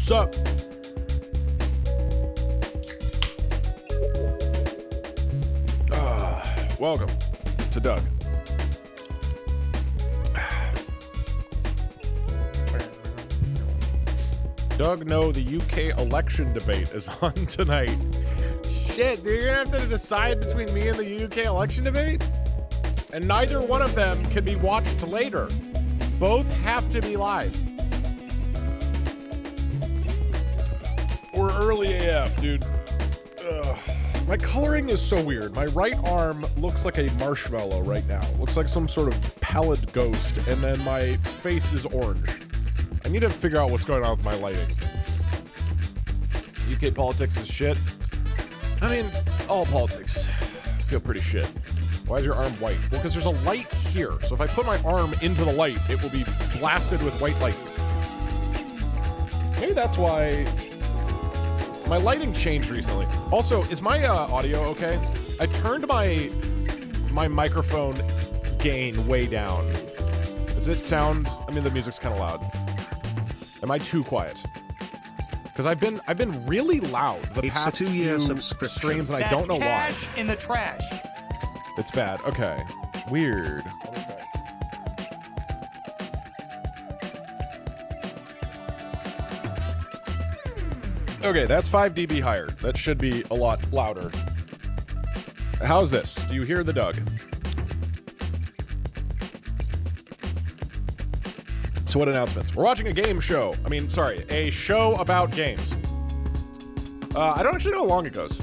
What's up? Welcome to Doug. Doug, no, the UK election debate is on tonight. Shit, dude, you're gonna have to decide between me and the UK election debate? And neither one of them can be watched later. Both have to be live. We're early AF, dude. Ugh. My coloring is so weird. My right arm looks like a marshmallow right now. Looks like some sort of pallid ghost, and then my face is orange. I need to figure out what's going on with my lighting. UK politics is shit. I mean, all politics feel pretty shit. Why is your arm white? Well, because there's a light here. So if I put my arm into the light, it will be blasted with white light. Maybe that's why my lighting changed recently. Also, is my audio okay? I turned my microphone gain way down. Does it sound? I mean, the music's kind of loud. Am I too quiet? Because I've been really loud the past few streams, and I don't know why. Cash in the trash. It's bad. Okay. Weird. Okay, that's 5 dB higher. That should be a lot louder. How's this? Do you hear the Doug? So what announcements? We're watching a game show. I mean, sorry, a show about games. I don't actually know how long it goes.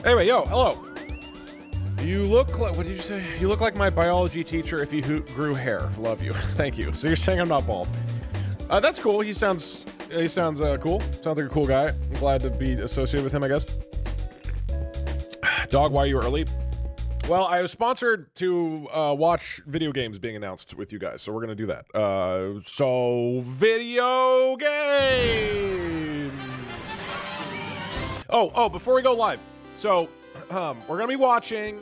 Anyway, yo, hello. You look like, what did you say? You look like my biology teacher if you grew hair. Love you. Thank you. So you're saying I'm not bald. That's cool. He sounds cool. Sounds like a cool guy. I'm glad to be associated with him, I guess. Dog, why are you early? Well, I was sponsored to watch video games being announced with you guys, so we're going to do that. So, video games! Oh, before we go live. So, we're going to be watching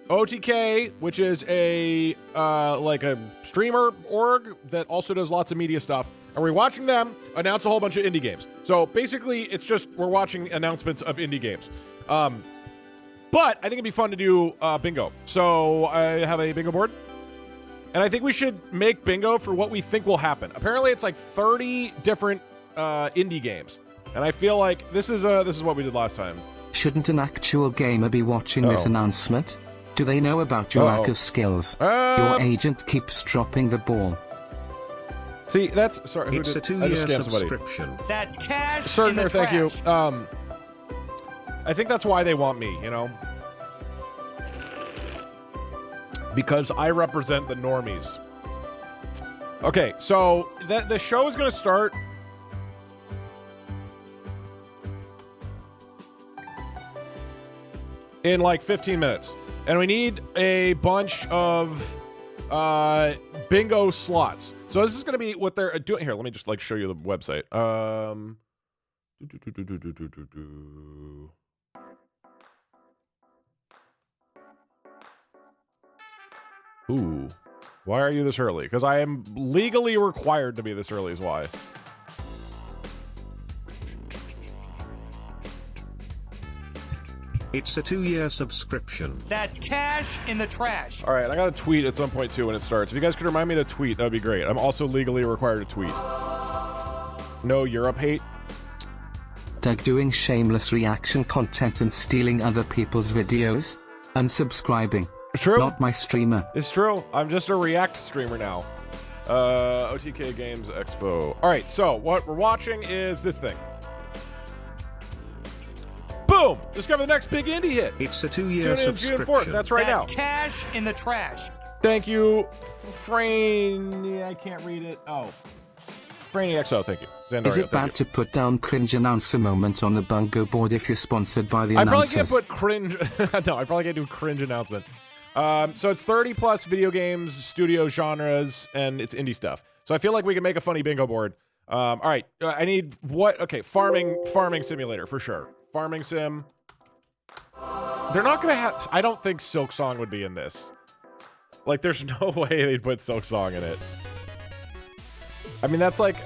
OTK, which is a like a streamer org that also does lots of media stuff. And we're watching them announce a whole bunch of indie games. So basically, it's just we're watching announcements of indie games. But I think it'd be fun to do bingo. So I have a bingo board. And I think we should make bingo for what we think will happen. Apparently, it's like 30 different indie games. And I feel like this is what we did last time. Shouldn't an actual gamer be watching this announcement? Do they know about your lack of skills? Your agent keeps dropping the ball. See, that's sorry. It's a 2-year subscription. That's cash. Certain in the there, thank you. trash. I think that's why they want me, you know? Because I represent the normies. Okay, so the show is going to start in like 15 minutes. And we need a bunch of bingo slots. So this is going to be what they're doing. Here, let me just like show you the website. Ooh. Why are you this early? Because I am legally required to be this early is why. It's a 2-year subscription. That's cash in the trash. All right, I got to tweet at some point too when it starts. If you guys could remind me to tweet, that would be great. I'm also legally required to tweet. No Europe hate. Doug doing shameless reaction content and stealing other people's videos? Unsubscribing. It's true. Not my streamer. It's true. I'm just a React streamer now. OTK Games Expo. All right, so what we're watching is this thing. Boom! Discover the next big indie hit. It's a 2-year subscription. June 4th. That's right That's now. cash in the trash. Thank you, Frane. I can't read it. Oh. Frane XO, thank you. Zandario, Is it bad to put down cringe announcer moment on the bungo board if you're sponsored by the announcers? I probably can't put cringe. No, I probably can't do cringe announcement. So it's 30 plus video games, studio genres, and it's indie stuff. So I feel like we can make a funny bingo board. All right, I need what? Okay, farming simulator for sure. Farming sim. They're not gonna have. I don't think Silk Song would be in this. Like, there's no way they'd put Silk Song in it. I mean, that's like.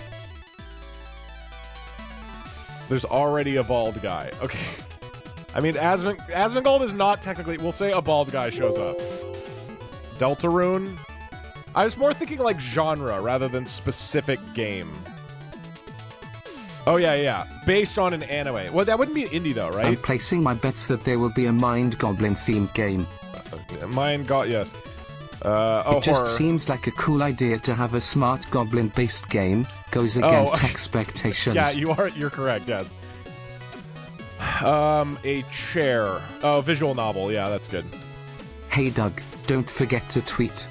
There's already a bald guy. Okay. I mean, Asmongold is not technically. We'll say a bald guy shows up. Deltarune. I was more thinking like genre rather than specific game. Oh, yeah. Based on an anime. Well, that wouldn't be an indie, though, right? I'm placing my bets that there will be a Mind Goblin-themed game. Yes. It just horror. seems like a cool idea to have a smart goblin-based game. Goes against expectations. Yeah, you're correct, yes. A chair. Oh, visual novel. Yeah, that's good. Hey, Doug, don't forget to tweet.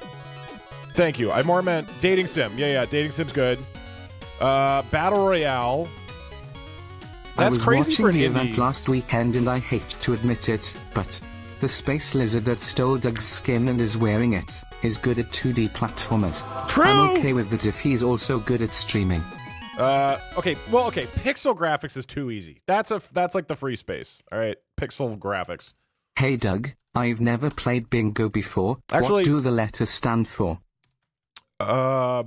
Thank you. I more meant dating sim. Yeah, dating sim's good. Battle Royale. That's I was crazy watching for an the indie. event last weekend and I hate to admit it, but the space lizard that stole Doug's skin and is wearing it is good at 2D platformers. True! I'm okay with it if he's also good at streaming. Okay. Pixel graphics is too easy. That's like the free space. All right, pixel graphics. Hey Doug, I've never played bingo before. Actually, what do the letters stand for? I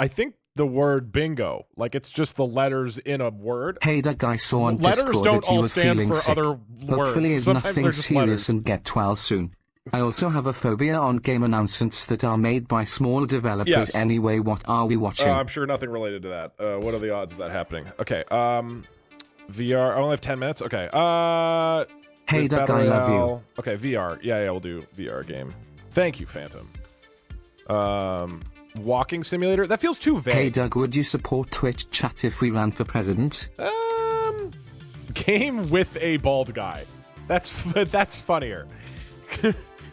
think the word bingo, like it's just the letters in a word. Hey Doug, I saw on Letters Discord don't that you all were stand feeling for sick. other words. Hopefully it's Sometimes nothing they're just serious letters. and get well soon. I also have a phobia on game announcements that are made by small developers. Yes. Anyway, what are we watching? I'm sure nothing related to that. What are the odds of that happening? Okay. VR. I only have 10 minutes. Okay. Hey Doug, Battle I love Royale. you. Okay, VR. Yeah, we'll do VR game. Thank you, Phantom. Walking simulator. That feels too vague. Hey Doug, would you support Twitch chat if we ran for president? Game with a bald guy. That's funnier.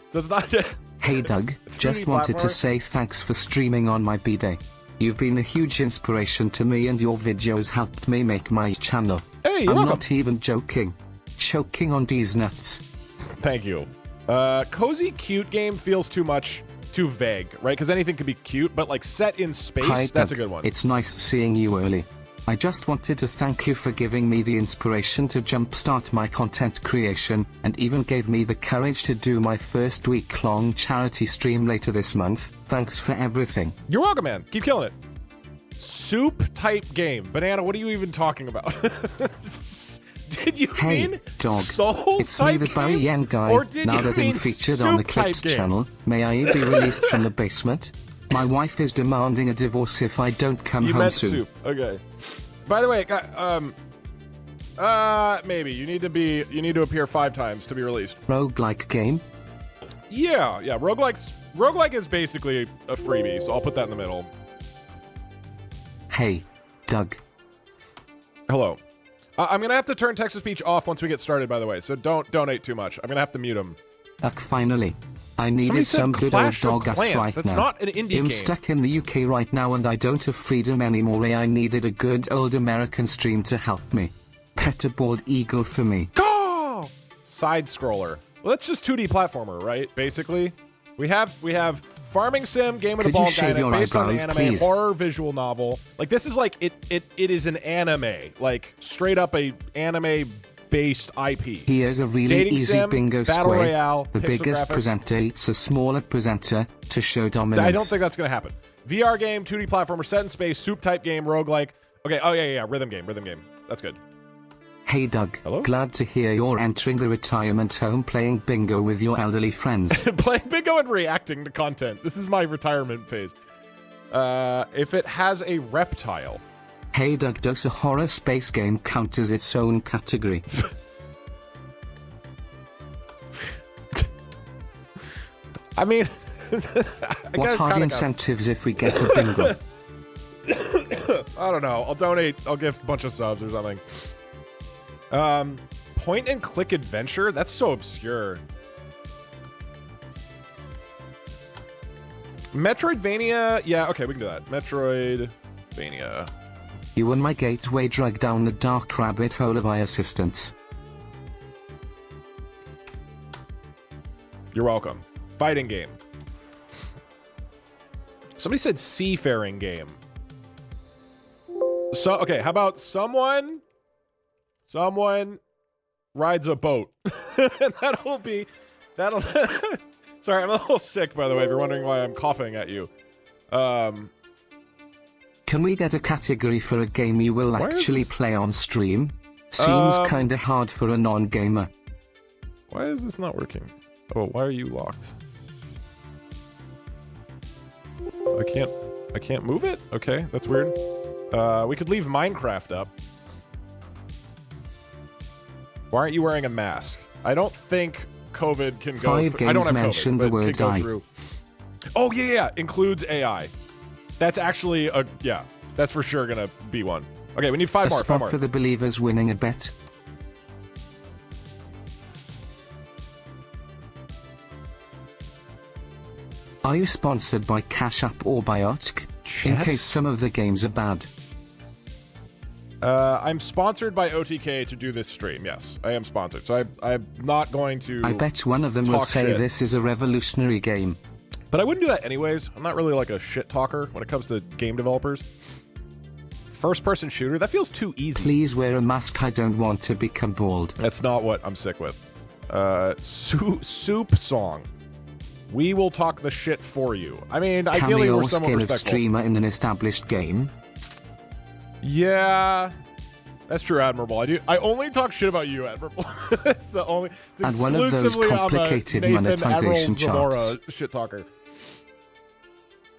So it's not. Hey Doug, just wanted to say thanks for streaming on my B-Day. You've been a huge inspiration to me and your videos helped me make my channel. Hey, you're I'm welcome. not even joking. Choking on these nuts. Thank you. Cozy cute game feels too vague, right? Because anything can be cute, but like set in space, Hi, that's Doug. a good one. It's nice seeing you early. I just wanted to thank you for giving me the inspiration to jumpstart my content creation, and even gave me the courage to do my first week-long charity stream later this month. Thanks for everything. You're welcome, man. Keep killing it. Soup type game. Banana, what are you even talking about? Did you Hey, mean dog, Souls it's me, type the Barry game? Yen guy. Or did Now you that I'm mean featured on the soup type Clips game? channel, may I be released from the basement? My wife is demanding a divorce if I don't come You home meant soon. soup. Okay. By the way, maybe you need to appear 5 times to be released. Roguelike game? Yeah. Roguelike is basically a freebie, so I'll put that in the middle. Hey, Doug. Hello. I'm gonna have to turn text-to-speech off once we get started, by the way, so don't donate too much. I'm gonna have to mute him. Finally. I Somebody needed said some good old Clash of dog ass Clans. right That's now. not an indie I'm game. stuck in the UK right now and I don't have freedom anymore. I needed a good old American stream to help me. Pet a bald eagle for me. Go! Side scroller. Well, that's just 2D platformer, right? Basically, we have farming sim, game with a Could you ball guy shave in it, your based on an eyebrows, anime, please? horror visual novel. Like this is like it is an anime, like straight up a anime based IP. Here's a really Dating easy sim, bingo battle square. royale, The pixel biggest graphics. presenter eats a smaller presenter to show dominance. I don't think that's gonna happen. VR game, 2D platformer, set in space, soup type game, roguelike. Okay, oh yeah, rhythm game. That's good. Hey Doug, Hello? glad to hear you're entering the retirement home playing bingo with your elderly friends. Playing bingo and reacting to content. This is my retirement phase. If it has a reptile. Hey Doug, does a horror space game count as its own category? I mean, What are the incentives if we get a bingo? I don't know. I'll donate. I'll give a bunch of subs or something. Point and click adventure? That's so obscure. Metroidvania? Yeah, okay, we can do that. Metroidvania. You and my gateway drug down the dark rabbit hole of eye assistance. You're welcome. Fighting game. Somebody said seafaring game. So, okay, how about someone rides a boat. That'll sorry, I'm a little sick, by the way, if you're wondering why I'm coughing at you. Can we get a category for a game you will actually play on stream? Seems kinda hard for a non-gamer. Why is this not working? Oh, why are you locked? I can't move it? Okay, that's weird. We could leave Minecraft up. Why aren't you wearing a mask? I don't think COVID can go Five through. I don't games have mention COVID, the but word can go die. through. Oh, yeah, includes AI. That's actually a, yeah, that's for sure gonna be one. Okay, we need five more. Spot for the believers winning a bet. Are you sponsored by Cash App or by OTK? In case some of the games are bad. I'm sponsored by OTK to do this stream. Yes, I am sponsored. So I'm not going to. I bet one of them will say shit. This is a revolutionary game. But I wouldn't do that anyways. I'm not really like a shit talker when it comes to game developers. First-person shooter, that feels too easy. Please wear a mask. I don't want to become bald. That's not what I'm sick with. Soup song. We will talk the shit for you. I mean, ideally Cameo we're somewhat skin of respectful. streamer in an established game. Yeah, that's true, Admirable. I only talk shit about you, Admirable. It's the only. It's And one of those exclusively complicated I'm a Nathan monetization Admiral charts. Zamora shit talker.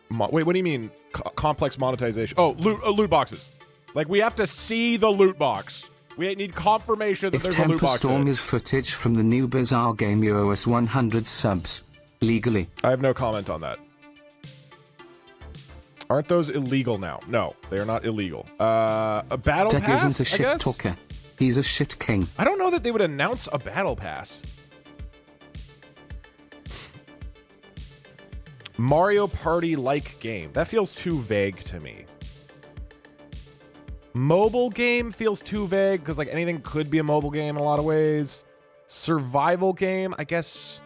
Wait, what do you mean complex monetization? Oh, loot boxes. Like we have to see the loot box. We need confirmation that If there's a loot Temper box. Storm is footage from the new Bizarre game, you owe us 100 subs. Legally. I have no comment on that. Aren't those illegal now? No, they are not illegal. A battle Deck pass, isn't a I shit guess? talker. He's a shit king. I don't know that they would announce a battle pass. Mario Party-like game. That feels too vague to me. Mobile game feels too vague because like anything could be a mobile game in a lot of ways. Survival game, I guess.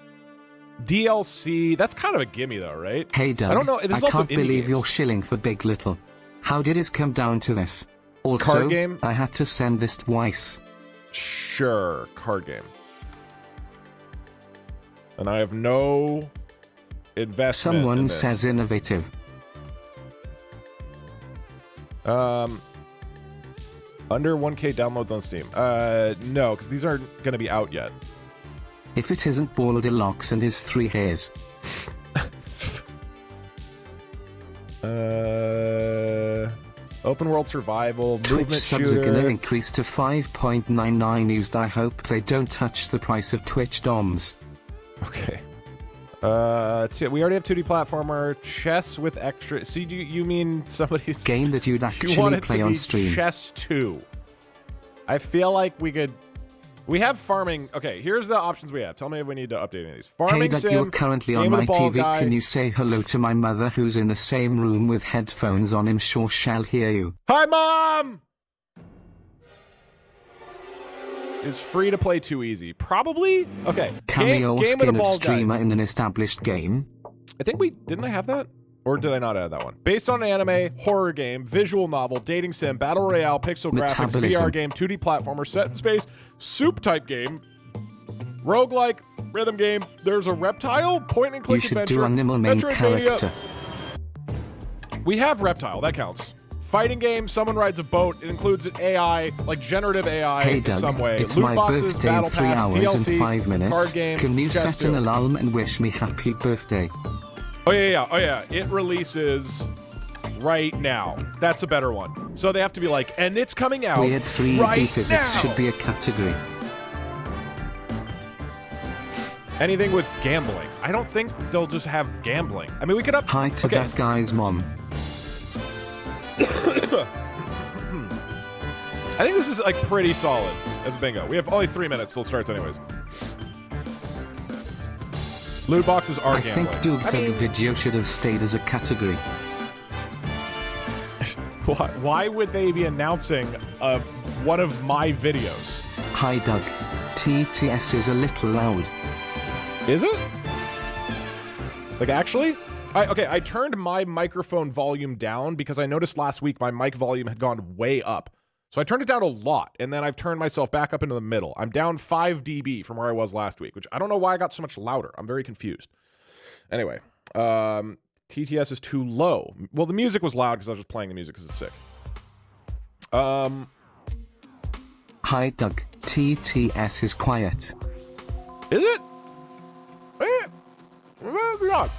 DLC, that's kind of a gimme though, right? Hey Doug, I don't know. This is I also can't indie believe games. you're shilling for Big Little. How did it come down to this? Also, Card game? I had to send this twice. Sure, card game. And I have no investment Someone in this. says innovative. Under 1K downloads on Steam. No, because these aren't going to be out yet. If it isn't Baller Deluxe and his 3 hairs. Open world survival, Twitch movement subs are gonna shooter. increase to 5.99 used. I hope they don't touch the price of Twitch DOMs. Okay. We already have 2D platformer, chess with extra. See, you mean somebody's Game that you'd you actually want it play to on be stream. Chess 2. I feel like we could. We have farming. Okay, here's the options we have. Tell me if we need to update any of these. Farming Hey Doug, sim. you're currently on game of my the ball TV. guy. Can you say hello to my mother who's in the same room with headphones on? I'm sure she'll hear you. Hi, Mom! Is free to play too easy? Probably? Okay. Cameo game of the skin of ball guy. streamer in an established game. I think didn't I have that? Or did I not add that one? Based on an anime, horror game, visual novel, dating sim, battle royale, pixel graphics, Metabolism. VR game, 2D platformer, set in space, soup type game, roguelike, rhythm game. There's a reptile, point and You click should adventure. do animal main Metroidvania. character. We have reptile, that counts. Fighting game, someone rides a boat. It includes an AI, like generative AI Hey in Doug, some way. it's Loot my boxes, birthday in battle 3 pass, hours DLC, and 5 minutes. card game, Can you chess set an 2. alarm and wish me happy birthday? Oh yeah. It releases right now. That's a better one. So they have to be like, and it's coming out Weird 3D right physics now. should be a category. Anything with gambling. I don't think they'll just have gambling. I mean, we could up. Hi to okay. that guy's mom. I think this is like pretty solid as bingo. We have only 3 minutes till it starts, anyways. Loot boxes are I gambling. think Doug video should have stayed as a category. Why would they be announcing one of my videos? Hi Doug. TTS is a little loud. Is it? Like, actually? I turned my microphone volume down because I noticed last week my mic volume had gone way up. So I turned it down a lot, and then I've turned myself back up into the middle. I'm down 5 dB from where I was last week, which I don't know why I got so much louder. I'm very confused. Anyway, TTS is too low. Well, the music was loud because I was just playing the music because it's sick. Hi, Doug. TTS is quiet. Is it? Maybe not.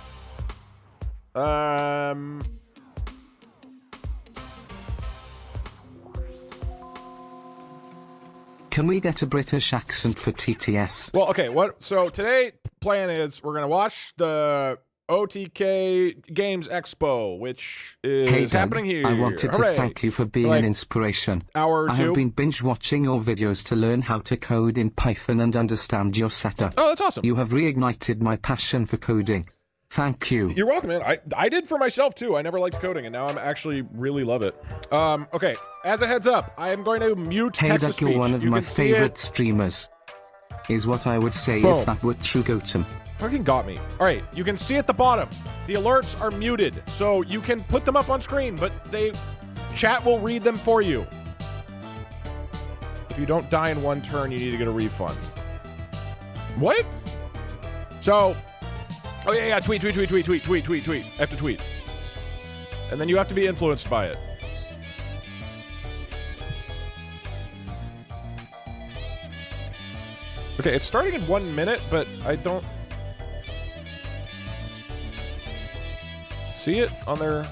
Can we get a British accent for TTS? Well, okay, so today plan is we're gonna watch the OTK Games Expo, which is happening here. I wanted to thank you for being an inspiration. Hour or two. I have been binge watching your videos to learn how to code in Python and understand your setup. Oh, that's awesome. You have reignited my passion for coding. Thank you. You're welcome, man. I did for myself too. I never liked coding, and now I'm actually really love it. Okay, as a heads up, I am going to mute text to speech. You're one of my favorite streamers. Is what I would say if that were true, Gotham. Fucking got me. All right, you can see at the bottom, the alerts are muted, so you can put them up on screen, but chat will read them for you. If you don't die in one turn, you need to get a refund. What? So, oh yeah, tweet. I have to tweet. And then you have to be influenced by it. Okay, it's starting in 1 minute, but I don't see it on their...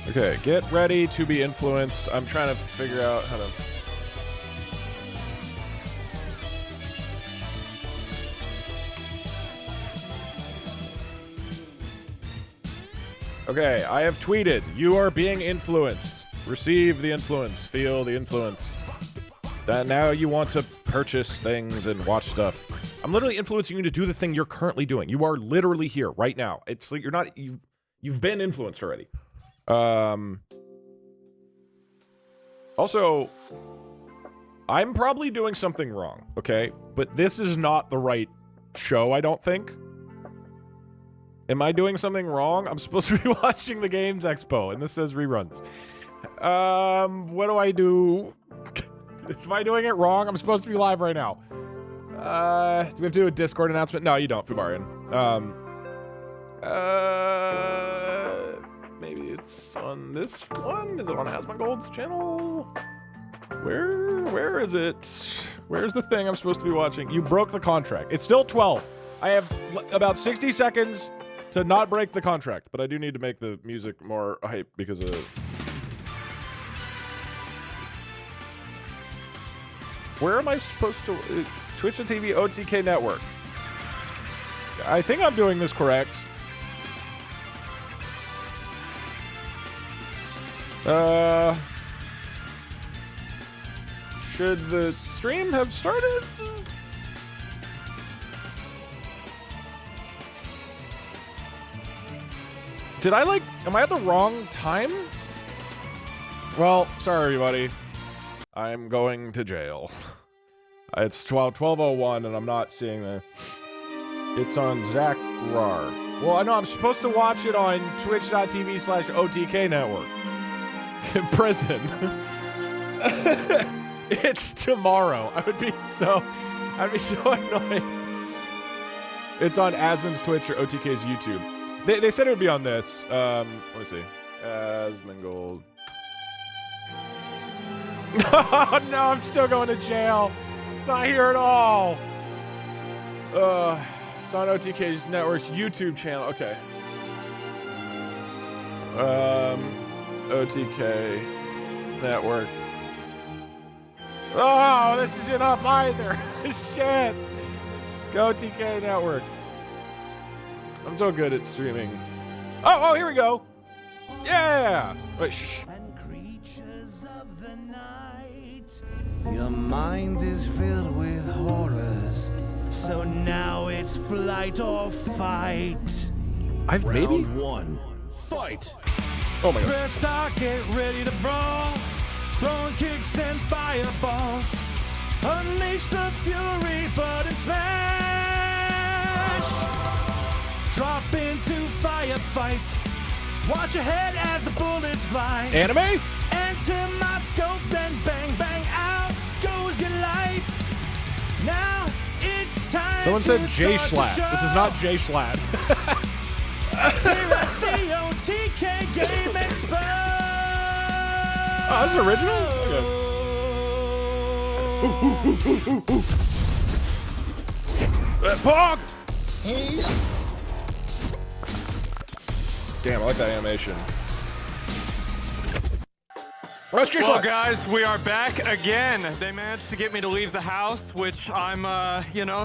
Okay, get ready to be influenced. I'm trying to figure out how to... Okay, I have tweeted. You are being influenced. Receive the influence. Feel the influence. That now you want to purchase things and watch stuff. I'm literally influencing you to do the thing you're currently doing. You are literally here right now. It's like you're not... You've been influenced already. Also, I'm probably doing something wrong, okay? But this is not the right show, I don't think. Am I doing something wrong? I'm supposed to be watching the Games Expo, and this says reruns. What do I do? Am I doing it wrong? I'm supposed to be live right now. Do we have to do a Discord announcement? No, you don't, Fubarian. Maybe it's on this one? Is it on Asmongold's channel? Where is it? Where's the thing I'm supposed to be watching? You broke the contract. It's still 12. I have about 60 seconds to not break the contract, but I do need to make the music more hype because of... Where am I supposed to... Twitch and TV OTK Network. I think I'm doing this correct. Should the stream have started? Did I am I at the wrong time? Well, sorry everybody. I'm going to jail. It's 12:01 and I'm not seeing the... It's on Zach Rar. Well, I know I'm supposed to watch it on twitch.tv/OTK network. In prison. It's tomorrow. I'd be so annoyed. It's on Asmon's Twitch or OTK's YouTube. They said it would be on this. Let me see. Asmongold. No, I'm still going to jail. It's not here at all. It's on OTK's network's YouTube channel. Okay. OTK network. Oh, this isn't up either. Shit. Go OTK network. I'm so good at streaming. Oh, here we go. Yeah. Wait, shh. Your mind is filled with horrors, so now it's flight or fight. I've maybe Round one, fight. Oh my god. Press start, get ready to brawl. Throwing kicks and fireballs. Unleash the fury button smash. Drop into firefights. Watch ahead as the bullets fly. Anime? Enter my scope, then bang, bang, out goes your lights. Now it's time. Someone said to J start Slat. the This is show. not J Slat. Here at the OTK Game Expo. Oh, this is original? Okay. Pog! Damn, I like that animation. Let's just Well, guys, we are back again. They managed to get me to leave the house, which I'm,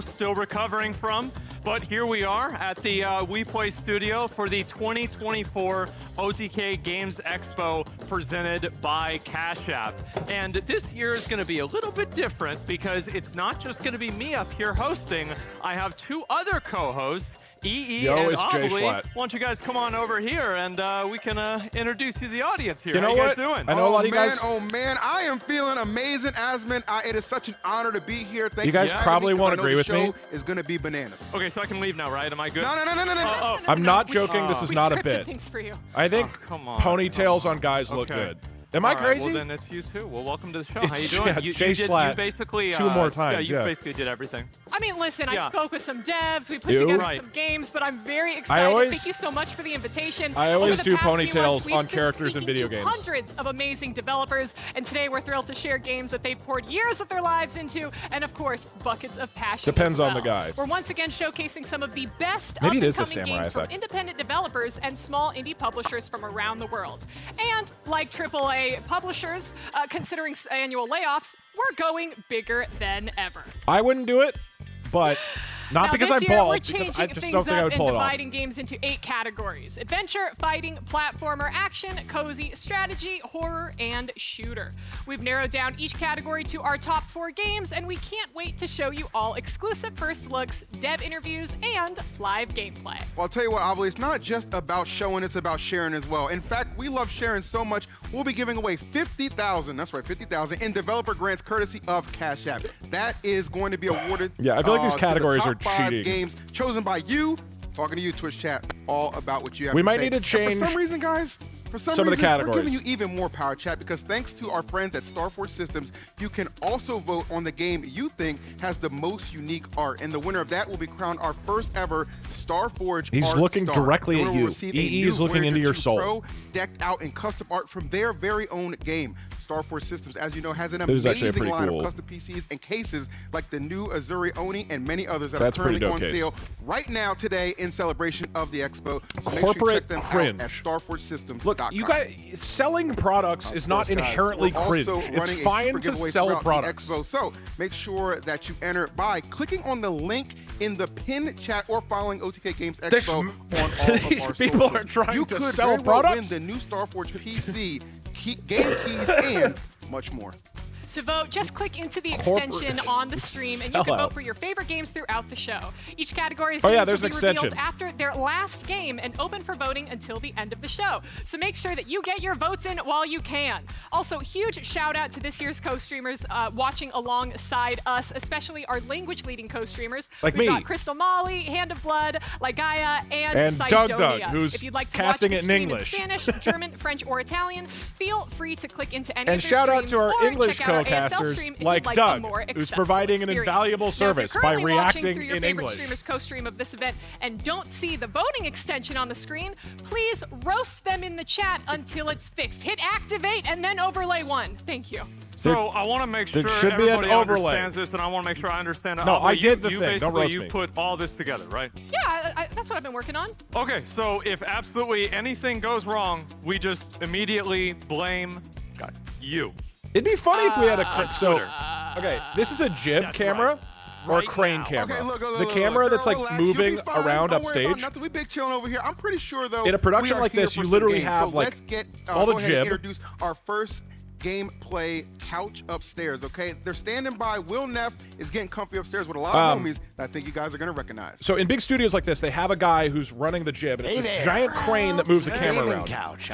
still recovering from. But here we are at the We Play studio for the 2024 OTK Games Expo presented by Cash App. And this year is going to be a little bit different because it's not just going to be me up here hosting. I have two other co-hosts, EE Yo, and it's Jay Amelie. Schlatt. Why don't you guys come on over here and we can introduce you to the audience here. You know How you what? guys doing? I know a lot of you guys. Oh man, I am feeling amazing, Asman. It is such an honor to be here. Thank You guys for having probably me, 'cause won't I know agree the with me. show is going to be bananas. Okay, so I can leave now, right? Am I good? No. I'm not joking. This is not a bit. Things for you. I think come on, ponytails come on guys look Okay. good. Am I All right, crazy? well, then it's you too. Well, welcome to the show. It's How you doing? yeah, Jay You Schlatt basically two more times, Yeah, you yeah. basically did everything. I mean, listen, Yeah. I spoke with some devs. We put You? together Right. some games, but I'm very excited. always- Thank you so much for the invitation. I always Over the do past few ponytails months, we've on been characters in speaking video to games. Hundreds of amazing developers, and today we're thrilled to share games that they've poured years of their lives into, and of course, buckets of passion. Depends as on the well. guy. We're once again showcasing some of the best Maybe it is the up-and-coming Samurai games from Effect. independent developers and small indie publishers from around the world. And like AAA publishers, considering annual layoffs, we're going bigger than ever. I wouldn't do it, but not Now, because this I'm year, bald. we're Because changing I just things don't think I up would and pull it off. dividing games into 8 categories: adventure, fighting, platformer, action, cozy, strategy, horror, and shooter. We've narrowed down each category to our top 4 games, and we can't wait to show you all exclusive first looks, dev interviews, and live gameplay. Well, I'll tell you what, Avli, it's not just about showing, it's about sharing as well. In fact, we love sharing so much, we'll be giving away 50,000, that's right, 50,000 in developer grants courtesy of Cash App. That is going to be awarded Yeah, I feel like these to the categories top are 5 cheating. games chosen by you, talking to you, Twitch chat, all about what you have We to might say. need to And change for some reason, guys, for some some of the reason, categories. we're giving you even more power, chat, because thanks to our friends at Starforge Systems, you can also vote on the game you think has the most unique art. And the winner of that will be crowned our first ever Starforge He's Art looking Star. directly The at winner will you. receive a EE new is looking Voyager into your 2 soul. Pro decked out in custom art from their very own game. Starforge Systems, as you know, has an is actually a amazing pretty line cool- of custom PCs and cases like the new Azuri Oni and many others that That's are pretty currently dope on case. sale right now today in celebration of the Expo. So make sure you Corporate check them cringe. out at StarforgeSystems.com. Look, you guys, selling products is not course, guys. inherently We're cringe. also It's running a fine super to giveaway sell throughout the products. Expo. So make sure that you enter by clicking on the link in the pinned chat or following OTK Games This- Expo on all of these our people socials. are trying you to could sell very well products? win the new Starforge PC, game keys, and much more. To vote, just click into the Corporate extension on the stream, and you can sellout. vote for your favorite games throughout the show. Each category's Oh, yeah, games there's will an be revealed extension. after their last game and open for voting until the end of the show. So make sure that you get your votes in while you can. Also, huge shout out to this year's co-streamers watching alongside us, especially our language-leading co-streamers. Like We've me. got Crystal Molly, Hand of Blood, Ligaya, And Sidonia. Doug, who's if you'd like to casting watch it in the stream English. Spanish, German, French, or Italian, feel free to click into any And of their shout out streams to our or English check out our ASL co-casters stream if you'd like like a Doug, more who's accessible providing an experience. invaluable Now, if service you're by currently watching reacting through your in favorite English. streamer's co-stream of this event and don't see the voting extension on the screen, please roast them in the chat until it's fixed. Hit activate and then overlay 1. Thank you. So I want to make there sure should be an everybody overlay. understands this, and I want to make sure I understand it. No, Although I did the you thing. Don't basically roast you me. put all this together, right? Yeah, that's what I've been working on. Okay, so if absolutely anything goes wrong, we just immediately blame you. It'd be funny if we had a so. Twitter. Okay, this is a jib That's camera or a Right crane now. camera. Okay, look, the camera that's like relax. You'll moving be fine. around Don't worry about upstage. nothing. We big chilling over here. I'm pretty sure though. In a production we are like here this, for you some literally games. have, so like, let's get all the go ahead and jib. introduce our first gameplay couch upstairs, okay? They're standing by. Will Neff is getting comfy upstairs with a lot of homies that I think you guys are going to recognize. So in big studios like this, they have a guy who's running the jib, and it's this giant crane that moves the camera around. Couch.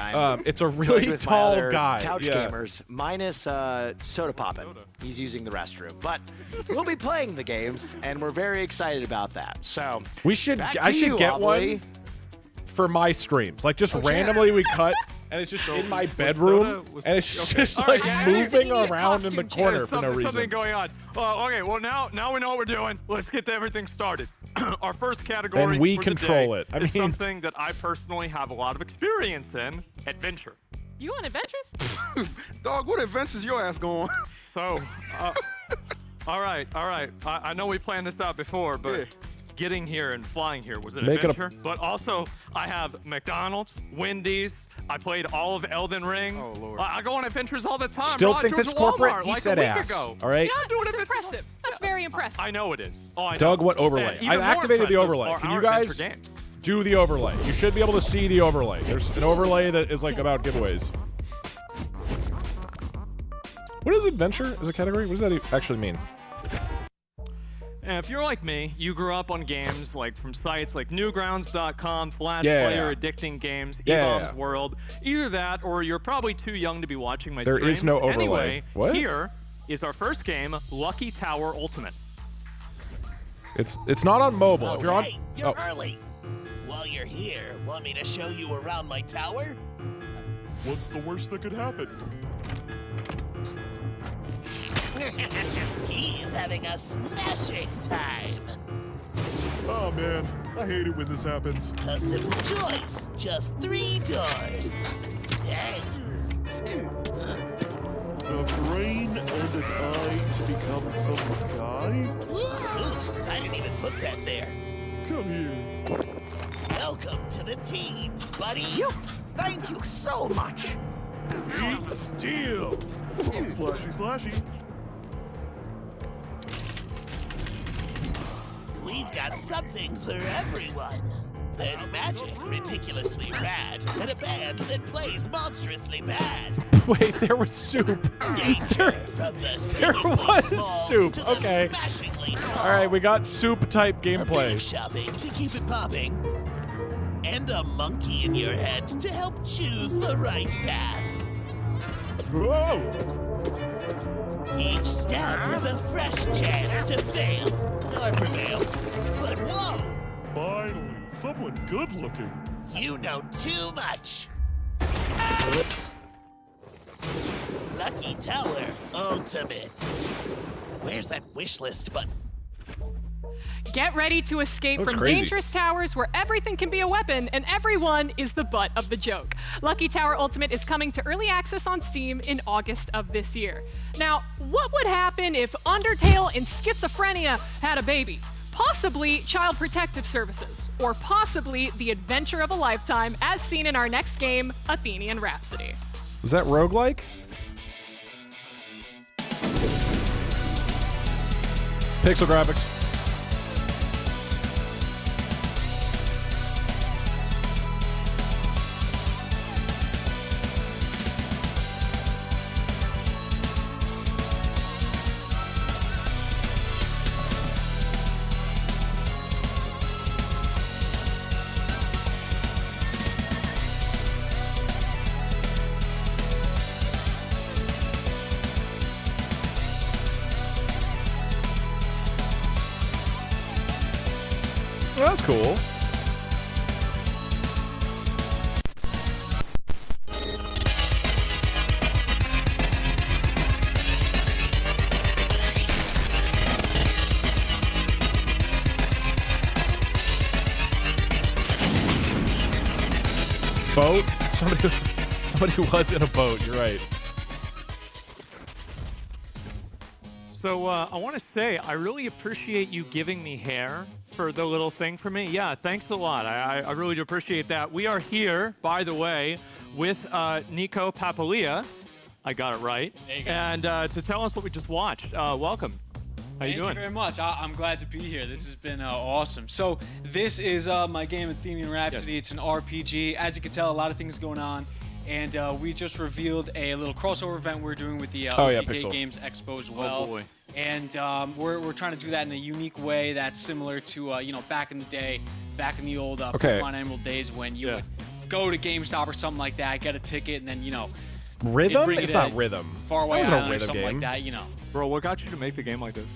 It's a really tall guy. Couch gamers, minus soda poppin'. He's using the restroom, but we'll be playing the games, and we're very excited about that. So I should get one for my streams. Like just randomly we cut, and it's just in my bedroom, and it's just like moving around in the corner for no reason. Something going on. Okay, well now we know what we're doing. Let's get everything started. Our first category and we for control the day it. I mean, is something that I personally have a lot of experience in: adventure. You on adventures? Dog, what adventures your ass going? So, all right. I know we planned this out before, but getting here and flying here was an adventure. But also, I have McDonald's, Wendy's. I played all of Elden Ring. Oh, Lord. I go on adventures all the time. Still think this that's corporate? Walmart, He like said a week ass. ago. All right. That's impressive. That's very impressive. I know it is. Oh, I know. Doug, what overlay? And even I've more activated the impressive overlay. are Can our you guys adventure games. do the overlay? You should be able to see the overlay. There's an overlay that is like about giveaways. What is adventure as a category? What does that actually mean? And if you're like me, you grew up on games like from sites like Newgrounds.com, Flash Yeah. Player, Addicting Games, Yeah. eBaum's World. Either that, or you're probably too young to be watching my There streams. is no overlay. Anyway, What? here is our first game, Lucky Tower Ultimate. It's not on mobile. If you're on, Hey, you're early. While you're here, want me to show you around my tower? What's the worst that could happen? He is having a smashing time. Oh man, I hate it when this happens. A simple choice, just 3 doors. A brain and an eye to become some guy? Oof, I didn't even put that there. Come here. Welcome to the team, buddy. thank you so much. Eat steel. Slashy, slashy. We've got something for everyone. There's magic, ridiculously rad, and a band that plays monstrously bad. wait, there was soup. Danger from the There stingingly was small soup. to the Okay. smashingly tall. All right, we got soup type A bit of gameplay. shopping to keep it popping, and a monkey in your head to help choose the right path. Whoa! Each step is a fresh chance to fail or prevail. But whoa, Finally, someone good looking. you know too much. Lucky Tower Ultimate. Where's that wish list button? Get ready to escape Looks from crazy. dangerous towers where everything can be a weapon and everyone is the butt of the joke. Lucky Tower Ultimate is coming to early access on Steam in August of this year. Now, what would happen if Undertale and schizophrenia had a baby? Possibly Child Protective Services, or possibly the adventure of a lifetime as seen in our next game, Athenian Rhapsody. Was that roguelike? Pixel graphics. Well, that's cool. Boat? Somebody was in a boat. You're right. So I want to say I really appreciate you giving me hair for the little thing for me. Yeah, thanks a lot. I really do appreciate that. We are here, by the way, with Nico Papalia. I got it right. There you go. And to tell us what we just watched. Welcome. How you Thank doing? you very much. I'm glad to be here. This has been awesome. So this is my game, Athenian Rhapsody. It's an RPG. As you can tell, a lot of things going on. and we just revealed a little crossover event we're doing with the Oh, yeah, OTK Pixel. Games Expo as well. Oh, boy. And we're trying to do that in a unique way that's similar to back in the day, back in the old Okay. Pokemon Emerald days when you would go to GameStop or something like that, get a ticket, and then Rhythm? bring It's it not in Rhythm. Far Away That wasn't a Island or Rhythm something game. like that, Bro, what got you to make a game like this?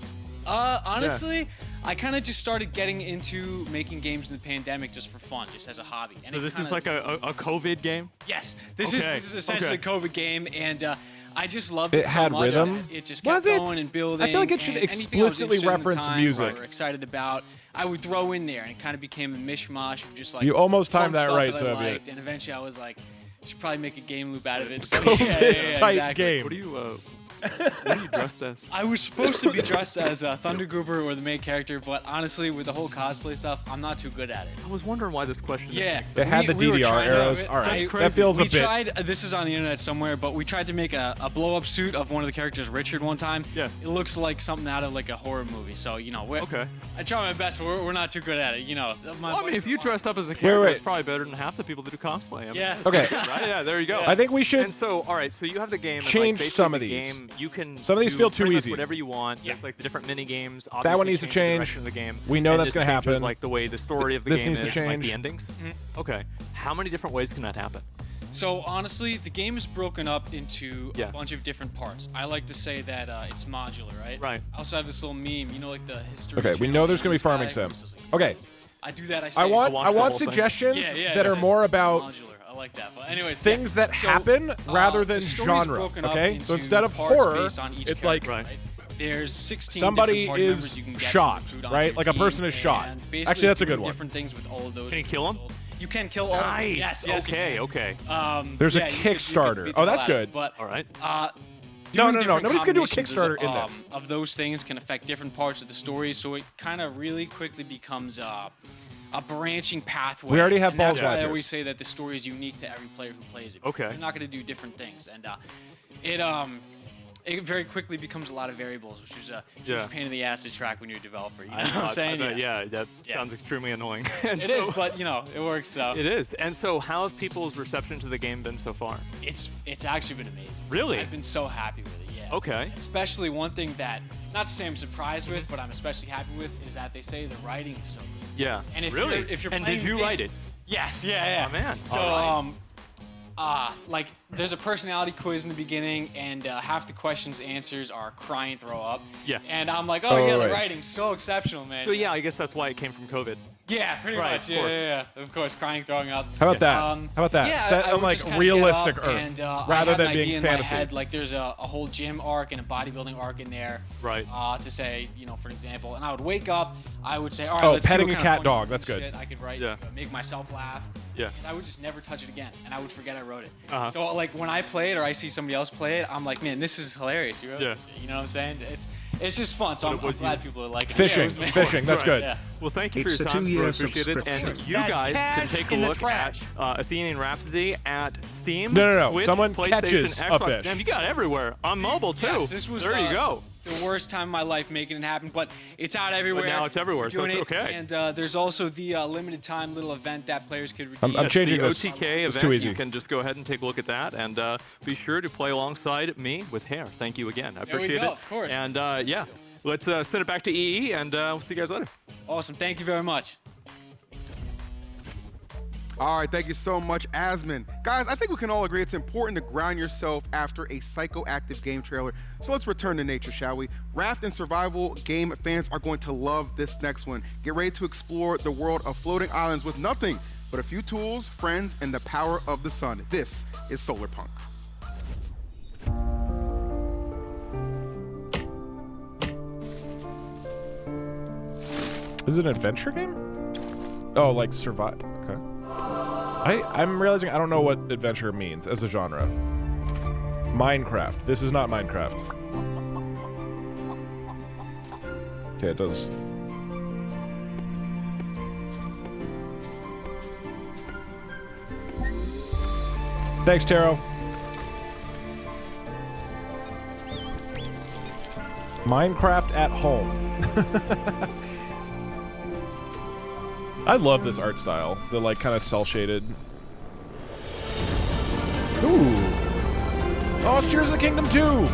Honestly, I kind of just started getting into making games in the pandemic just for fun, just as a hobby. And So it this kinda is like a COVID game? Yes, this Okay, is essentially okay. a COVID game, and I just loved It it so had much. rhythm? It just kept Was it? going and building. I feel like it should and anything I was explicitly interested in at the reference time music. Or excited about, I would throw in there, and it kind of became a mishmash of just like You almost fun timed that stuff right, I Soviet. liked, and eventually I was like, I should probably make a game loop out of it. So, COVID type exactly. game. What are you dressed as? I was supposed to be dressed as Thunder Goober or the main character, but honestly, with the whole cosplay stuff, I'm not too good at it. I was wondering why this question. Yeah, It had the we were DDR trying to- arrows. All right, that feels a we bit. tried. This is on the internet somewhere, but we tried to make a blow-up suit of one of the characters, Richard, one time. Yeah. It looks like something out of like a horror movie. So Okay. I try my best, but we're not too good at it. Well, I mean, if you dress up as a character, wait. it's probably better than half the people that do cosplay. I mean, Yeah. Okay. Right? Yeah, there you go. I think we should And so, all right, so you have the game. change and, like, some of basically these. the game, you can Some of these do feel too pretty much easy. Whatever you want. There's like the different mini games. That one needs to The change. direction of the game. We know And that's this gonna changes, happen. Like the way the story of the This game needs to is, like the change. endings. Okay. How many different ways can that happen? So honestly, the game is broken up into Yeah. a bunch of different parts. I like to say that it's modular, right? Right. I also have this little meme, like the history. Okay, we know there's gonna be farming sim. sim. Okay, I do that. I say I want watch the whole thing. suggestions Yeah, that it are says more about modular. I like that. But anyways, things that So, happen rather the than story's genre. broken up Okay, into so instead of parts horror, based on each it's like character, right? There's 16 somebody different party is members you can get shot, from food onto right? your Like a team, person is shot. and basically Actually, that's a good doing one. different things with all of those. Can you kill 'em? You can kill all of them. Nice. Yes, you okay. can. Okay. There's a yeah, you could Kickstarter. beat Oh, the that's hell out of good. it, But All right. No, doing no, different nobody's gonna do a combinations Kickstarter in this. Of those things can affect different parts of the story, so it kind of really quickly becomes a branching pathway. We already have and that's balls why I wrappers. always say that the story is unique to every player who plays it. Okay. You're not going to do different things, and it very quickly becomes a lot of variables, which is a huge pain in the ass to track when you're a developer. You know what I'm saying? Yeah, that sounds extremely annoying. And It is, but it works. So It is. And so, how have people's reception to the game been so far? it's actually been amazing. Really? I've been so happy with it. Yeah. Okay. Especially one thing that, not to say I'm surprised with, but I'm especially happy with, is that they say the writing is so good. Yeah. And if really? you're and playing did you the write game- it? Yes. Yeah. Oh, man. So All right. like there's a personality quiz in the beginning, and half the questions answers are cry and throw up. Yeah. And I'm like, Oh, the right. writing's so exceptional, man. So yeah, I guess that's why it came from COVID. Yeah, pretty Right, much. of course. Yeah. Of course, crying, throwing up. How about that? Um, How about that? Yeah, Set I on would like just kinda realistic get up Earth and, rather I had than an being idea in fantasy. My head, like there's a whole gym arc and a bodybuilding arc in there. Right. To say, for an example, and I would wake up, I would say, all right, Oh, let's see petting what a kind of cat funny dog, that's good. shit I could write Yeah. to make myself laugh. Yeah. And I would just never touch it again, and I would forget I wrote it. Uh-huh. So like when I play it or I see somebody else play it, I'm like, man, this is hilarious. You wrote Yeah. it. You know what I'm saying? It's just fun. So But I'm it was glad you. people are liking Fishing, it. Yeah, it was me. fishing, that's good. Yeah. Well, thank you for It's your a time. 2-year Really appreciate it. subscription. And you That's guys can cash take a in the look trash. at Athenian Rhapsody at Steam. No. Switch, Someone PlayStation, catches a Xbox. fish. Damn, you got it everywhere. On mobile too. Yes, this was there you go. the worst time of my life making it happen, but it's out everywhere. But now it's everywhere, so Doing it's it, okay. And there's also the limited time little event that players could redeem. I'm Yes, changing the this. OTK It's event. too easy. You can just go ahead and take a look at that, and be sure to play alongside me with Hair. Thank you again. I There we appreciate go, it. of course. And yeah, let's send it back to EE, and we'll see you guys later. Awesome. Thank you very much. All right, thank you so much, Asmin. Guys, I think we can all agree it's important to ground yourself after a psychoactive game trailer. So let's return to nature, shall we? Raft and survival game fans are going to love this next one. Get ready to explore the world of floating islands with nothing but a few tools, friends, and the power of the sun. This is Solar Punk. Is it an adventure game? Oh, like survive. Okay. I'm realizing I don't know what adventure means as a genre. Minecraft. This is not Minecraft. Okay, it does. Thanks, Taro. Minecraft at home. I love this art style. The like kind of cel shaded. Ooh. Oh, it's Tears of the Kingdom 2.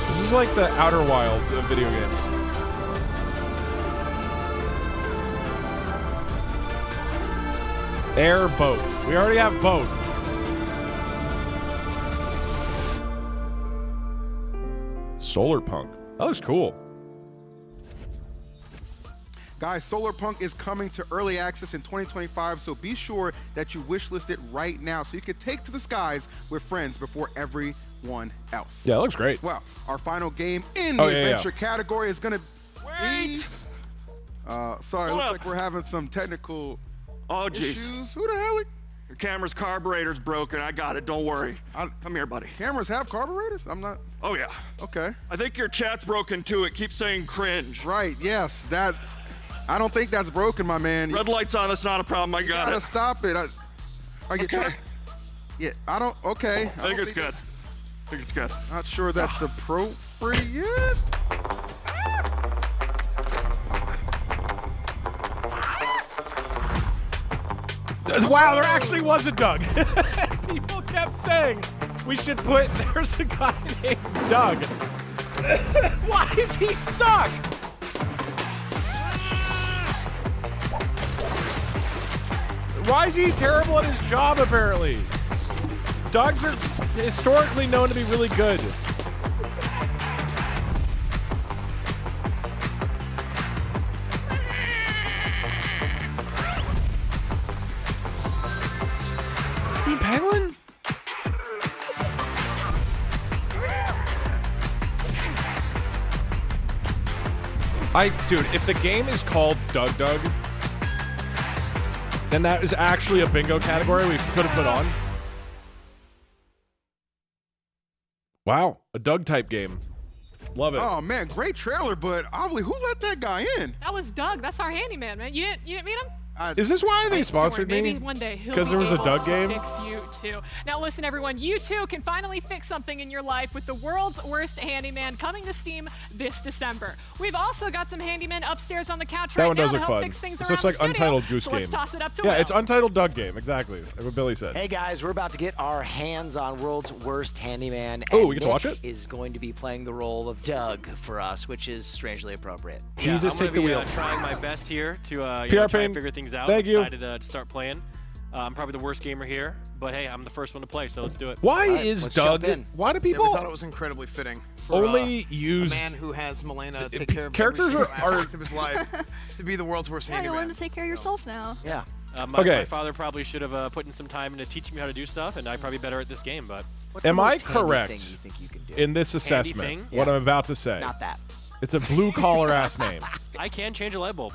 This is like the Outer Wilds of video games. Air boat. We already have boat. Solar Punk. That looks cool. Guys, Solar Punk is coming to early access in 2025, so be sure that you wishlist it right now so you can take to the skies with friends before everyone else. Yeah, it looks great. Well, our final game in the adventure category is going to be... sorry, looks like we're having some technical issues. Who the hell? Your camera's carburetor's broken. I got it. Don't worry. Come here, buddy. Cameras have carburetors? I'm not... Oh, yeah. Okay. I think your chat's broken, too. It keeps saying cringe. Right, yes. That... I don't think that's broken, my man. Red light's on. That's not a problem. I got it. You gotta stop it. Okay. Yeah, I don't... Okay. I think it's good. I think it's good. Not sure that's appropriate. Wow, there actually was a Doug. People kept saying we should put, there's a guy named Doug. Why does he suck? Why is he terrible at his job, apparently? Dougs are historically known to be really good. Penguin? Dude, if the game is called Doug, then that is actually a bingo category we could have put on. Wow, a Doug type game. Love it. Oh man, great trailer, but obviously, who let that guy in? That was Doug. That's our handyman, man. You didn't meet him? Is this why they sponsored me? Maybe one day he'll because there was a Doug game. Fix you too. Now listen, everyone. You too can finally fix something in your life with the world's worst handyman coming to Steam this December. We've also got some handyman upstairs on the couch That right one now does to look help fun. fix things This around looks like the studio. Untitled Goose So Game. let's toss it up to Yeah, Will. it's Untitled Doug Game. Exactly. What Billy said. Hey guys, we're about to get our hands on World's Worst Handyman. Oh, and we get to Nick watch it? is going to be playing the role of Doug for us, which is strangely appropriate. Jesus, I'm take the gonna be, wheel. trying my best here to try PR and Ping. figure things out. Thank I'm you. excited to start playing. I'm probably the worst gamer here, but hey, I'm the first one to play, so let's do it. Why is Doug? Why do people we thought it was incredibly fitting for only use a man who has Milena take care of characters every are aspect of his life to be the world's worst Yeah, you're learning handyman. to take care of yourself now. Yeah. My father probably should have put in some time into teaching me how to do stuff, and I'm probably better at this game, but... Am I correct in this assessment? thing? What I'm about to say. Not that. It's a blue collar ass name. I can change a light bulb.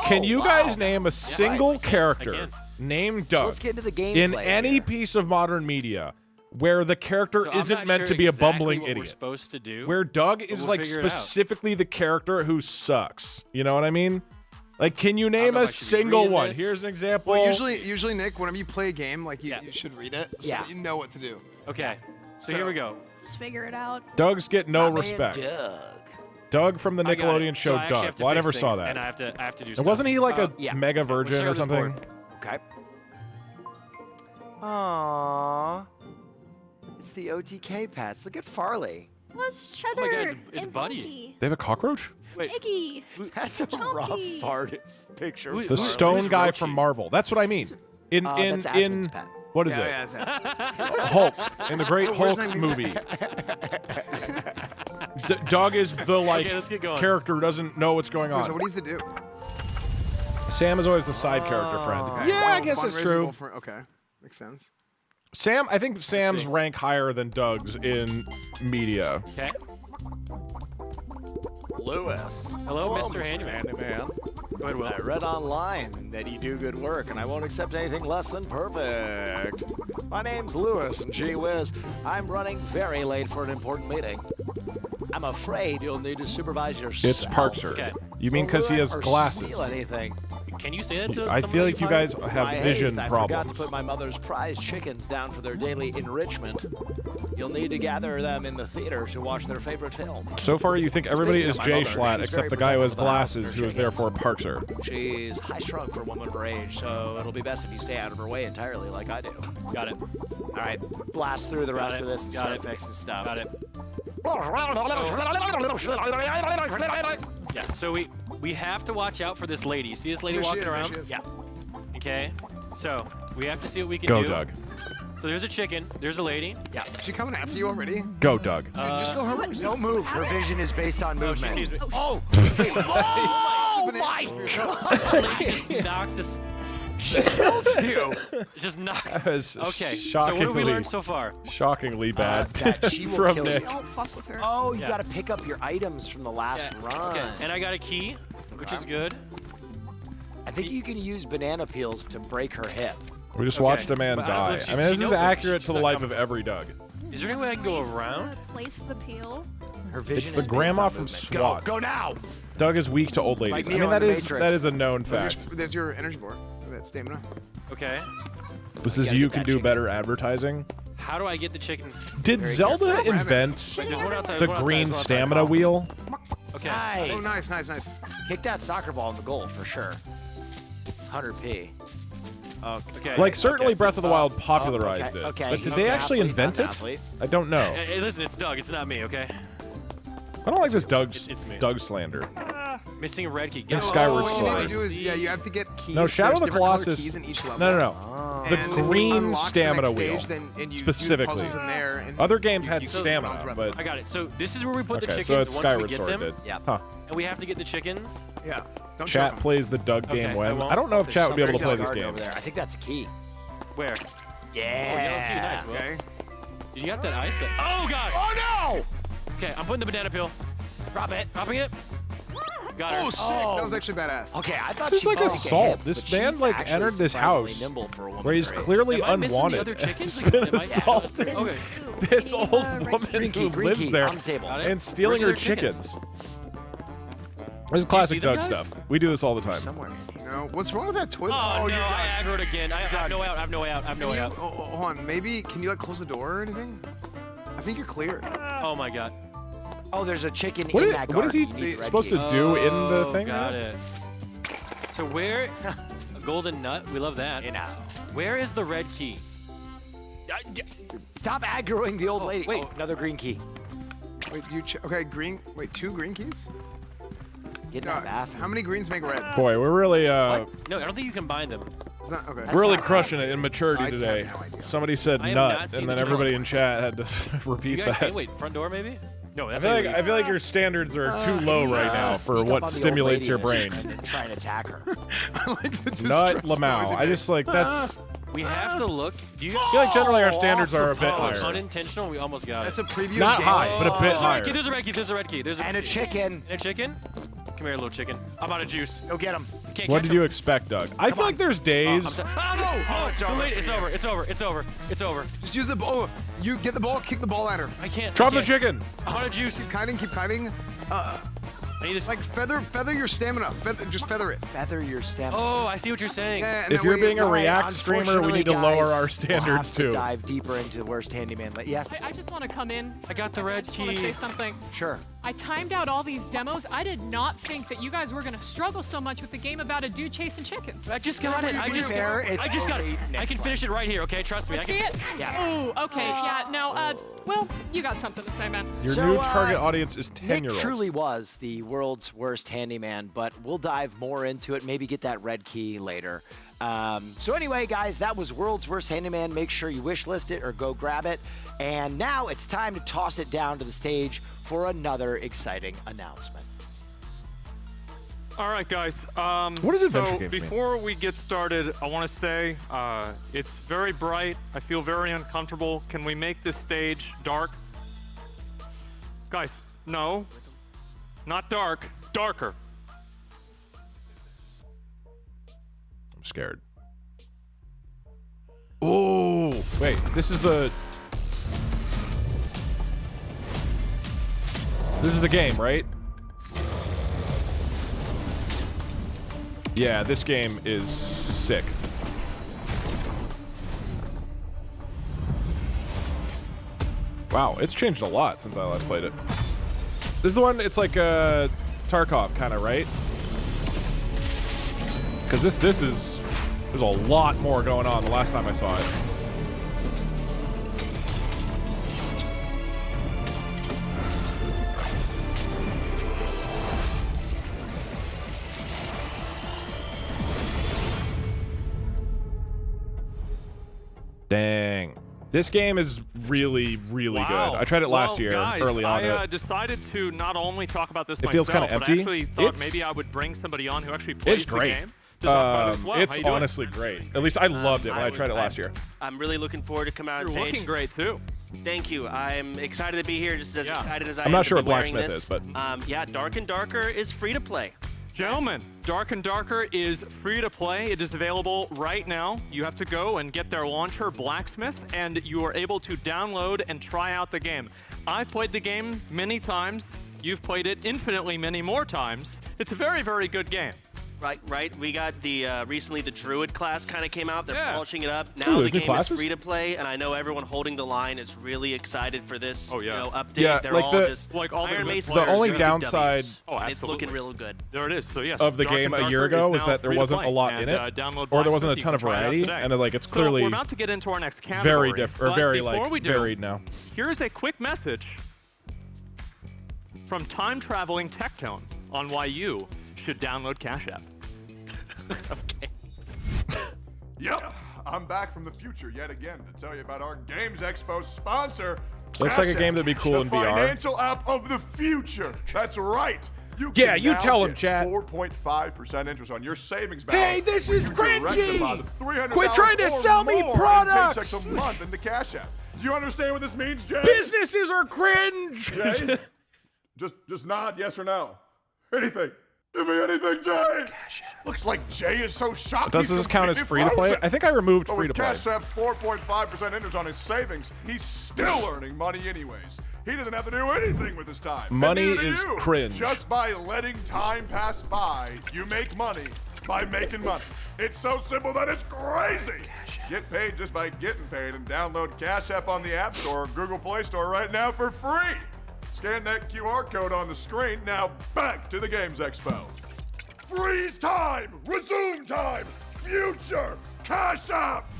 Can you guys name a single character named Doug let's get into the gameplay in any piece of modern media where the character So I'm isn't not meant sure to be exactly a bumbling what we're idiot? supposed to do, where Doug but is we'll like figure it out. specifically the character who sucks. You know what I mean? Like, can you name know a if I should be single reading one? this. Here's an example. Well, usually, Nick, whenever you play a game, like you should read it so that you know what to do. Okay, so here we go. Just figure it out. Doug's get no My man respect. Doug. Doug from the I got it. Nickelodeon So show I actually Doug. have to Well, I fix never saw things, that. and I have to do And stuff. wasn't he like a yeah. mega virgin or Let's start something? with this Okay. Aww. It's the OTK Pats. Look at Farley. What's Cheddar? Oh my God, it's and Buddy. Funky? They have a cockroach? Wait, Iggy. That's a rough Chompy. fart picture. Who- The Who's stone guy Rochi? from Marvel. That's what I mean. In that's Aspen's pet. what is it? Yeah, that's it. Hulk in the Great Where's Hulk my- movie. Doug is the like let's get going. character who doesn't know what's going So on. what do you have to do? Sam is always the side character friend. Okay. Yeah, I Well, guess it's fundraising true. goal for- okay, makes sense. Sam, I think Sam's rank higher than Doug's in media. Okay. Lewis. Hello, Mr. Handyman. Handyman. Go ahead, Will. I read online that you do good work, and I won't accept anything less than perfect. My name's Lewis, and gee whiz, I'm running very late for an important meeting. I'm afraid you'll need to supervise yourself. It's Parkser. Okay. You mean because he has Or glasses? steal anything. Can you say that to I someone feel that like you find? guys have My vision haste, I forgot to problems. put my mother's prize chickens down for their daily enrichment. You'll need to gather them in the theater to watch their favorite film. So far, you think everybody Speaking is of my Jay mother, Schlatt, she's except very the guy who has protective of the house and glasses, her who is chickens. therefore parks her. She's high-strung for a woman of her age, so it'll be best if you stay out of her way entirely like I do. Got it. All right, blast through the rest of this and Got start it. fixing stuff. Got it. Yeah, so we have to watch out for this lady. See this lady There she walking is, there around? she is. Yeah. Okay. So we have to see what we can Go, do. Doug. So there's a chicken. There's a lady. Yeah. Is she coming after you already? Go, Doug. Just go her way. Don't move. Her vision is based on Oh, she movement. sees me. Oh! Oh my The lady just knocked this. She killed you. Just knocked. That was Okay. So what have we shockingly- learned so far? Shockingly bad that she will from kill Nick. you. Don't fuck with her. Oh, you Yeah. got to pick up your items from the last run. Okay. And I got a key, which is good. I think you can use banana peels to break her hip. We just Okay. watched a man But how- die. look, she- I mean, she this is knows accurate she's to the not life coming. of every Doug. Is there any way I can go around? Place the peel. Her vision It's the is based grandma on from movement. SWAT. Go now. Doug is weak to old ladies. Like I mean, Neo that in The is Matrix. a known fact. There's your energy bar. That stamina. Okay. This is gotta you get can that do chicken. better advertising. How do I get the chicken? Did Very Zelda careful. invent Wait, there's one outside. the there's one outside, green there's one outside. stamina wheel? Okay. Nice. Oh, nice, nice, nice. Kick that soccer ball in the goal for sure. 100p. Okay. Like, certainly okay. Breath of the Wild popularized okay, it. okay. But did Okay, they actually athlete, invent not it? athlete. I don't know. Hey, listen, it's Doug. It's not me, okay? I don't like this Doug me. slander. Missing a red key. And Skyward What you need to Sword. do is, yeah, you have to get keys. No, Shadow of There's the different colored Colossus. Keys in each level. No. The And when you green unlock the stamina next wheel. stage, then- and you do Specifically. puzzles in there, and Other games had you stamina, run but I got it. So this is where we put the okay, chickens so it's once Skyward we get Sword them. did. Yeah. Huh. And we have to get the chickens. Yeah. Don't Chat choke 'em. plays the Doug Okay, game I when. won't. I don't know if There's chat would be able to somewhere play this garden game. over there. I think that's a key. Where? Yeah. Oh, yellow key. Nice, Will. Okay. Did you got that ice? Oh, God. Oh Okay, I'm putting the banana peel. no! Drop it. Dropping it. Got her. Oh, sick. That was actually badass. Okay, I thought This is she like might assault. hit, This but man she's like actually entered this surprisingly house nimble for a woman where he's her age. clearly Am I missing the unwanted. other chickens? He's been Am I- assaulting Okay. this Green, old red woman Green key, who green lives key, there on the table. Got it. and stealing her Where's the other chickens. This is classic see them, Doug guys? stuff. We do this all the time. Somewhere. No, what's wrong with that toilet? Oh, no, you're I done. aggroed again. I have no out. I have no out. I have no Can you, out. hold on, maybe, can you like close the door or anything? I think you're clear. Oh, my God. Oh, there's a chicken What in is- that what is garden. he You need red supposed key. to do in the thing? Got now? it. So where? A golden nut. We love that. You know. Where is the red key? Stop aggroing the old Oh, lady. wait. Oh, another green key. Wait, do you okay, green, wait, 2 green keys? Get in No, that bathroom. how many greens make red? Boy, we're really What? No, I don't think you combine them. It's not, okay. That's we're really not crushing it in maturity I have today. no idea. Somebody said I have not nut, seen and then the everybody trailer. in chat had to You repeat guys that. see? Wait, front door maybe? No, I that's feel like your standards are too low right now for Sneak up on what the old stimulates lady your and- brain. And try and attack her. I like the Nut distress Lamau. noise I just like that's. We have to look. Do you? I feel like generally our standards are a bit Oh, it's higher. unintentional. We almost got That's it. a preview Not of high, game. but a bit There's a higher. red key. There's a red key. There's a red key. There's a And a chicken. And a chicken. Come here, little chicken. I'm out of juice. Go get him. Can't What catch did him. you expect, Doug? I feel like there's days. Oh, it's too over late. for It's you. over. It's over. It's over. It's over. Just use the ball. You get the ball, kick the ball at her. I can't. Drop I the can't. chicken. I'm out of juice. Keep kiting. I need this. Like feather your stamina. Just feather it. Feather your stamina. Oh, I see what you're saying. Yeah, and If that you're way being a you'll- React streamer, we need to Unfortunately, lower guys, our standards we'll have to too. dive deeper into the worst handyman. Yes. I just want to come in. I got the red I just want to key. say something. Sure. I timed out all these demos. I did not think that you guys were going to struggle so much with the game about a dude chasing chickens. I just got it. I just fair, it's I just got it. only I can finish it right here. Okay, trust me. I Let's can. see it? Yeah. Ooh, okay. Yeah, no, well, you got something to say, man. Your So, new target audience is Nick 10-year-olds. truly was the world's worst handyman, but we'll dive more into it. Maybe get that red key later. So anyway, guys, that was World's Worst Handyman. Make sure you wish list it or go grab it. And now it's time to toss it down to the stage for another exciting announcement. All right, guys. What does adventure so games mean? before we get started, I want to say it's very bright. I feel very uncomfortable. Can we make this stage dark? Guys, no. Not dark. Darker. I'm scared. Oh, wait. This is the game, right? Yeah, this game is sick. Wow, it's changed a lot since I last played it. This is the one, it's like Tarkov kind of, right? Because there's a lot more going on the last time I saw it. Dang. This game is really, really good. I tried it last year, guys, early on. I decided to not only talk about this It feels myself, kinda but I empty. actually thought maybe I would bring somebody on who actually plays the game. To talk about it as well. It's How you doing? honestly great. At least I loved it when I tried it last year. I'm really looking forward to coming out on You're stage. looking great too. Thank you. I'm excited to be here, just as excited as I am. I'm not sure to be what wearing Blacksmith this. is, but yeah, Dark and Darker is free to play. Gentlemen, Dark and Darker is free to play. It is available right now. You have to go and get their launcher, Blacksmith, and you are able to download and try out the game. I've played the game many times. You've played it infinitely many more times. It's a very, very good game. Right. We got the recently the Druid class kind of came out. They're polishing it up. Now Ooh, the there's new game is classes? free to play, and I know everyone holding the line is really excited for this. Update. Yeah, They're like all the- just like all the Iron good Mason. the only W's, downside and it's looking real good. There it is. So yes, of the Dark game and a year Darker ago is was now that there free to wasn't play. a lot And, in it, download or there wasn't a Blacksmith. ton of You can try it out variety, today. and like it's So clearly we're about to get into our next category. very But before we do, varied now. Here's a quick message from time traveling Tectone on why you should download Cash App. Okay. Yep, I'm back from the future yet again to tell you about our Games Expo sponsor. Looks like a Cash game App, that'd be cool the in VR. financial app of the future. That's right. You Yeah, can you now tell 'em, get chat. 4.5% interest on your savings balance. Hey, this when is you direct cringy. deposit $300 Quit trying to or sell me more in products. paychecks a month into Cash App. Do you understand what this means, Jay? Businesses are cringe. Jay? just nod yes or no. Anything. Give me anything, Jay. Looks like Jay is so shocked. Does he's this count as completely free to play? frozen. I think I removed But free to with play. Cash App's 4.5% interest on his savings, he's still earning money anyways. He doesn't have to do anything with his time. And Money neither do is you. cringe. Just by letting time pass by, you make money by making money. It's so simple that it's crazy. Get paid just by getting paid and download Cash App on the App Store or Google Play Store right now for free. Scan that QR code on the screen. Now back to the Games Expo. Freeze time! Resume time! Future! Cash App!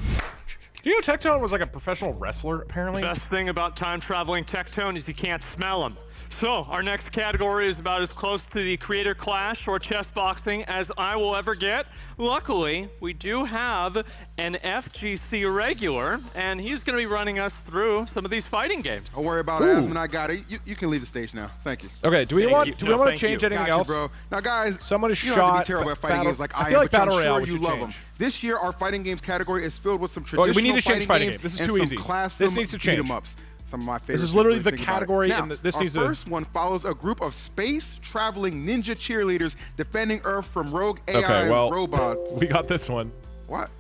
Do you know Tectone was like a professional wrestler, apparently? Best thing about time traveling Tectone is you can't smell them. So our next category is about as close to the Creator Clash or chess boxing as I will ever get. Luckily, we do have an FGC regular, and he's going to be running us through some of these fighting games. Don't worry about it, Asmund. I got it. You can leave the stage now. Thank you. Okay, do we want to change anything Got you, else? bro. Now, guys, Someone is you don't have to shot. be terrible at fighting Battle- games like I I feel am, like but I'm Battle Royale sure we you should love them. change. This year, our fighting games category is filled with some Okay, traditional we need to change fighting games games. This is and too some easy. classism This needs to change. beat-em-ups. Some of my favorites. This is literally the think about it. category Now, in the- this our needs to- first one follows a group of space-traveling ninja cheerleaders defending Earth from rogue AI Okay, well, robots. we got this one. What?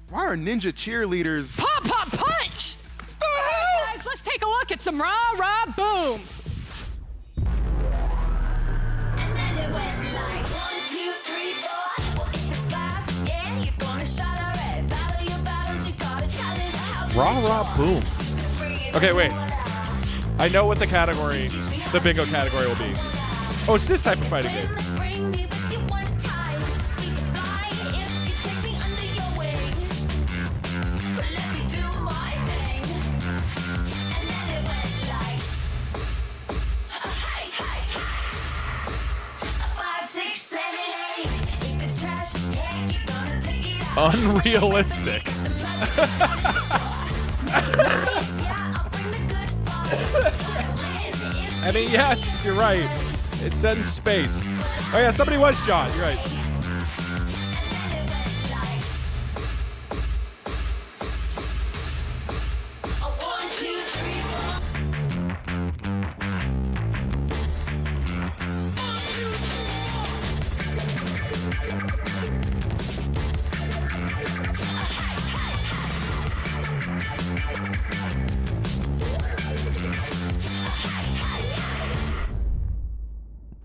Why are ninja cheerleaders? Pop, pop, punch! Guys, let's take a look at some rah, rah, boom. And then it went like 1, 2, 3, 4. Well, if it's class, yeah, you're gonna shatter it. Battle your battles, you gotta tell it how. Rah rah boom. Okay, wait. I know what the category, the bingo category will be. Oh, it's this type of fighting game. Bring me with you one time. We can fly if you take me under your wing. But let me do my thing. And then it went like, hey, hey, hey. 5, 6, 7, 8. If it's trash, yeah, you're gonna take it out. Unrealistic. I mean, yes, you're right. It's set in space. Oh yeah, somebody was shot. You're right.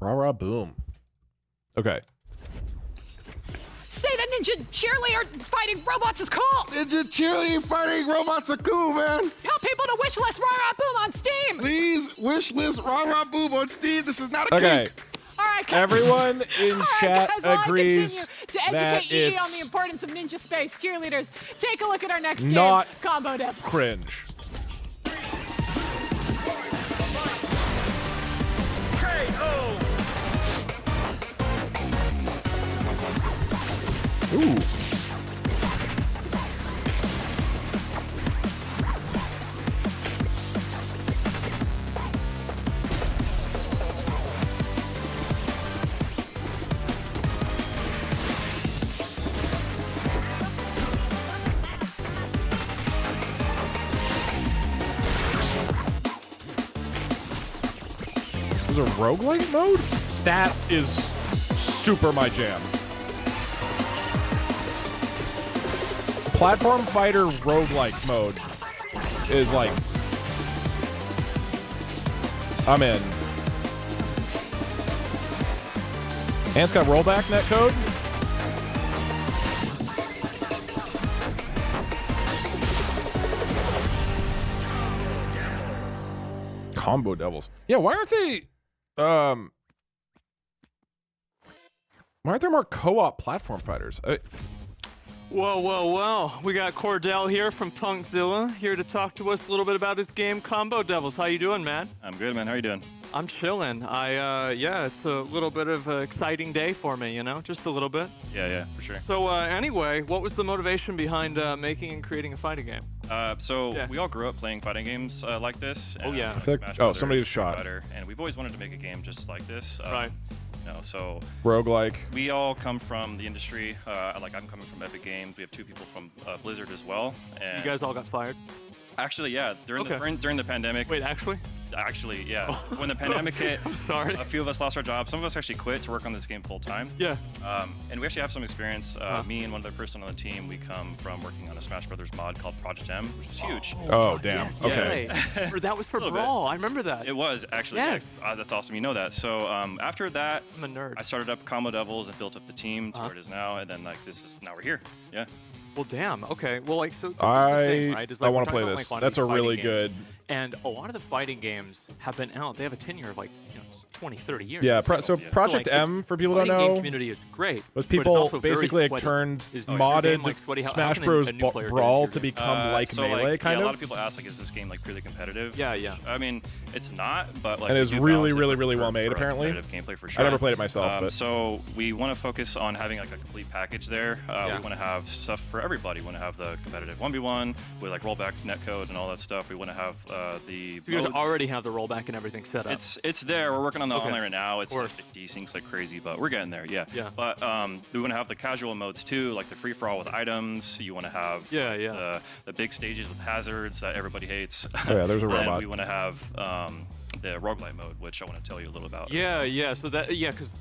Rah rah boom. Okay. ninja cheerleader fighting robots is cool. Ninja cheerleading fighting robots are cool, man. Tell people to wish list Rah Rah Boom on Steam. Please wish list Rah Rah Boom on Steam. This is not a Okay. kink. All right, guys. Everyone in chat guys, while I agrees continue to that educate EE on the it's importance of ninja space cheerleaders. Take a look at our next not game, Combo Devils. cringe. Ooh. Is a roguelike mode? That is super my jam. Platform fighter roguelike mode is like, I'm in. And it's got rollback netcode. Combo Devils. Yeah, why aren't they why aren't there more co-op platform fighters? Well. We got Cordell here from Punkzilla here to talk to us a little bit about his game Combo Devils. How you doing, man? I'm good, man. How you doing? I'm chilling. Yeah, it's a little bit of an exciting day for me, just a little bit. Yeah, for sure. So anyway, what was the motivation behind making and creating a fighting game? We all grew up playing fighting games like this. Oh, yeah. I feel like, somebody was shot. And we've always wanted to make a game just like this. Right. So roguelike. We all come from the industry. I'm coming from Epic Games. We have two people from Blizzard as well. And You guys all got fired? Actually, yeah. During the pandemic. Wait, actually? Actually, yeah. When the pandemic hit, I'm sorry. A few of us lost our jobs. Some of us actually quit to work on this game full time. Yeah. And we actually have some experience. Me and one other person on the team, we come from working on a Smash Brothers mod called Project M, which is huge. Oh, damn. Yes, Okay. Yeah. That was for Brawl. I remember that. It was actually. Yes. That's awesome. You know that. So after that, I'm a nerd. I started up Combo Devils and built up the team to where it is now, and then now we're here. Yeah. Well, damn. Okay. Well, this is the thing, right? I want to play this. That's a really good. And a lot of the fighting games have been out. They have a tenure of 20, 30 years. Yeah, Project M, for people who don't Game know, community is great. was but it's people also very basically sweaty. turned Modded modded Smash Bros. Brawl to become like Melee, kind A of. lot of people ask, is this game purely competitive? Yeah. I mean, it's not, but and it's really well made. Apparently, gameplay for sure. I never played it myself, but so we want to focus on having a complete package there. We want to have stuff for everybody. We want to have the competitive 1v1 with rollback netcode and all that stuff. We want to have the. So you guys already have the rollback and everything set up. It's there. We're working on the online right now. It's desyncs like crazy, but we're getting there. Yeah. But we want to have the casual modes too, like the free for all with items. You want to have the big stages with hazards that everybody hates. Oh, yeah, there's a robot. And we want to have the roguelite mode, which I want to tell you a little about. Yeah. So because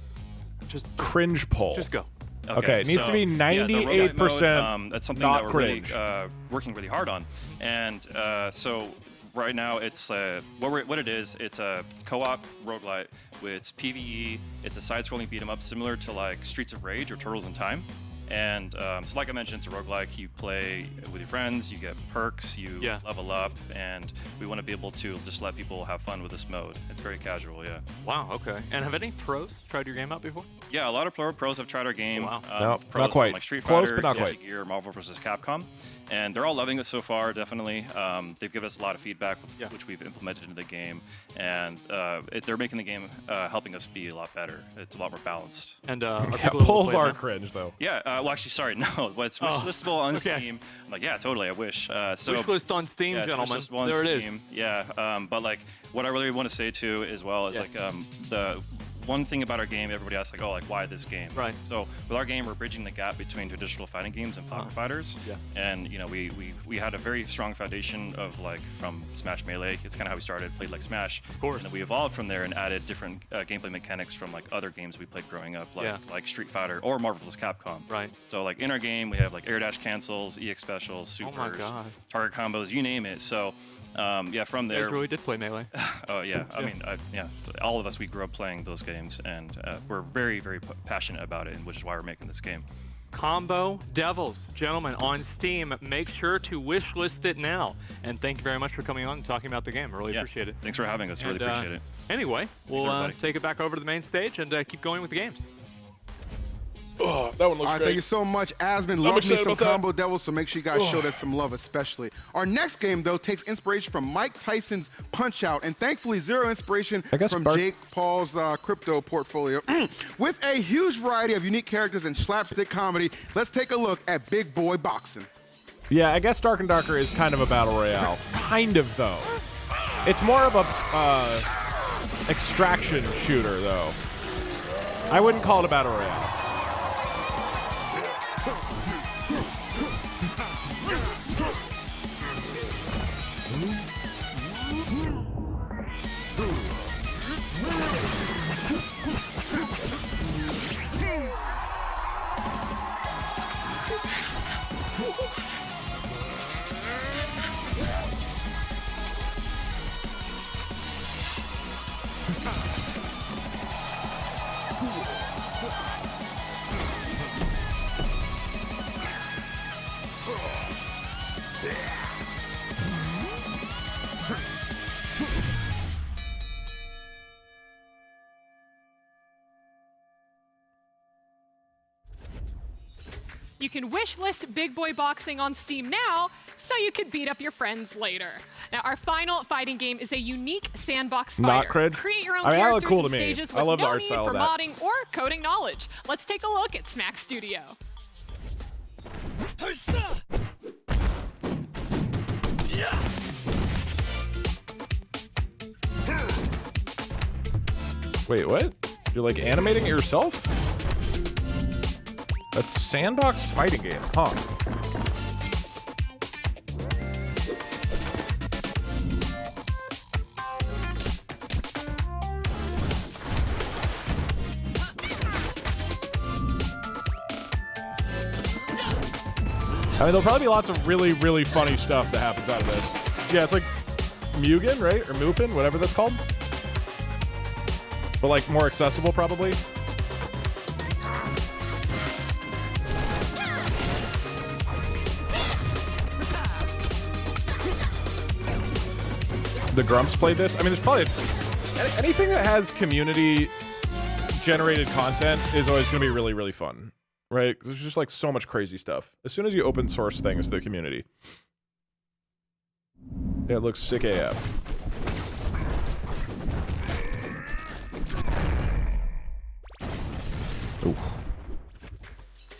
just cringe poll. Just go. Okay, it needs to be 98%. That's something not that we're cringe. really working really hard on, and so right now it's what it is. It's a co-op roguelite. It's PvE. It's a side-scrolling beat 'em up, similar to Streets of Rage or Turtles in Time. And so like I mentioned, it's a roguelike. You play with your friends, you get perks, you level up, and we want to be able to just let people have fun with this mode. It's very casual, yeah. Wow, okay. And have any pros tried your game out before? Yeah, a lot of pros have tried our game. Oh, wow. No, pros not quite. From, Street Close, Fighter, but not quite. Gear, Marvel vs. Capcom. And they're all loving it so far, definitely. They've given us a lot of feedback, which we've implemented into the game. And they're making the game, helping us be a lot better. It's a lot more balanced. And polls are cringe, though. Yeah, well, actually, sorry, no. But it's wish listable on Steam. I'm like, yeah, totally, I wish. Wish list on Steam, gentlemen. There it is. Yeah, but what I really want to say, too, as well, is the one thing about our game, everybody asks, why this game? Right. So with our game, we're bridging the gap between traditional fighting games and platform fighters. Yeah. And, we had a very strong foundation of, from Smash Melee. It's kind of how we started, played like Smash. Of course. And then we evolved from there and added different gameplay mechanics from, other games we played growing up, like Street Fighter or Marvel vs. Capcom. Right. So, in our game, we have, air dash cancels, EX specials, supers, oh my God. target combos, you name it. So, from there. You guys really did play Melee. Oh, yeah. I mean, all of us, we grew up playing those games, and we're very, very passionate about it, which is why we're making this game. Combo Devils. Gentlemen, on Steam, make sure to wish list it now. And thank you very much for coming on and talking about the game. I really appreciate it. Thanks for having us. Really appreciate it. Anyway, we'll everybody. take it back over to the main stage and keep going with the games. Oh, that one looks All right, great. thank you so much, Asmon. I'm Love me excited some about that. Combo Devils, so make sure you guys show that some love, especially. Our next game, though, takes inspiration from Mike Tyson's Punch-Out, and thankfully zero inspiration from Jake Paul's crypto portfolio. With a huge variety of unique characters and slapstick comedy, let's take a look at Big Boy Boxing. Yeah, I guess Dark and Darker is kind of a battle royale. Kind of, though. It's more of a extraction shooter, though. I wouldn't call it a battle royale. You can wish list Big Boy Boxing on Steam now, so you can beat up your friends later. Now, our final fighting game is a unique sandbox fighter. Not cred. Create your own I mean, that characters looked cool and to me. stages I with love the no art need style for of that. modding or coding knowledge. Let's take a look at Smack Studio. Wait, what? You're like animating it yourself? A sandbox fighting game, huh? I mean, there'll probably be lots of really, really funny stuff that happens out of this. Yeah, it's like Mugen, right? Or Mupin, whatever that's called. But like more accessible, probably. The Grumps played this. I mean, there's probably anything that has community generated content is always going to be really, really fun, right? 'Cause there's just like so much crazy stuff. As soon as you open source things to the community, yeah, it looks sick AF. Oof.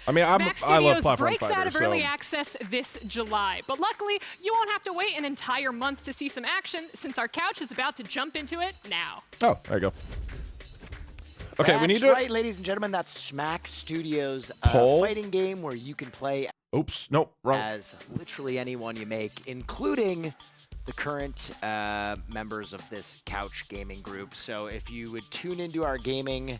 I mean, I love Studios platform breaks out fighters, of early so access this July. But luckily, you won't have to wait an entire month to see some action, since our couch is about to jump into it now. oh, there you go. Okay, That's we need to. right, ladies and gentlemen. That's Smack Studios' Poll. fighting game where you can play Oops, nope, wrong. as literally anyone you make, including the current members of this couch gaming group. So if you would tune into our gaming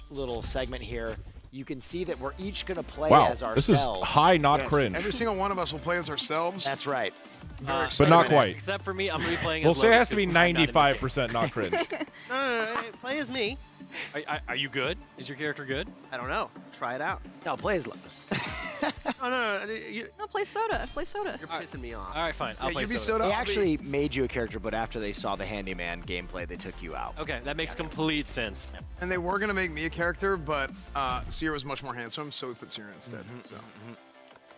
little segment here, you can see that we're each going to play Wow, as this is ourselves. high, not Yes, cringe. Every single one of us will play as ourselves. That's right. Very But excited. not quite. Except for me, I'm replaying We'll as say it Lotus has to be 'cause I'm not in this game. 95% not cringe. No, play as me. Are you good? Is your character good? I don't know. Try it out. No, play as Lotus. No. You're No, play Soda. Play Soda. pissing me off. All right, fine. I'll Yeah, play you be Soda. Soda. They actually made you a character, but after they saw the handyman gameplay, they took you out. Okay, that makes complete sense. And they were gonna make me a character, but Seer was much more handsome, so we put Seer instead. So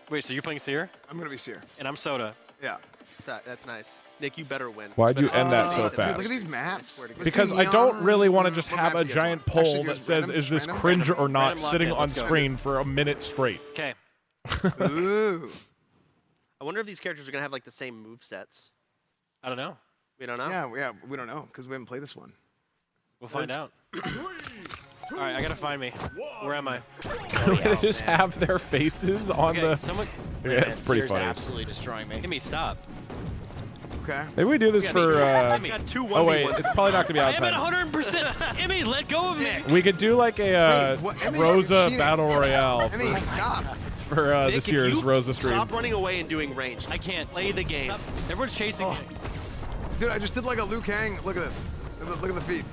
Wait, so you're playing Seer? I'm gonna be Seer. And I'm Soda. Yeah. That's nice. Nick, you better win. Why'd you Better end that so win. fast? Look at these maps. Because I don't really want to just have a giant poll that says, is this cringe or not, Random sitting lockdown, on let's go. screen for a minute straight. Okay. Ooh. I wonder if these characters are gonna have like the same move sets. I don't know. We don't know. Yeah, we don't know because we haven't played this one. We'll find out. All right, I gotta find me. Where am I? They just have their faces on Okay, the. someone. Yeah, it's pretty Seer's funny. absolutely destroying me. Give me stop. Okay. Maybe we do this for. Emmy. Got two Oh wait, 1v1s. it's probably not gonna be I out am at time. 100%. Emmy, let go of me. We could do like a Wait, what? Emmy, Rosa you're cheating. battle royale Emmy, stop. for Nick, this if year's you Rosa stream. Stop running away and doing range. I can't. Play the game. Everyone's chasing me. Dude, I just did like a Liu Kang. Look at this. Look at the feet.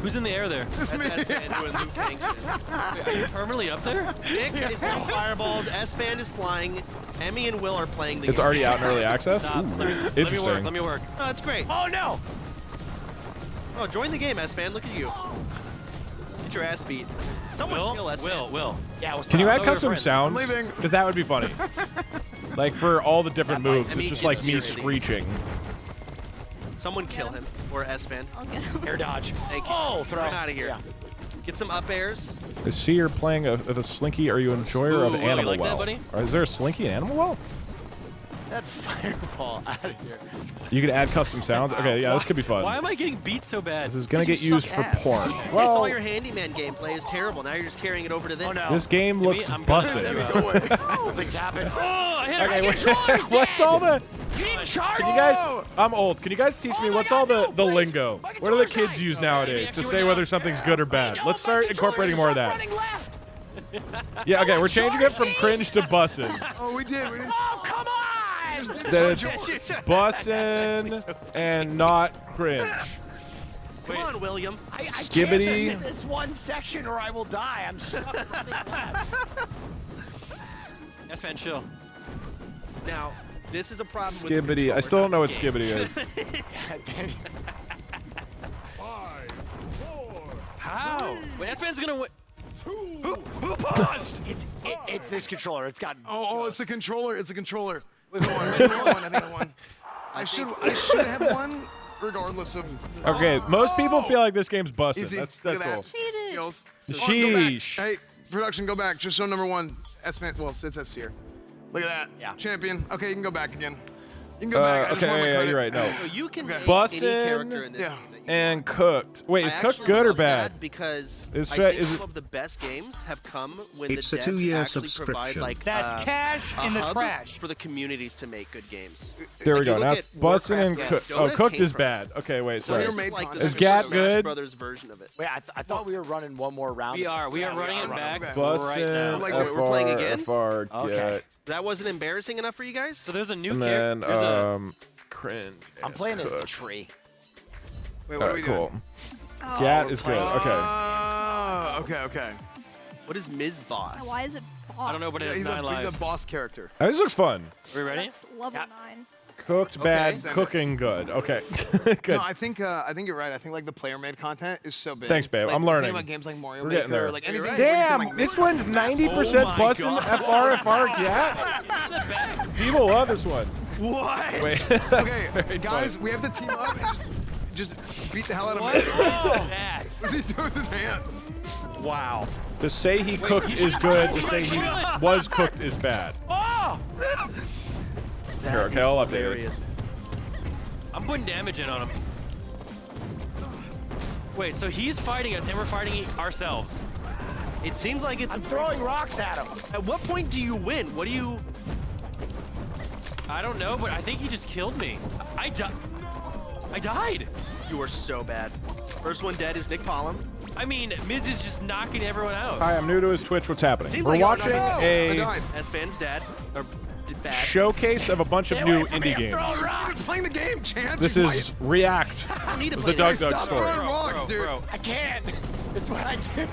Who's in the air there? That's S-Fan doing Luke Kang shit. Are you permanently up there? Nick is throwing fireballs. S-Fan is flying. Emmy and Will are playing the It's game. already out in early access? Stop. Ooh, Let me work. Oh, that's great. Oh, no! Oh, join the game, S-Fan. Look at you. Get your ass beat. Someone kill S-Fan. Will. Yeah, what's Can you up? add Oh, we're custom friends. sounds? I'm leaving. Because that would be funny. Like for all the different moves, Emmy it's just gets like me seriously. screeching. Someone kill him. Or S-Fan. Air dodge. Thank you. Oh, throw. Get out of here. Yeah. Get some up airs. I see you're playing a Slinky. Are you an enjoyer of Ooh, Will, you Animal like that, Well? buddy? Or is there a Slinky in Animal Well? That fireball out of here. You could add custom sounds? Okay, yeah, this could be fun. Why am I getting beat so bad? This is going to get used for porn. Yes, Well, all your handyman gameplay is terrible. Now you're just carrying it over to this. Oh, no. this game looks busted. Things happen. Oh, I hit Okay, what's all the... Can you guys... I'm old. Can you guys teach me what's all the lingo? What do the kids use nowadays to say whether something's good or bad? Let's start incorporating more of that. Yeah, okay, we're changing it from cringe to bussin'. Oh, we did. Oh, come on! That it's bussin' and not cringe. Come on, William. I Skibbity. can't get this one section or I will die. I'm stuck with nothing left. S-Fan, chill. Now, this is a problem with the Skibbity. I still don't know what controller, skibbity is. How? Wait, S-Fan's gonna win. Who paused? It's this controller. It's got. Oh, it's the controller. It's the controller. Wait, I think I won. I should have won regardless of. Okay, most people feel like this game's busted. Easy. That's Look at cool. that. Skills. Sheesh. Hey, production, go back. Just show number one. S-Fan. Well, it's S tier. Look at that. Yeah. Champion. Okay, you can go back again. You can go back. I just want my Okay, yeah, credit. you're right. No. No, you can make any Bussin' character in this. Yeah. and cooked. Wait, is I cooked actually good or love bad? that because Is I tra- think is some it- of the best games have come when It's the a devs 2-year actually provide subscription. like That's cash a in the hub trash. for the communities to make good games. There we Like, go. you Now look at bussin' and Warcraft, cooked. yes, Oh, Dota cooked came is from bad. Okay, wait, So sorry. this is like the Is Super Gat Smash good? Brothers version of it. Wait, I thought we were running one more round. We are running it back right Bussin', now. We're playing again? FR, Okay. Get, That wasn't embarrassing enough for you guys? So there's a new and character. then cringe. I'm and playing as the cooked. tree. Wait, what are we Cool. doing? Gat is good. Okay. Okay. What is Ms. Boss? Why is it boss? I don't know, but it has He's 9 a lives. boss character. Oh, this looks fun. Are we ready? That's level 9. Cooked bad, Okay. cooking good. Okay. Good. No, I think you're right. I think like the player-made content is so big. Thanks, babe. Like, I'm the learning. thing about games like Mario We're Maker, getting there. like anything. You're where you Damn, can, like, this make one's 90% Oh my bussin' God. FR Gat. People love this one. What? Wait, that's Okay, very guys, funny. we have to team up and just beat the hell out of What him. is that? What's he doing with his hands? Wow. To say he cooked is good. To say he was cooked is bad. Oh! Here, okay, I'll update it. Hilarious. I'm putting damage in on him. Wait, so he's fighting us and we're fighting ourselves. It seems like it's. I'm throwing rocks at him. At what point do you win? What do you? I don't know, but I think he just killed me. I died. You are so bad. First one dead is Nick Pollum. I mean, Miz is just knocking everyone out. Hi, I'm new to his Twitch. What's happening? Seems We're like watching I a died. S-Fan's dead. Or bad. showcase of a bunch of new indie games. I'm playing the game, Chance. This you is React, I don't need to the play Doug that. Doug story. throwing rocks, dude. Bro. I can't. It's what I do.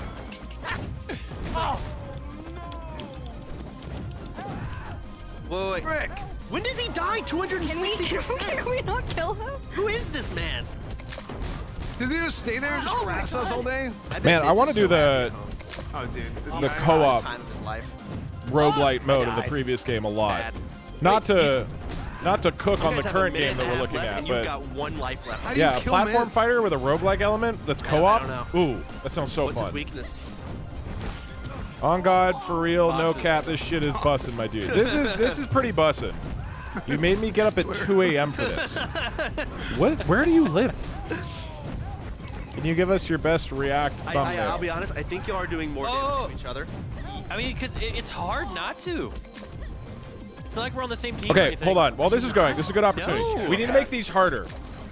Wait. Frick. When does he die? 260%. Can we not kill him? Who is this man? Did they just stay there and just harass us all day? Man, I want to do the Oh, dude. This the guy- co-op Time of his life. roguelite mode of the previous game a lot. Bad. Not to cook on You the guys have a current minute game that and a we're half looking left, at, and you've but got one life left. How do you yeah, a kill platform Miz? fighter with a roguelike element that's co-op. don't know. Ooh, that sounds so What's his fun. weakness? On God, for real, no Bosses. cap. This shit is bussin', my dude. This is pretty bussin'. You made me get up at 2 a.m. for this. What? Where do you live? Can you give us your best React thumbnail? I'll be honest. I think y'all are doing more Oh. damage to each other. I mean, because it's hard not to. It's not like we're on the same team. or Okay, anything. hold on. While this is going, this is a good opportunity. No. We need to make these harder.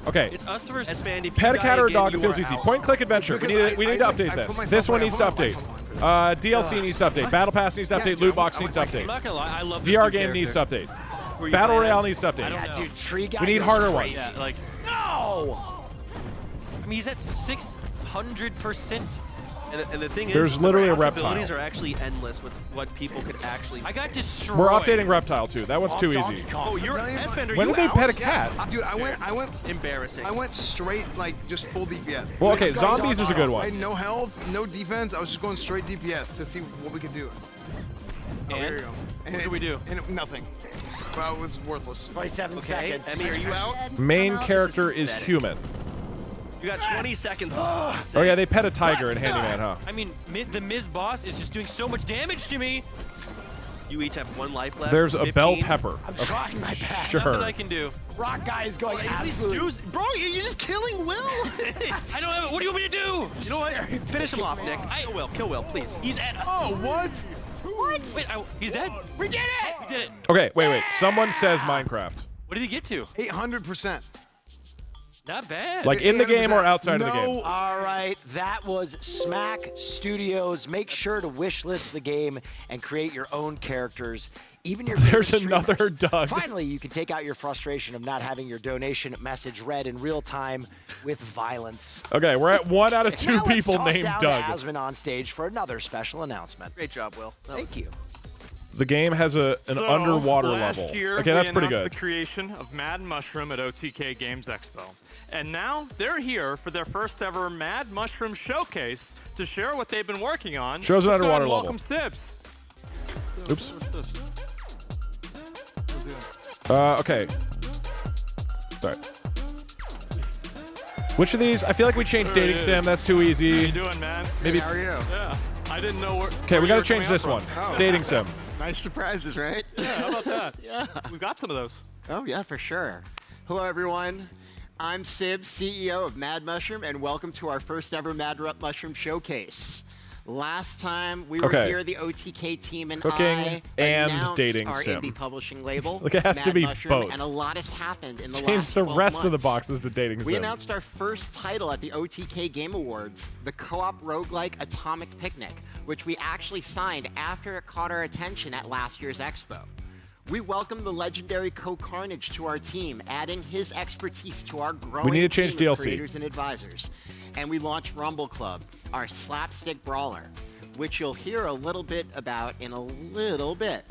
Okay. It's us versus. S-Fan, if you Pet a die cat or a again, dog, it you feels are easy. out. Point click adventure. We Because need to I update put this. myself This one away. needs to I put update. myself on for this. DLC needs to update. Battle Pass needs to Yeah, update. dude, Loot Box I needs to would like update. I'm not gonna lie, I love this VR new game needs to character. update. Were you Battle playing Royale as? needs to update. I don't Yeah, know. dude, tree guy. We need goes harder crazy. ones. Yeah, like No. I mean, he's at 600 100%. And the thing There's is, literally the a reptile. possibilities are actually endless with what people could actually. I got destroyed. We're updating Reptile too. That one's too easy. Oh, you're S-Bender. When did they pet a cat? Dude, I went embarrassing. I went straight like just full DPS. Well, okay, zombies is a good one. I had no health, no defense. I was just going straight DPS to see what we could do. Oh, And here you go. what do we do? And nothing. Well, it was worthless. 27 seconds. Emmy, are you out? Main character is human. You got 20 seconds left. Oh yeah, they pet a tiger in Handyman, huh? I mean, the Miz boss is just doing so much damage to me. You each have 1 life left. There's a 15. bell pepper. I'm trying my best. Sure. Nothing I can do. Rock guy is going absolutely. Bro, you're just killing Will. I don't have it. What do you want me to do? You know what? Finish him off, Nick. Kill Will, please. He's at. Oh, what? What? Wait, he's dead? We did it! We did it. Okay, wait. Someone says Minecraft. What did he get to? 800%. Not bad. Like in the game or outside of the game? All right, that was Smack Studios. Make sure to wishlist the game and create your own characters. Even your There's favorite another streamers. Doug. Finally, you can take out your frustration of not having your donation message read in real time with violence. Okay, we're at 1 out of 2 Now let's people toss named down Doug. to Asmon on stage for another special announcement. Great job, Will. Thank you. The game has an So, underwater last level. Year, Okay, that's we pretty announced good. the creation of Mad Mushroom at OTK Games Expo. And now they're here for their first ever Mad Mushroom Showcase to share what they've been working on. Shows an Let's go ahead underwater and level. welcome Sibs. Oops. Okay. Sorry. Which of these? I feel like we changed There it dating is. sim. That's too How easy. you doing, man? Maybe. How are you? Yeah, I didn't know where. Okay, where we you got to were change coming this up one. from. Dating sim. Nice surprises, right? Yeah, how about that? Yeah. We've got some of those. Oh, yeah, for sure. Hello, everyone. I'm Sib, CEO of Mad Mushroom, and welcome to our first ever Mad Mushroom Showcase. Last time we were Okay. here, the OTK team and Cooking I and announced dating our sim. indie publishing label, Like, it has Mad to be Mushroom, both. and a lot has happened in the Change last the 12 rest of the months. boxes to dating We sim. announced our first title at the OTK Game Awards, the co-op roguelike Atomic Picnic, which we actually signed after it caught our attention at last year's Expo. We welcomed the legendary Co-Carnage to our team, adding his expertise to our growing need to change team of DLC. creators and advisors. And we launched Rumble Club, our slapstick brawler, which you'll hear a little bit about in a little bit.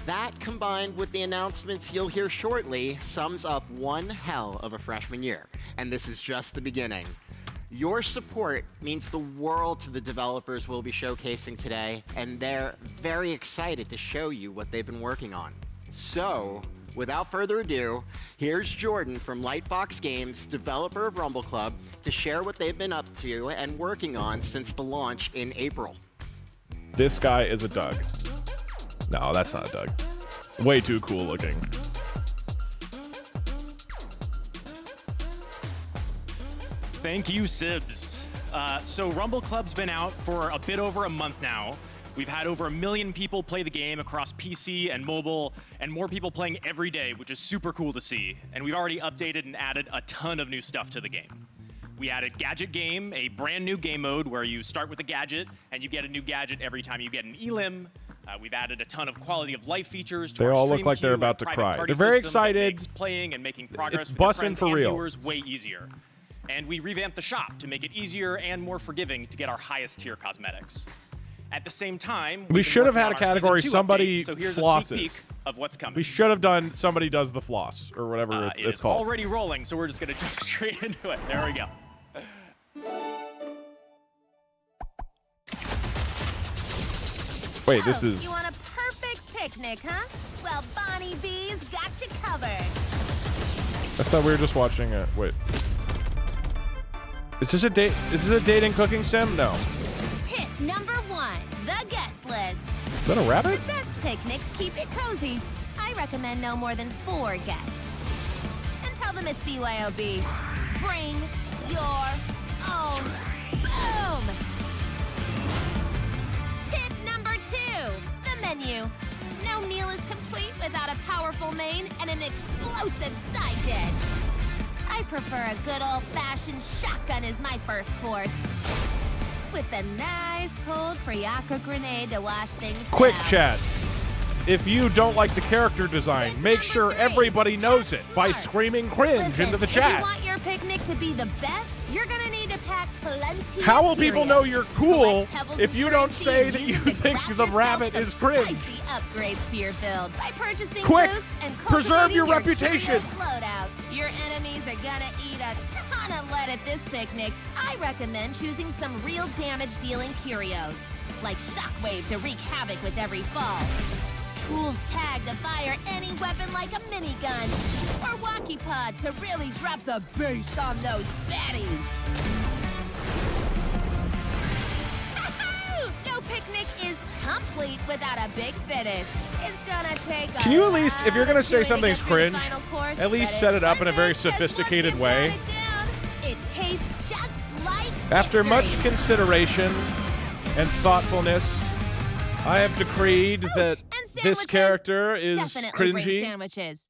That, combined with the announcements you'll hear shortly, sums up one hell of a freshman year. And this is just the beginning. Your support means the world to the developers we'll be showcasing today, and they're very excited to show you what they've been working on. So, without further ado, here's Jordan from Lightbox Games, developer of Rumble Club, to share what they've been up to and working on since the launch in April. This guy is a Doug. No, that's not a Doug. Way too cool looking. Thank you, Sibs. So Rumble Club's been out for a bit over a month now. We've had over 1 million people play the game across PC and mobile, and more people playing every day, which is super cool to see. And we've already updated and added a ton of new stuff to the game. We added Gadget Game, a brand new game mode where you start with a gadget and you get a new gadget every time you get an elim. We've added a ton of quality of life features to They our all look stream like they're queue about and to private cry. party They're very system that excited. makes playing and making progress It's with your bussin' friends for and real. viewers way easier. And we revamped the shop to make it easier and more forgiving to get our highest tier cosmetics. At the same time, We should have had a category somebody so here's a flosses. sneak peek of what's coming. We should have done somebody does the floss or whatever It it's is called. already rolling, so we're just gonna jump straight into it. There we go. Wait, this is. You want a perfect picnic, huh? Well, Bonnie B's got you covered. I thought we were just watching it. Wait. Is this a date? Is this a dating cooking sim? No. Tip number 1, the guest list. Is that a rabbit? The best picnics keep it cozy. I recommend no more than 4 guests. And tell them it's BYOB. Bring your own boom. Tip number 2, the menu. No meal is complete without a powerful main and an explosive side dish. I prefer a good old-fashioned shotgun as my first course. With a nice cold Friaka grenade to wash things Quick down. chat. If you don't like the character design, make sure everybody knows it by screaming cringe into the If you chat. want your picnic to be the best, you're gonna need to pack plenty How will of people know curios. you're cool Collect pebbles if and you don't currency say that used you to think grab the yourself rabbit some is cringe? spicy upgrades to your build by purchasing Quick, boosts and preserve your cultivating reputation. curios loadout. Your enemies are gonna eat a ton of lead at this picnic. I recommend choosing some real damage-dealing curios, like Shockwave to wreak havoc with every fall, Trool's Tag to fire any weapon like a minigun, or Walkie Pod to really drop the bass on those baddies. No picnic is complete without a big finish. It's gonna take a Can you at least, if you're going to say lot of something's chewing to get cringe, through the final course, at least but set it's it up in a very worth it just sophisticated once way? you've got it down. It tastes just like After victory. much consideration and thoughtfulness, I have decreed that this character is Definitely bring cringy. sandwiches.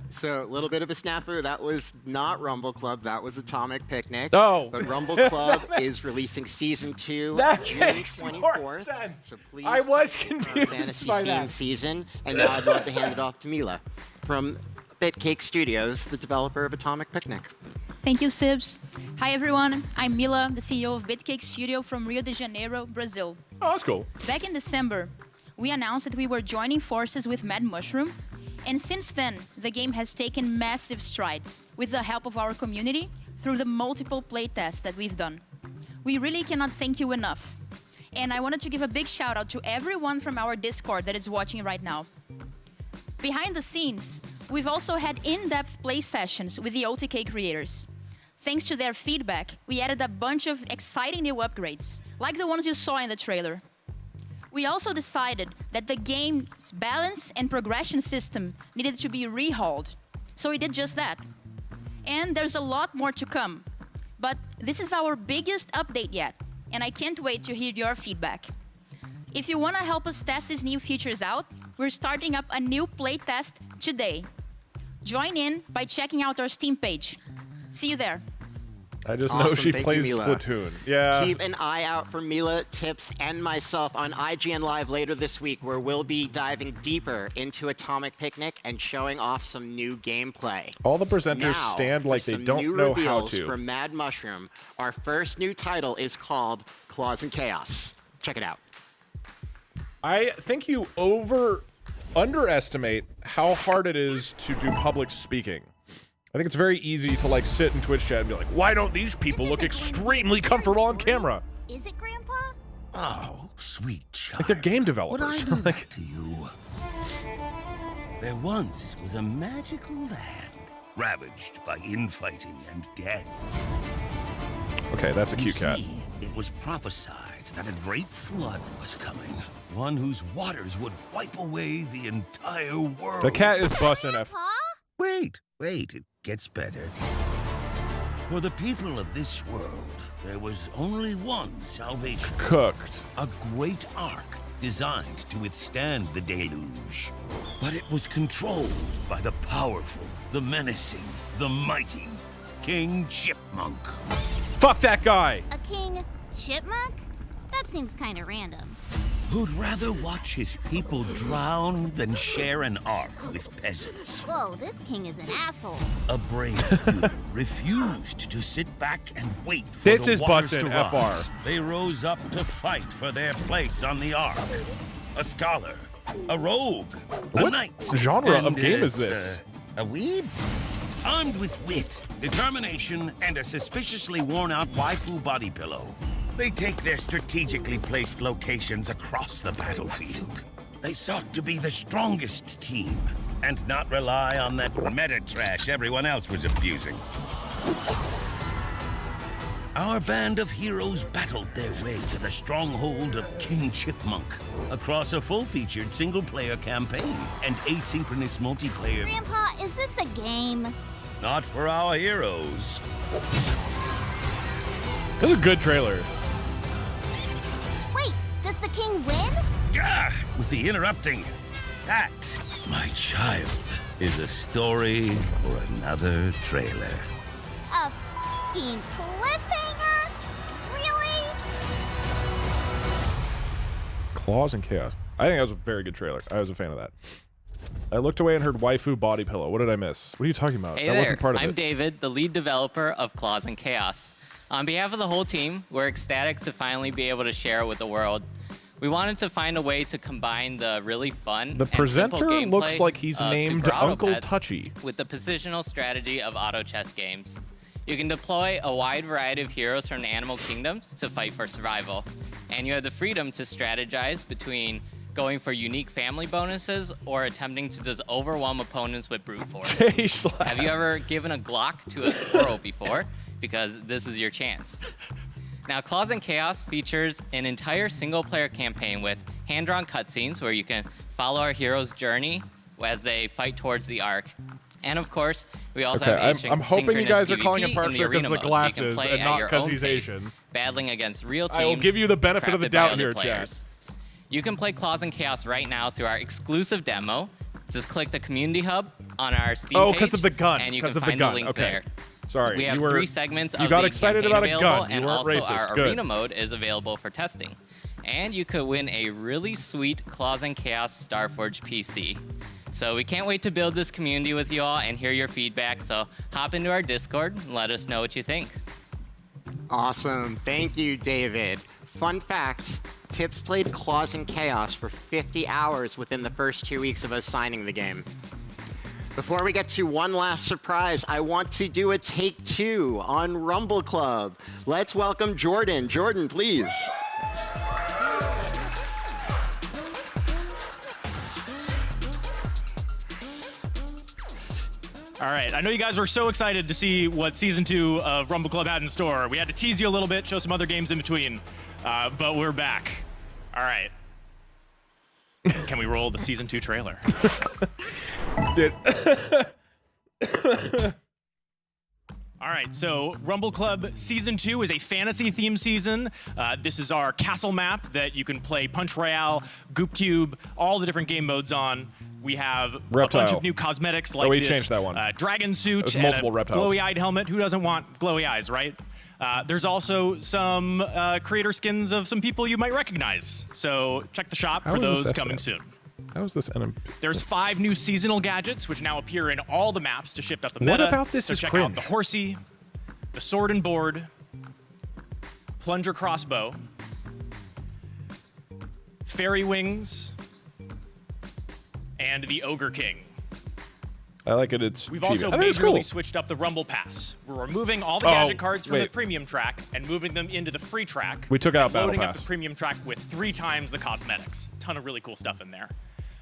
So a little bit of a snafu. That was not Rumble Club. That was Atomic Picnic. Oh. But Rumble Club is releasing Season 2 That June makes 24th. more sense. So please, I was for our confused fantasy by theme that. season. And now I'd love to hand it off to Mila from Bitcake Studios, the developer of Atomic Picnic. Thank you, Sibs. Hi, everyone. I'm Mila, the CEO of Bitcake Studio from Rio de Janeiro, Brazil. Oh, that's cool. Back in December, we announced that we were joining forces with Mad Mushroom, and since then, the game has taken massive strides with the help of our community through the multiple playtests that we've done. We really cannot thank you enough. And I wanted to give a big shout out to everyone from our Discord that is watching right now. Behind the scenes, we've also had in-depth play sessions with the OTK creators. Thanks to their feedback, we added a bunch of exciting new upgrades, like the ones you saw in the trailer. We also decided that the game's balance and progression system needed to be rehauled, so we did just that. And there's a lot more to come, but this is our biggest update yet, and I can't wait to hear your feedback. If you want to help us test these new features out, we're starting up a new playtest today. Join in by checking out our Steam page. See you there. I just know Awesome. she Thank plays you, Mila. Splatoon. Yeah. Keep an eye out for Mila, Tips, and myself on IGN Live later this week, where we'll be diving deeper into Atomic Picnic and showing off some new gameplay. All the presenters Now, stand like for they some don't new know how reveals to. From Mad Mushroom, our first new title is called Claws and Chaos. Check it out. I think you underestimate how hard it is to do public speaking. I think it's very easy to like sit in Twitch chat and be like, why don't these people look extremely comfortable on camera? Is it, Grandpa? Oh, sweet child. Like they're game Would developers. I do that to you? There once was a magical land ravaged by infighting and death. Okay, that's a You cute cat. see, it was prophesied that a great flood was coming, one whose waters would wipe away the entire world. The cat is bussin'. Wait, it gets better. For the people of this world, there was only one salvation. Cooked. A great ark designed to withstand the deluge. But it was controlled by the powerful, the menacing, the mighty King Chipmunk. Fuck that guy! A king chipmunk? That seems kind of random. Who'd rather watch his people drown than share an ark with peasants. Whoa, this king is an asshole. A brave few refused to sit back and wait for This the is waters bussin', to FR. rise. They rose up to fight for their place on the ark. A scholar, a rogue, a What knight. genre of and, game is this? A weeb? Armed with wit, determination, and a suspiciously worn-out waifu body pillow, they take their strategically placed locations across the battlefield. They sought to be the strongest team and not rely on that meta trash everyone else was abusing. Our band of heroes battled their way to the stronghold of King Chipmunk across a full-featured single-player campaign and asynchronous multiplayer. Grandpa, is this a game? Not for our heroes. This is a good trailer. Wait, does the king win? With the interrupting. That, my child, is a story for another trailer. A f***ing cliffhanger? Really? Claws and Chaos. I think that was a very good trailer. I was a fan of that. I looked away and heard waifu body pillow. What did I miss? What are you talking about? Hey that there, wasn't part of I'm it. David, the lead developer of Claws and Chaos. On behalf of the whole team, we're ecstatic to finally be able to share it with the world. We wanted to find a way to combine the really fun The and presenter simple looks gameplay like he's of named Super Auto Uncle Pets Touchy. with the positional strategy of auto chess games. You can deploy a wide variety of heroes from the animal kingdoms to fight for survival. And you have the freedom to strategize between going for unique family bonuses or attempting to just overwhelm opponents with brute force. Have you ever given a Glock to a squirrel before? Because this is your chance. Now, Claws and Chaos features an entire single-player campaign with hand-drawn cutscenes where you can follow our hero's journey as they fight towards the arc. And of course, we also have I'm hoping you guys are calling him PvP Park in the Sir because arena of the mode, so you can glasses play and at not your because own he's pace, Asian. battling against real teams. I will give you the benefit of the crafted by doubt other here, players. Chad. You can play Claws and Chaos right now through our exclusive demo. Just click the community hub on our Steam page. Oh, because of the gun. And you Because can of the find gun. the link Okay. there. Sorry, We have you were, 3 segments of you got the excited campaign about a available, gun. You and weren't also racist. our Good. arena mode is available for testing. And you could win a really sweet Claws and Chaos Starforge PC. So we can't wait to build this community with you all and hear your feedback. So hop into our Discord and let us know what you think. Awesome. Thank you, David. Fun fact, Tips played Claws and Chaos for 50 hours within the first 2 weeks of us signing the game. Before we get to one last surprise, I want to do a take 2 on Rumble Club. Let's welcome Jordan. Jordan, please. All right, I know you guys were so excited to see what Season 2 of Rumble Club had in store. We had to tease you a little bit, show some other games in between, but we're back. All right. Can we roll the Season 2 trailer? Dude. All right, so Rumble Club Season 2 is a fantasy-themed season. This is our castle map that you can play Punch Royale, Goop Cube, all the different game modes on. We have a bunch Reptile. of new cosmetics Oh, like we this changed that one. dragon There's suit and multiple a reptiles. glowy-eyed helmet. Who doesn't want glowy eyes, right? There's also some creator skins of some people you might recognize. So check the shop How for is this those SFA? coming soon. How is this NMP? There's 5 new seasonal gadgets, which now appear in all the maps to shift up the What meta. about this so is check cringe? out the horsey, the sword and board, plunger crossbow, fairy wings, and the ogre king. I like it. It's We've cheap. also I think it's majorly cool. switched up the Rumble Pass. We're removing all the Oh, gadget cards from the wait. premium track and moving them into the free track. We took out and Battle loading up Pass. the premium track with 3 times the cosmetics. Ton of really cool stuff in there.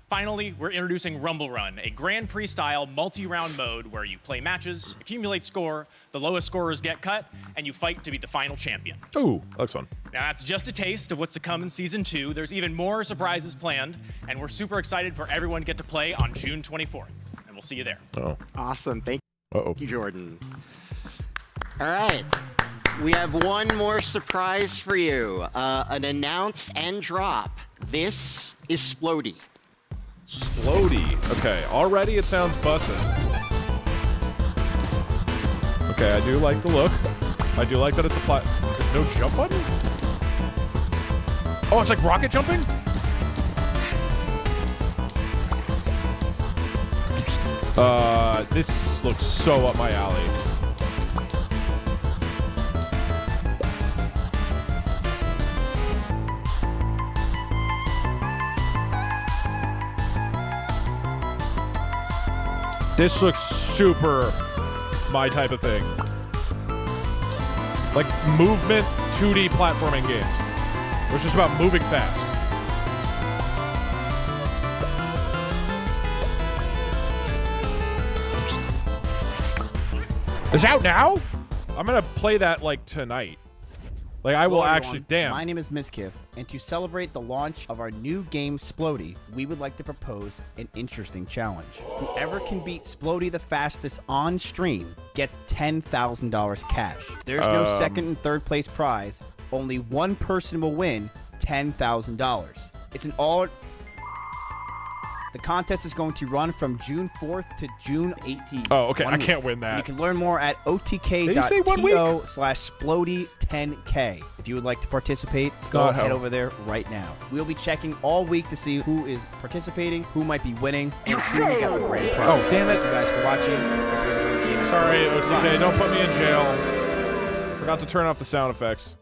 Finally, we're introducing Rumble Run, a Grand Prix style multi-round mode where you play matches, accumulate score, the lowest scorers get cut, and you fight to be the final champion. Ooh, that looks fun. Now that's just a taste of what's to come in Season 2. There's even more surprises planned, and we're super excited for everyone to get to play on June 24th. And we'll see you there. Oh. Awesome. Thank Uh-oh. you, Jordan. All right. We have one more surprise for you. An announce and drop. This is Splody. Splody. Okay, already it sounds bussin'. Okay, I do like the look. I do like that it's a plat. No jump button? Oh, it's like rocket jumping? This looks so up my alley. This looks super my type of thing. Like movement 2D platforming games. It's just about moving fast. It's out now? I'm gonna play that like tonight. Like I will Hello, actually, everyone. damn. My name is Miskiff, and to celebrate the launch of our new game Splody, we would like to propose an interesting challenge. Whoever can beat Splody the fastest on stream gets $10,000 cash. There's no second and third place prize. Only one person will win $10,000. It's an all... The contest is going to run from June 4th to June 18th. Oh, okay. 1 I week. can't win that. You can learn more at Did you say 1 week? otk.to/Splody10K. If you would like to participate, go not head how- over there right now. We'll be checking all week to see who is participating, who might be winning, and who will get the grand prize. Oh, damn it. Thank you guys for watching. Sorry, OTK. Don't put me in jail. Forgot to turn off the sound effects.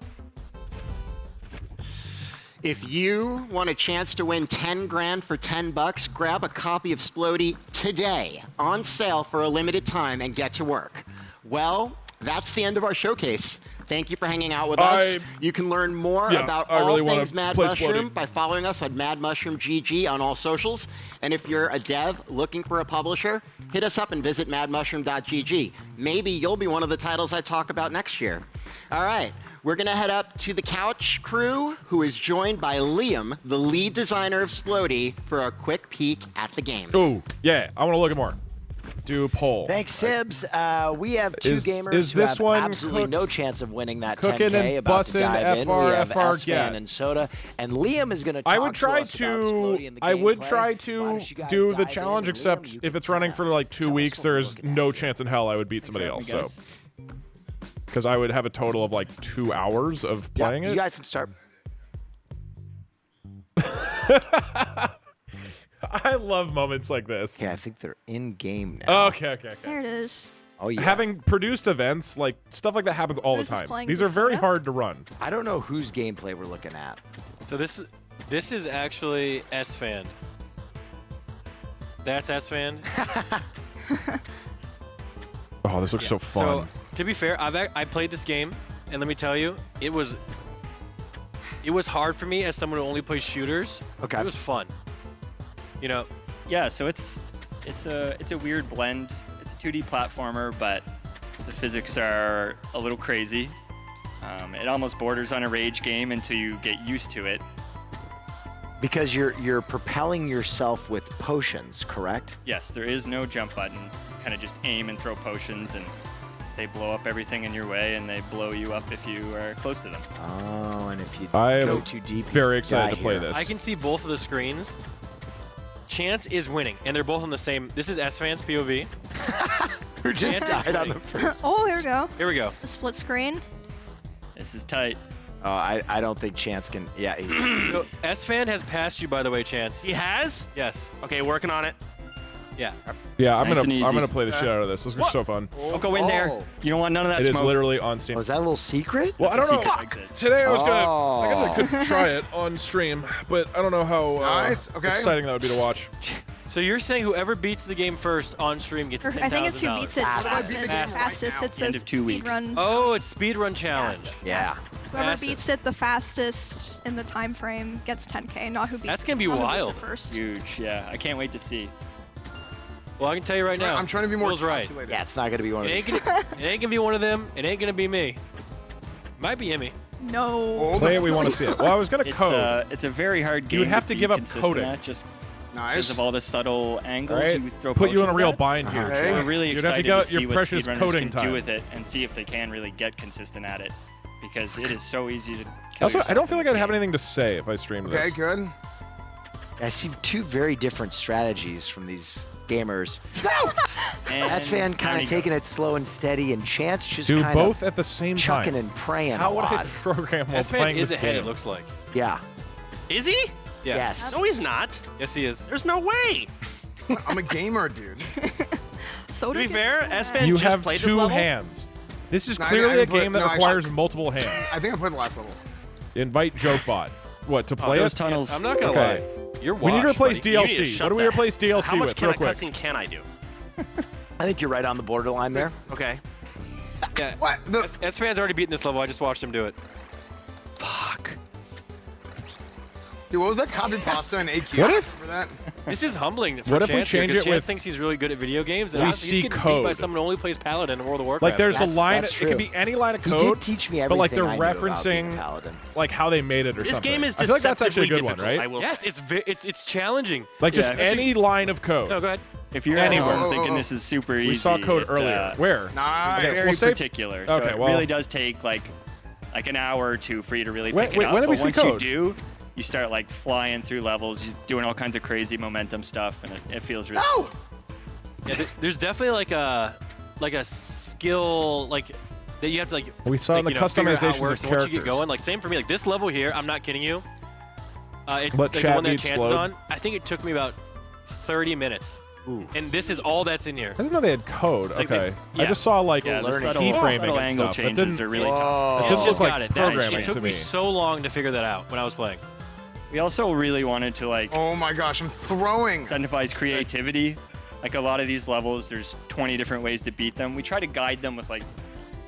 If you want a chance to win 10 grand for 10 bucks, grab a copy of Splody today, on sale for a limited time, and get to work. Well, that's the end of our showcase. Thank you for hanging out with us. You can learn more about all really wanna things Mad play Mushroom Splody. by following us on Mad Mushroom GG on all socials. And if you're a dev looking for a publisher, hit us up and visit madmushroom.gg. Maybe you'll be one of the titles I talk about next year. All right. We're going to head up to the Couch crew, who is joined by Liam, the lead designer of Splody, for a quick peek at the game. Ooh, yeah. I want to look at more. Do poll. Thanks, Sibs. We have two gamers is who this have one absolutely cook- no chance of winning that cooking 10K. and About to bussin', dive in. FR, We have FR, S-Fan get. and Soda, and Liam is going to talk I would try to us about Splody and the I would gameplay. try Why to don't you guys do the dive in? challenge, And except Liam, you if can it's running for like 2 weeks, there's no chance in hell I would beat somebody else. So, because I would have a total of like 2 hours of playing you it. guys can start. I love moments like this. Yeah, I think they're in game now. Okay. There it is. Oh yeah. Having produced events, like stuff like that happens all Who's the this time. playing These this are very Soda? hard to run. I don't know whose gameplay we're looking at. So this is actually S-Fan. That's S-Fan. Oh, this looks so fun. So to be fair, I played this game, and let me tell you, it was hard for me as someone who only plays shooters. Okay. It was fun. You know. Yeah. So it's a weird blend. It's a 2D platformer, but the physics are a little crazy. It almost borders on a rage game until you get used to it. Because you're propelling yourself with potions, correct? Yes, there is no jump button. You kind of just aim and throw potions, and they blow up everything in your way, and they blow you up if you are close to them. Oh, and if you I go am too deep, very you excited die to play here. this. I can see both of the screens. Chance is winning, and they're both on the same. This is S-Fan's POV. Who just Chance is died on winning. the first. Oh, here we go. Here we go. The split screen. This is tight. Oh, I don't think Chance can. Yeah, he's. So, S-Fan has passed you, by the way, Chance. He has? Yes. Okay, working on it. Yeah. Yeah, I'm Nice and easy. gonna play the shit out of this. This is so fun. Don't go in there. You don't want none of that It is smoke. literally on Steam. Was that a little secret? Well, I don't know. secret exit. Today I was gonna. I guess I Oh. could try it on stream, but I don't know how Nice, okay. exciting that would be to watch. So you're saying whoever beats the game first on stream gets Or $10,000? I think it's who beats it fastest. Fastest. Fastest. It says End of 2 weeks. speedrun. Oh, it's speedrun challenge. Yeah. Whoever fastest. beats it the fastest in the time frame gets 10K. Not who beats. That's gonna be not who beats wild. it first. Huge. Yeah, I can't wait to see. Well, I can tell you right now. I'm trying to be more Will's right. calculated. Yeah, it's not gonna be one It of ain't these. gonna, it ain't gonna be one of them. It ain't gonna be me. Might be Emmy. No. Play it. We want to see it. Well, I was gonna code. It's a very hard game. You would have to be give up consistent coding. at just Nice. because of all the subtle angles Right? you throw Put you in a potions real at. bind here. Okay. We're really You'd have to excited get out see your what precious speedrunners coding can time. do with it and see if they can really get consistent at it, because it is so easy to. Kill Also, I yourself don't feel in like I'd this have game. anything to say if I streamed Okay, this. good. I see two very different strategies from these gamers. And S-Fan down kind he of taking goes. it slow and steady, and Chance just Do kind both of at the same chucking time. and praying How a would I lot. program while S-Fan playing is this ahead, game? it looks like. Yeah. Is he? Yeah. Yes. No, he's not. Yes, he is. There's no way. I'm a gamer, dude. So To be fair, S-Fan You just have played this two level. hands. This is No, I clearly a didn't put- game that no, I requires shot- multiple hands. I think I played the last level. Invite JokeBot. What, to play those it? tunnels. I'm not gonna Okay. lie. You're We need to washed, replace buddy. You need to DLC. shut What do we that. replace DLC How much with, real quick? cussing can I do? I think you're right on the borderline there. Okay. Yeah. What? S-Fan's already beaten this level. I just watched him do it. Fuck. Dude, what was that copy pasta and AQ? What if- for that? This is humbling for What if we Chance here, change 'cause it Chance with- thinks he's really good at video games, and We he's see getting beat by code. someone who only plays Paladin in World of Warcraft. Like there's a That's- line, that's it could true. be any line of He code, did teach me but like they're everything I knew about being a referencing paladin. like how they made it or This something. game is I feel like that's actually a good deceptively one, difficult, I right? will Yes, say. it's challenging. Like just Yeah, especially- any line of code. No, go ahead. If you're Anywhere. at home Oh, thinking oh. this is super easy, We saw code it, earlier. Where? Nice. Okay, It's very we'll save- particular. So Okay, it well- really does take like an hour or two for you to really When- pick wait, it up. when did we but see once code? you do, you start like flying through levels, you're doing all kinds of crazy momentum stuff, and it feels really cool. Yeah, there's definitely like a skill that you have to like. We saw in the figure out how it customizations works. of And once you get characters. going, like same for me. Like this level here, I'm not kidding you. Let like chat the one be that Chance is explode. on, I think it took me about 30 minutes. And this is all that's in here. I didn't know they had code. Like, Okay. yeah. I just saw like Yeah, the subtle keyframing and angle stuff. That changes didn't, are really tough. It It's just just looked got like it. programming It took to me me. so long to figure that out when I was playing. We also really wanted to like. Oh my gosh, I'm throwing. Incentivize creativity. Like a lot of these levels, there's 20 different ways to beat them. We try to guide them with like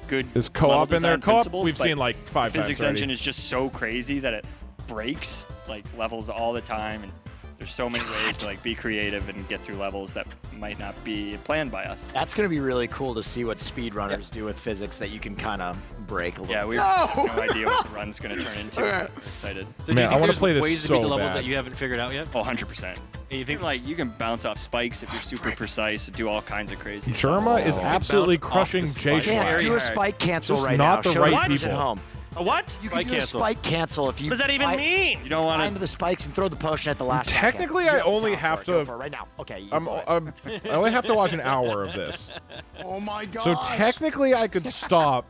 good. Is co-op level in there? design Co-op principles, we've but seen like 5 the times physics already. engine is just so crazy that it breaks like levels all the time, and there's so many ways to like be creative and get through levels that might not be planned by us. That's going to be really cool to see what speedrunners do with physics that you can kind of break a little. Yeah, we have no idea what the run's going to turn into. Okay. But we're excited. So do you think there's ways to beat the levels that you haven't figured out yet? Oh, 100%. And you think like you can bounce off spikes if you're super precise and do all kinds of crazy Sherma stuff. is absolutely crushing J Chance, do a spike cancel Just right not now. the Show right the kids people. at home. A what? You can do a spike cancel if you. What does that even fly- mean? You don't want Fly into the spikes and throw the potion at the last second. Technically, I only have Go to. for it right now. Okay. you I'm, go ahead. I only have to watch an hour of this. Oh my gosh. So technically, I could stop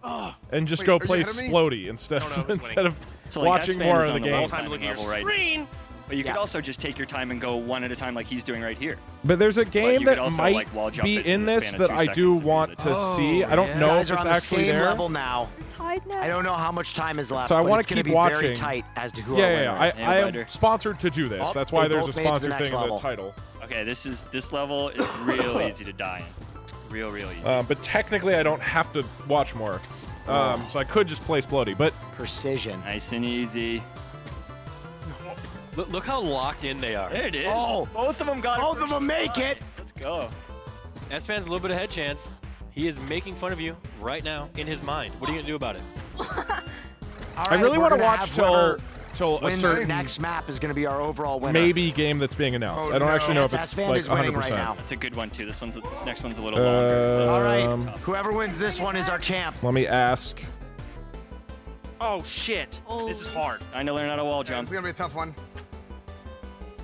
and just Wait, go are you play ahead of me? Splody instead of So, like, watching S-Fan more is of the on the game. wall-timing level right now. But you could also just take your time and go one at a time like he's doing right here. But there's a game you could that also, might like, wall jump be it in in the this span of that 2 I do seconds want to see. I don't know guys if are it's on the actually same there. level now. Tied now. I don't know how much time is left. So I but want it's to gonna keep be watching. very tight as to who yeah, our yeah, winner yeah. is. I am sponsored to do this. Oh, That's why they there's a both made it to the sponsor next thing in level. the title. Okay, this level is real easy to die in. Real easy. But technically, I don't have to watch more. So I could just play Splody. But precision. Nice and easy. Look how locked in they are. There it is. Oh, both of them got it. both of them make it. Let's go. S-Fan's a little bit ahead, Chance. He is making fun of you right now in his mind. What are you going to do about it? All I really we're want to gonna watch have till whoever a wins certain the next map is going to be our overall winner. maybe game that's being announced. Oh, I don't no. actually know if Yes, it's S-Fan like is winning 100%. right now. That's a good one too. This next one's a little longer. All right, whoever wins this one is our champ. Let me ask. Oh shit. This is hard. I know learn how to wall It's jump. gonna be a tough one.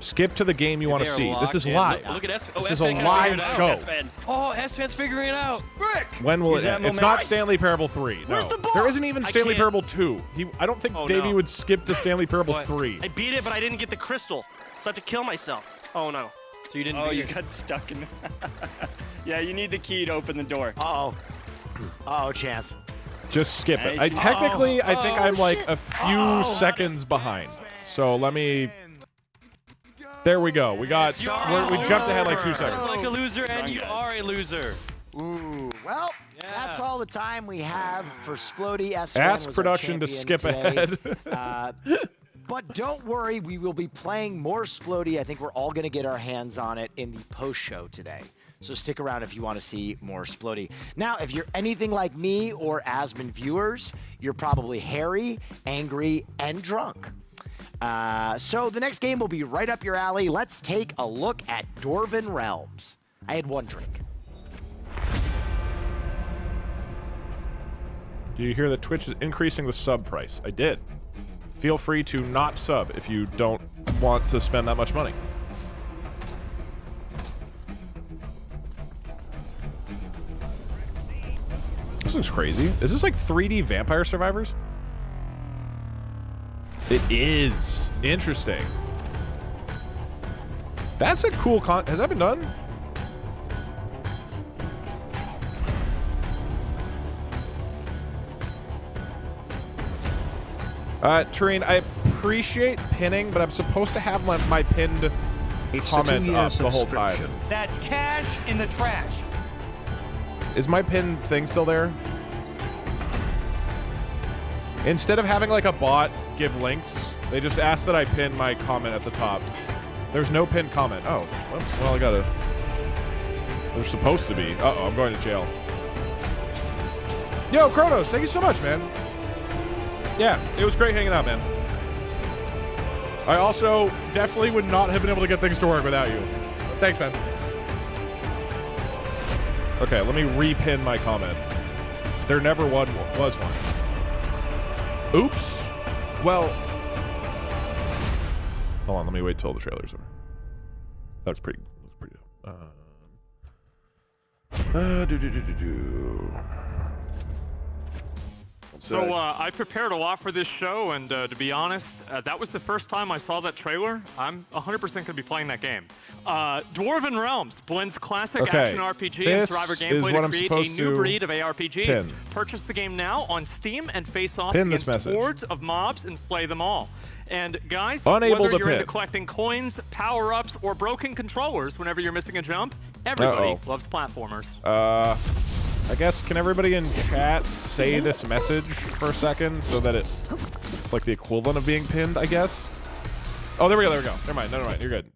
Skip to the game you want to They are see. This locked is in. live. Look at S. Oh, This is a S-Fan kinda live figured it out. show. S-Fan. Oh, S-Fan's figuring it out. Rick! When will Use it that end? It's momentum. not Stanley Parable 3. No. Where's the ball? There isn't even I Stanley can't- Parable 2. I don't think Oh, Davey no. would skip to Stanley Parable What? 3. I beat it, but I didn't get the crystal, so I have to kill myself. Oh no. So you didn't Oh, beat you it. got stuck in. Yeah, you need the key to open the door. Oh, chance. Just skip it. Nice. I think I'm like a few seconds behind. So let me. There we go. We got. We jumped ahead like 2 seconds. Like a loser, and you are a loser. Ooh. Well, that's all the time we have for Splody. S-Fan Ask was our production to champion skip today. ahead. But don't worry, we will be playing more Splody. I think we're all going to get our hands on it in the post-show today. So stick around if you want to see more Splody. Now, if you're anything like me or Asmon viewers, you're probably hairy, angry, and drunk. So the next game will be right up your alley. Let's take a look at Dwarven Realms. I had one drink. Do you hear that Twitch is increasing the sub price? I did. Feel free to not sub if you don't want to spend that much money. This looks crazy. Is this like 3D Vampire Survivors? It is. Interesting. That's a cool has that been done? Tareen, I appreciate pinning, but I'm supposed to have my pinned comment up the whole time. That's cash in the trash. Is my pin thing still there? Instead of having like a bot give links, they just ask that I pin my comment at the top. There's no pinned comment. Oh, whoops. Well, I gotta. There's supposed to be. Uh-oh, I'm going to jail. Yo, Kronos, thank you so much, man. Yeah, it was great hanging out, man. I also definitely would not have been able to get things to work without you. Thanks, man. Okay, let me repin my comment. There never was one. Oops. Well, Hold on, let me wait till the trailer's over. That was pretty dope. So I prepared a lot for this show, and to be honest, that was the first time I saw that trailer. I'm 100% going to be playing that game. Dwarven Realms blends classic action RPG and survivor gameplay to create a new breed of ARPGs. Purchase the game now on Steam and face off against hordes of mobs and slay them all. And guys, whether you're into collecting coins, power-ups, or broken controllers whenever you're missing a jump, everybody loves platformers. I guess, can everybody in chat say this message for a second so that it's like the equivalent of being pinned, I guess? Oh, there we go. Never mind. You're good.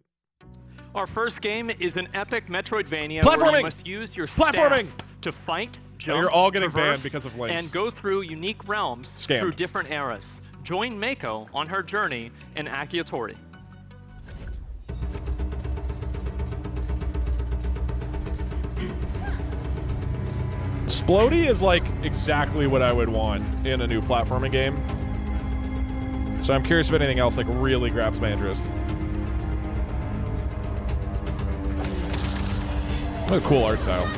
Our first game is an epic Metroidvania Platforming! where you must use your staff to fight, jump, you're all getting traverse, banned because of links. and go through unique realms through different eras. Join Mako on her journey in Akiatori. Splody is like exactly what I would want in a new platforming game. So I'm curious if anything else like really grabs my interest. What a cool art style.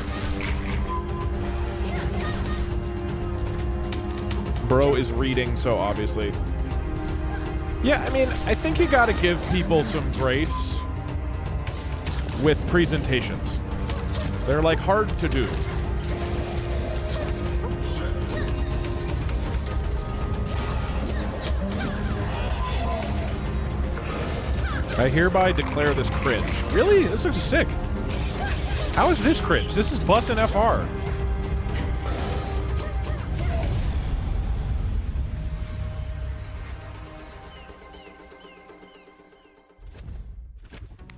Bro is reading, so obviously. Yeah, I mean, I think you gotta give people some grace with presentations. They're like hard to do. I hereby declare this cringe. Really? This looks sick. How is this cringe? This is bussin' FR.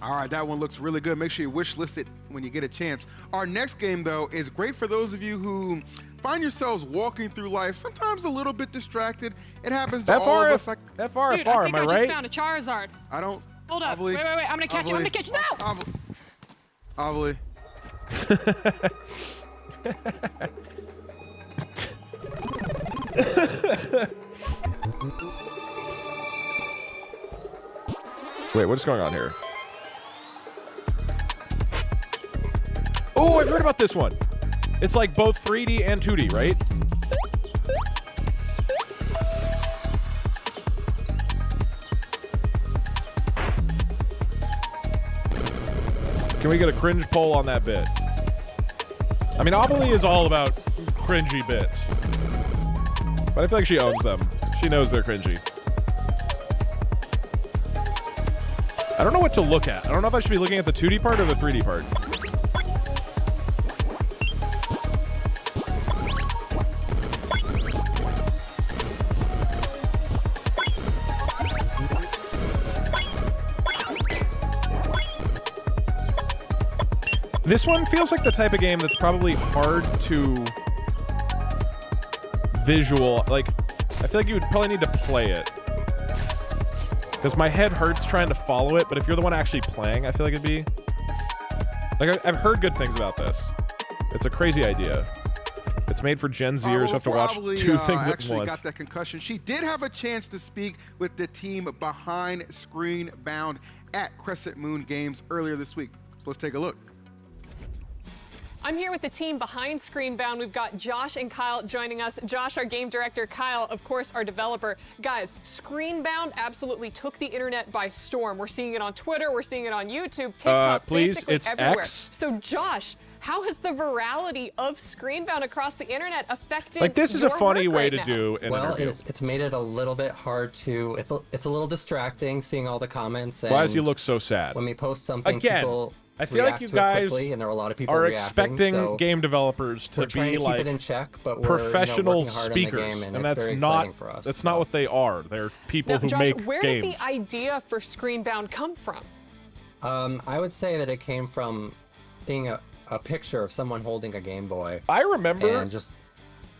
All right, that one looks really good. Make sure you wish list it when you get a chance. Our next game, though, is great for those of you who find yourselves walking through life, sometimes a little bit distracted. It happens to all of us. Dude, I think I just found a Charizard. I don't. Hold up. Wait. I'm gonna catch you. I'm gonna catch you. No! Ovely. Wait, what's going on here? Oh, I've heard about this one. It's like both 3D and 2D, right? Can we get a cringe poll on that bit? I mean, Ovely is all about cringy bits. But I feel like she owns them. She knows they're cringy. I don't know what to look at. I don't know if I should be looking at the 2D part or the 3D part. This one feels like the type of game that's probably hard to visual. Like, I feel like you would probably need to play it. Because my head hurts trying to follow it, but if you're the one actually playing, I feel like it'd be... Like, I've heard good things about this. It's a crazy idea. It's made for Gen Zers who have to watch two things at actually once. Got that concussion. She did have a chance to speak with the team behind Screenbound at Crescent Moon Games earlier this week. So let's take a look. I'm here with the team behind Screenbound. We've got Josh and Kyle joining us. Josh, our game director, Kyle, of course, our developer. Guys, Screenbound absolutely took the internet by storm. We're seeing it on Twitter, we're seeing it on YouTube, TikTok, please, basically it's everywhere. X. So Josh, how has the virality of Screenbound across the internet affected Like, this is a your funny work way right to now? do an interview. It's made it a little bit hard to, it's a little distracting seeing all the comments. Why does and he look so sad? When we post something, Again, people I feel like react you to it guys quickly, and there are a lot of people are reacting, expecting so game developers to we're trying be to like keep it in check, but we're, professional working hard speakers, on the game, and it's that's very not exciting for us. that's not what they are. They're people Now, who Josh, make where games. did the idea for Screenbound come from? I would say that it came from seeing a picture of someone holding a Game Boy. I remember and just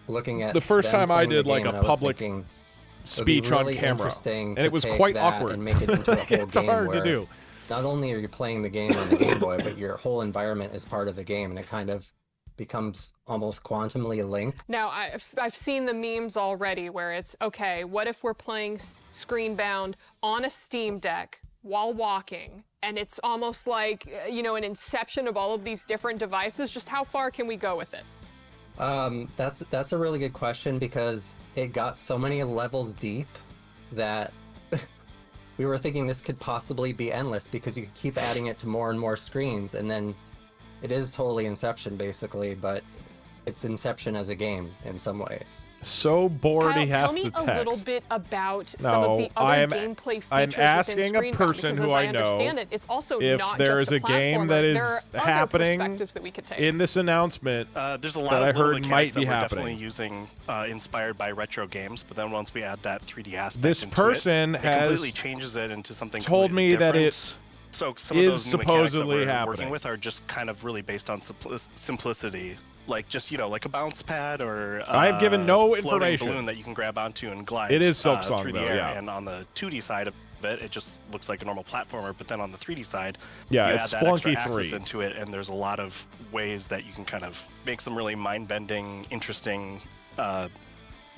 looking at the first them time I playing the did like game, a and I was public thinking, speech really on camera, interesting and to it was take quite that awkward. and make it into a whole It's game hard to where do. Not only are you playing the game on the Game Boy, but your whole environment is part of the game, and it kind of becomes almost quantumly linked. Now, I've seen the memes already where it's, okay, what if we're playing Screenbound on a Steam Deck while walking, and it's almost like, you know, an inception of all of these different devices. Just how far can we go with it? That's a really good question, because it got so many levels deep that we were thinking this could possibly be endless, because you could keep adding it to more and more screens, and then it is totally Inception basically, but it's Inception as a game in some ways. So bored Kyle, he has tell me to text. a little bit about some of the other gameplay features I'm asking within a person because who as I know understand it, it's also if not there just is a game platformer. that There is are other happening perspectives that we could take. in this announcement There's a lot that of I little heard mechanics might be that we're happening. definitely using inspired by retro games, but then once we add that 3D aspect This into person it has completely changes it into something told me that it so some is of those new mechanics that supposedly we're happening. working with are just kind of really based on simplicity, like just, you know, like a bounce pad or I've given no floating information. balloon that you can grab onto and glide. It is Silksong, through the though, air. yeah. And on the 2D side of it, it just looks like a normal platformer. But then on the 3D side, Yeah, you it's add that extra Splunky axis 3. into it, and there's a lot of ways that you can kind of make some really mind-bending, interesting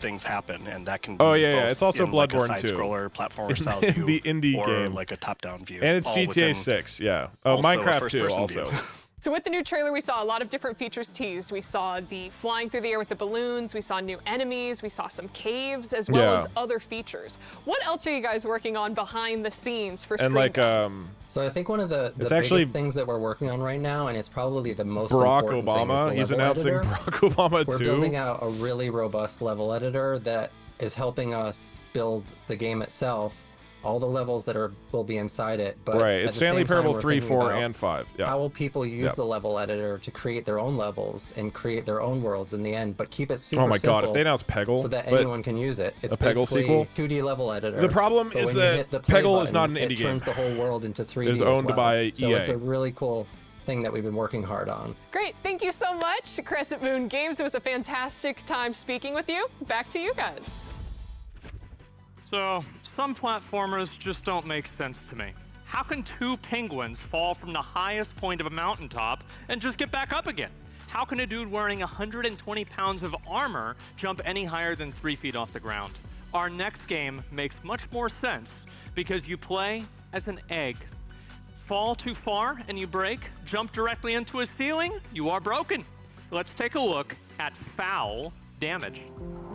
things happen, and that can be Oh, yeah, yeah. both It's also in like a Bloodborne side-scroller 2. platformer In style the view, indie or game. like a top-down view, And it's all GTA within 6, yeah. Oh, also a Minecraft 2 first-person also. view. So with the new trailer, we saw a lot of different features teased. We saw the flying through the air with the balloons. We saw new enemies. We saw some caves, as well Yeah. as other features. What else are you guys working on behind the scenes for And like So I think one of the It's biggest actually things that we're working on right now, and it's probably the most Barack important thing, is Obama. the He's level announcing editor. Barack Obama We're 2. building out a really robust level editor that is helping us build the game itself, all the levels that will be inside it. But Right, at it's the same Stanley time, Parable we're 3, thinking 4, about and 5. Yeah. How will people use Yep. the level editor to create their own levels and create their own worlds in the end, but keep it super Oh my god, if simple they announce Peggle, so that but anyone can use it. It's a Peggle basically sequel? 2D level editor. The problem but is when you that hit the play Peggle is button, not an indie it turns game. the whole world into 3D It is as owned well. by So EA. it's a really cool thing that we've been working hard on. Great, thank you so much, Crescent Moon Games. It was a fantastic time speaking with you. Back to you guys. So, some platformers just don't make sense to me. How can two penguins fall from the highest point of a mountaintop and just get back up again? How can a dude wearing 120 pounds of armor jump any higher than 3 feet off the ground? Our next game makes much more sense because you play as an egg. Fall too far and you break, jump directly into a ceiling, you are broken. Let's take a look at foul damage.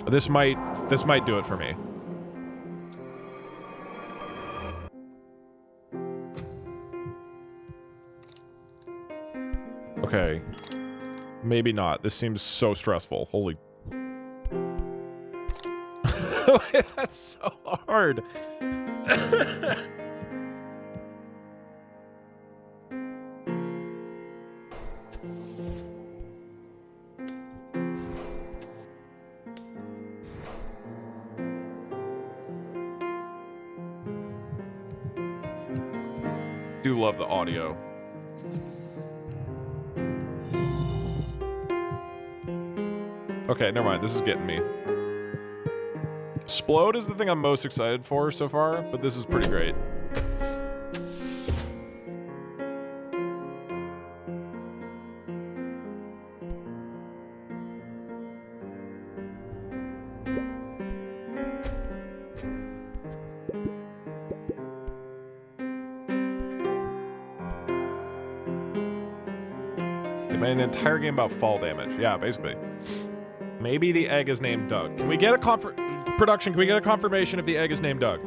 This might do it for me. Okay. Maybe not. This seems so stressful. Holy. That's so hard. Do love the audio. Okay, never mind. This is getting me. Splode is the thing I'm most excited for so far, but this is pretty great. They made an entire game about fall damage. Yeah, basically. Maybe the egg is named Doug. Can we get a production? Can we get a confirmation if the egg is named Doug?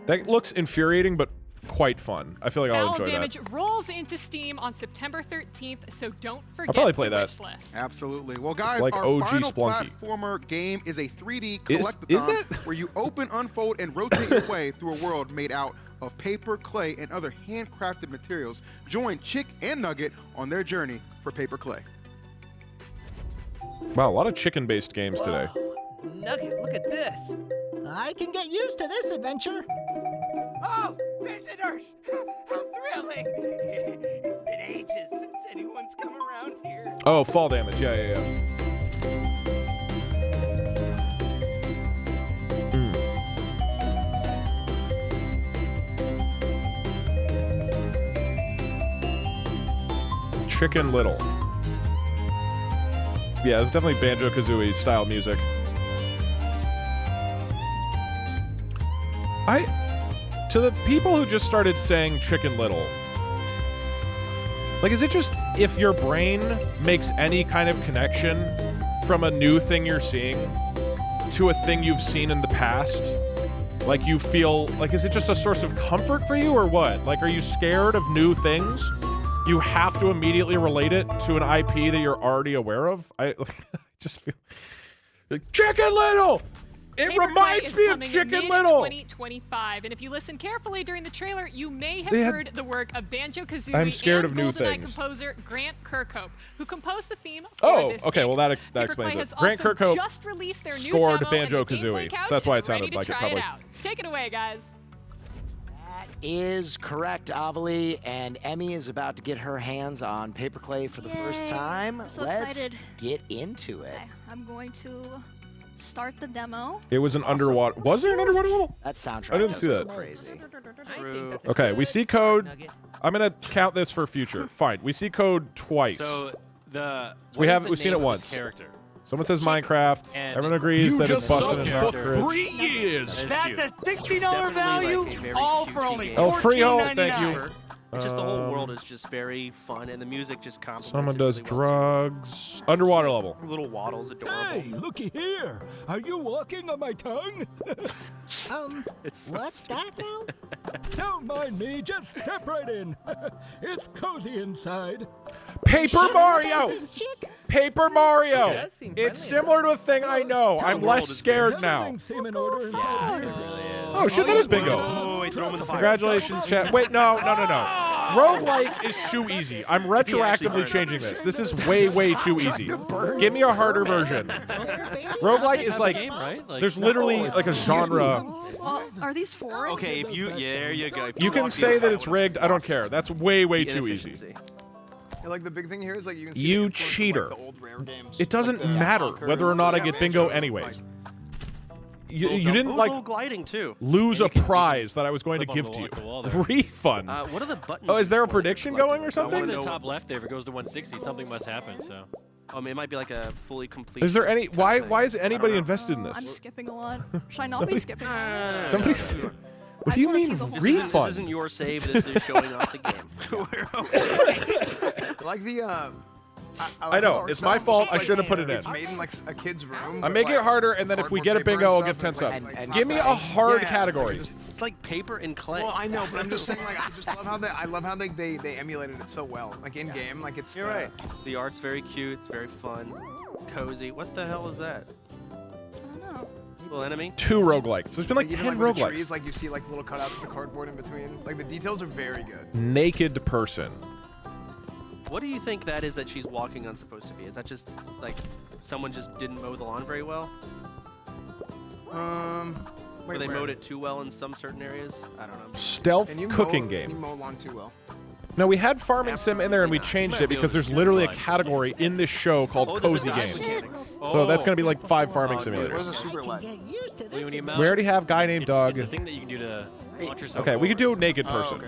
That looks infuriating, but quite fun. I feel like I'll Foul enjoy Damage that. rolls into Steam on September 13th, so don't forget probably play to that. wishlist. Absolutely. Well, guys, like our OG final Splunky. platformer game is a 3D Is collectathon where you open, unfold, and rotate your way through a world made out of paper, clay, and other handcrafted materials. Join Chick and Nugget on their journey for paper clay. Wow, a lot of chicken-based games today. Nugget, look at this. I can get used to this adventure. Oh, visitors! How thrilling! It's been ages since anyone's come around here. Oh, fall damage. Yeah, yeah, yeah. Chicken Little. Yeah, it's definitely Banjo-Kazooie style music. To the people who just started saying Chicken Little, like, is it just if your brain makes any kind of connection from a new thing you're seeing to a thing you've seen in the past, like you feel, like, is it just a source of comfort for you or what? Like, are you scared of new things? You have to immediately relate it to an IP that you're already aware of? I just feel like, Chicken Little! It Paper reminds Play me is of coming Chicken Little! mid-2025, and if you listen carefully during the trailer, you may have They had- heard the work of Banjo-Kazooie I'm scared and of new GoldenEye things. composer Grant Kirkhope, who composed the theme for Oh, this okay, game. well that Paper explains Play it. has Grant also Kirkhope just released their new scored demo, and the Banjo-Kazooie, Gameplay Couch so that's why is it sounded ready to like it try probably. out. Take it away, guys. Is correct, Avali, and Emmy is about to get her hands on Paperclay for the first time. So Let's excited. get into it. Okay, I'm going to start the demo. It was an underwater. Was there an underwater level? That soundtrack I didn't see does that. go crazy. Okay, we see code. I'm gonna count this for future. Fine, we see code twice. So the We've seen it once. Character. Someone says Minecraft. And Everyone agrees you that it's just busted sucked in for Rockbridge. 3 years. That's a $60 value, all for only Oh, Freehold, thank $14.99. you. It's just the whole world is just very fun, and the music just complements Someone it does really well, drugs. Underwater level. too. Little waddles, adorable. Hey, looky here. Are you walking on my tongue? It's so What's stupid. that now? Don't mind me, just step right in. It's cozy inside. Paper Mario! Paper Mario! Okay, that seemed It's friendly similar to a thing I know. I'm less scared now. Everything seem in order inside here. Oh shit, that is bingo. Oh, wait, throw him in the fire. Congratulations, chat. Wait, no. Roguelike is too easy. I'm retroactively changing this. This is way too easy. Give me a harder version. Roguelike is like, there's literally like a genre. Are these four? Okay, if you, there you go. If You can walk say in- that it's rigged. I don't care. That's way too easy. Inefficiency. And, like, the big thing here is, like, you can see You the influence of, cheater. like, the old rare games. It doesn't Like the matter Conquerors, whether or not I yeah, get bingo Banjo, anyways. You Little didn't like little gliding too. lose a prize that I was going to clip give on to the you. wall there. Refund. What are the buttons? Oh, is there a for? prediction Like, going or I something? wanna In the know- top left there, if it goes to 160, something must happen. So. It might be like a fully complete. Is there any? kind of Why thing. is anybody invested in I'm this? skipping a lot. Should I not be skipping? Somebody. What do you mean refund? This isn't your save. This is showing off the game. Like the, I know, it's my fault. I should have put it in. It's made in, like, a kid's room. I'm making it harder, and then if we get a bingo, I'll give 10 subs. Give me a hard category. It's like paper and clay. Well, I know, but I'm just saying, like, I just love how they emulated it so well. Like, in game, like, it's. You're right. The art's very cute. It's very fun, cozy. What the hell is that? Little enemy. 2 roguelikes. So there's been like you know, 10 with the roguelikes. trees, like, you see, like, little cutouts of the cardboard in between. Like, the details are very good. Naked person. What do you think that is that she's walking on supposed to be? Is that just like someone just didn't mow the lawn very well? Or they mowed it too well in some certain areas? I don't know. Stealth Can you cooking mow, game. Can you mow lawn too well? No, we had farming sim in there, and we changed it because there's literally a category in this show called cozy games. So that's going to be like 5 farming simulators. Where's a super light? We already have guy named Doug. It's a thing that you can do to launch yourself. Okay, we could do forward. naked person.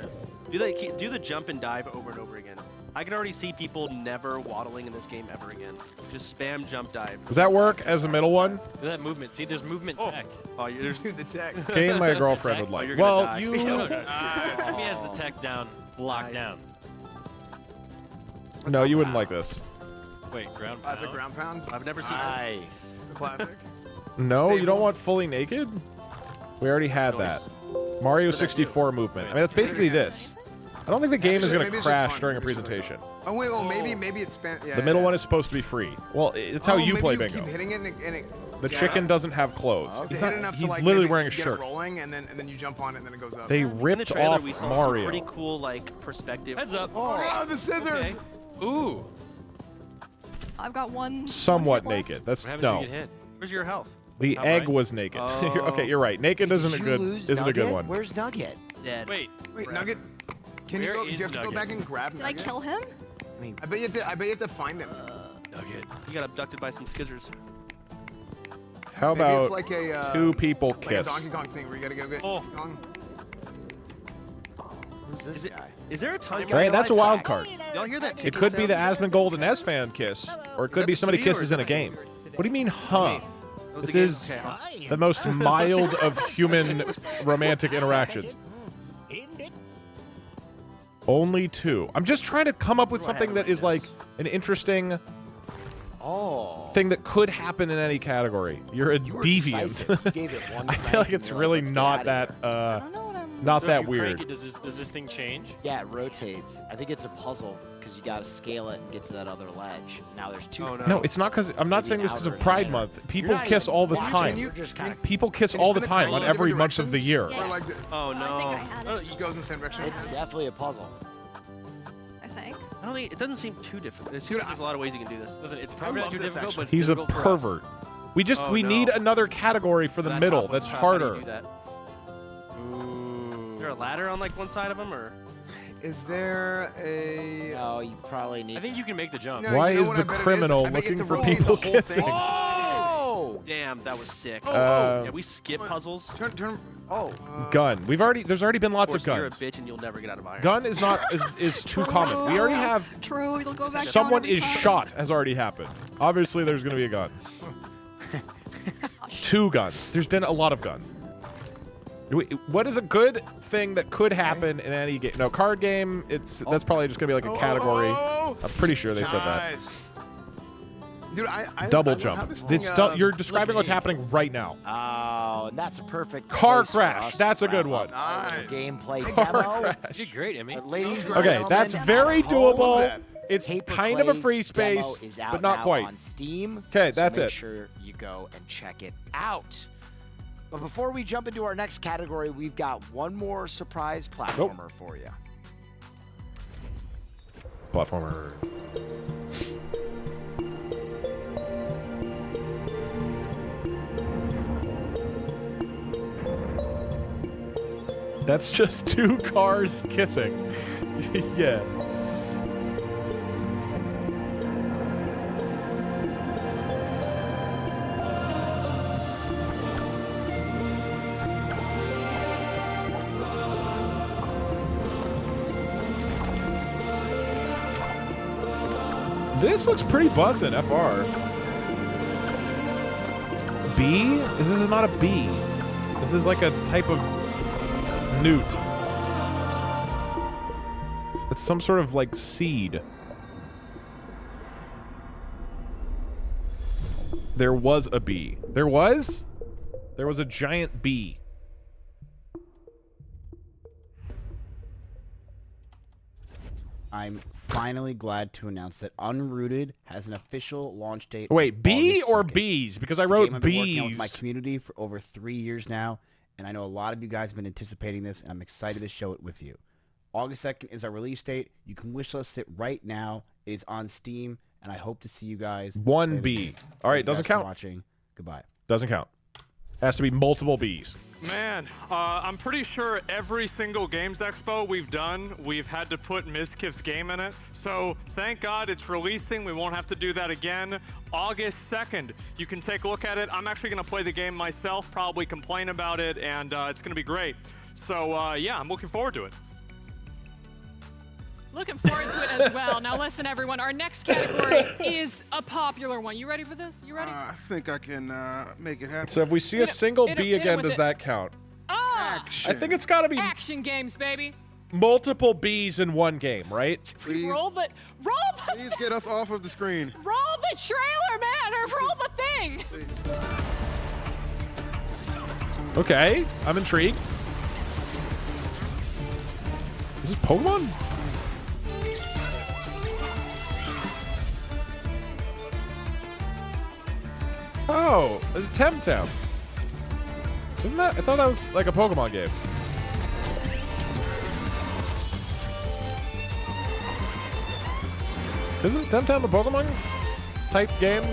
Do the jump and dive over and over again. I can already see people never waddling in this game ever again. Just spam jump dive. Does that work as a middle one? Look at that movement. See, there's movement tech. Oh, there's the tech. Game my girlfriend would like. Well, you. He has the tech down, locked down. No, you wouldn't like this. Wait, ground pound? Classic ground pound. I've never seen Nice. Classic. No, you don't want fully naked? We already had that. Mario 64 movement. I mean, that's basically this. I don't think the game is going to Maybe it's just crash fun. during a presentation. Oh wait, well maybe it's spent. Yeah, The middle one is supposed to be free. Well, it's how you play bingo. Keep hitting it and it The chicken doesn't have clothes. Okay. He's, Hit not, enough he's to, like, literally maybe wearing a get it shirt. rolling, and then you jump on it, and then it goes up. They In the ripped trailer, off we saw Mario. some pretty cool like perspective. Heads up. Oh, the scissors! Okay. Ooh. I've got one. Somewhat one hit left. naked. That's What happens if no. you get hit? Where's your health? The Top egg right. was naked. Oh. Okay, you're right. Naked isn't a Did good you lose isn't a good Nugget? one. Where's Nugget? Dead. Wait. Wait, Nugget. Can you Where go? Do is you have to go Nugget? back and grab Did I Nugget? kill him? I bet you have to find him. Nugget. You got abducted by some skizzers. How Maybe about it's like a, 2 people like a kiss? Donkey Kong thing where you gotta go get Oh. Kong. Who's this guy? Is there a time? Right, that's a wild card. Y'all hear that? It ticking could be sound? the Asmongold and S-Fan kiss, or it could that be the somebody tree or kisses is in a that game. What do you mean, huh? This is the most mild of human romantic interactions. Only 2. I'm just trying to come up with something that is like an interesting thing that could happen in any category. You're a deviant. I feel like it's really not that not So that if you weird. crank it, does this thing change? Yeah, it rotates. I think it's a puzzle because you got to scale it and get to that other ledge. Now there's 2. No, it's not because I'm not saying this because of Pride Month. People kiss all the time. People kiss all the time on every month of the year. Or like Oh no. it just goes in the same direction. It's definitely a puzzle. I think. I don't think it doesn't seem too difficult. It seems like there's a lot of ways you can do this. Listen, it's probably I not love too this, difficult, but it's He's a difficult for us. pervert. We just Oh, we no. need another category for the That middle top that's one's tough. How do you harder. do that? Is there a ladder on like one side of them, or? Is there a? No, you probably need. I think you can make the jump. No, Why you know is what the I bet it is? criminal I bet you looking have to for rotate people the whole kissing? thing. Oh! Damn, that was sick. Oh. Yeah, we skip puzzles. Turn. Oh. Gun. There's already been lots of You're a guns. bitch and you'll never get out of iron. Gun is not is too common. We already have True, it'll go back someone down every is time. shot has already happened. Obviously, there's going to be a gun. 2 guns. There's been a lot of guns. What is a good thing that could happen in any game? No, card game. That's probably just going to be like a category. I'm pretty sure they said that. Dude, I Double I love how jump. this It's thing, you're describing what's happening right now. Oh, and that's a perfect Car place for crash. us to That's a good wrap one. up the Gameplay Car demo. crash. You did great, Emmy. But ladies and Okay, gentlemen, that's very at home, doable. It's Paper kind of a Clay's free demo space, is out but not now quite. on Steam. Okay, so that's make it. sure you go and check it out. But before we jump into our next category, we've got one more surprise platformer for you. Platformer. That's just 2 cars kissing. Yeah. This looks pretty bussin', FR. B? This is not a bee. This is like a type of newt. It's some sort of like seed. There was a bee. There was? There was a giant bee. I'm finally glad to announce that Unrooted has an official launch date. Wait, on bee August or 2nd. bees? Because I It's a wrote game I've been working on with bees. my community for over 3 years now, and I know a lot of you guys have been anticipating this, and I'm excited to show it with you. August 2nd is our release date. You can wishlist it right now. It is on Steam, and I hope to see you guys. One play the bee. game. All right, Thank you doesn't guys for count. watching. Goodbye. Doesn't count. Has to be multiple bees. Man, I'm pretty sure every single Games Expo we've done, we've had to put Mizkif's game in it. So thank God it's releasing. We won't have to do that again. August 2nd, you can take a look at it. I'm actually going to play the game myself, probably complain about it, and it's going to be great. So yeah, I'm looking forward to it. Looking forward to it as well. Now listen, everyone, our next category is a popular one. You ready for this? You ready? I think I can make it happen. So if we see a single hit it- bee hit it again, with does it. that count? Ah! I think it's got to be Action games, baby. multiple bees in one game, right? Please, Roll the please get us off of the screen. roll the trailer, man, or roll the thing. Okay, I'm intrigued. Is this Pokemon? Oh, it's Temtem. Isn't that? I thought that was like a Pokemon game. Isn't Temtem a Pokemon type game?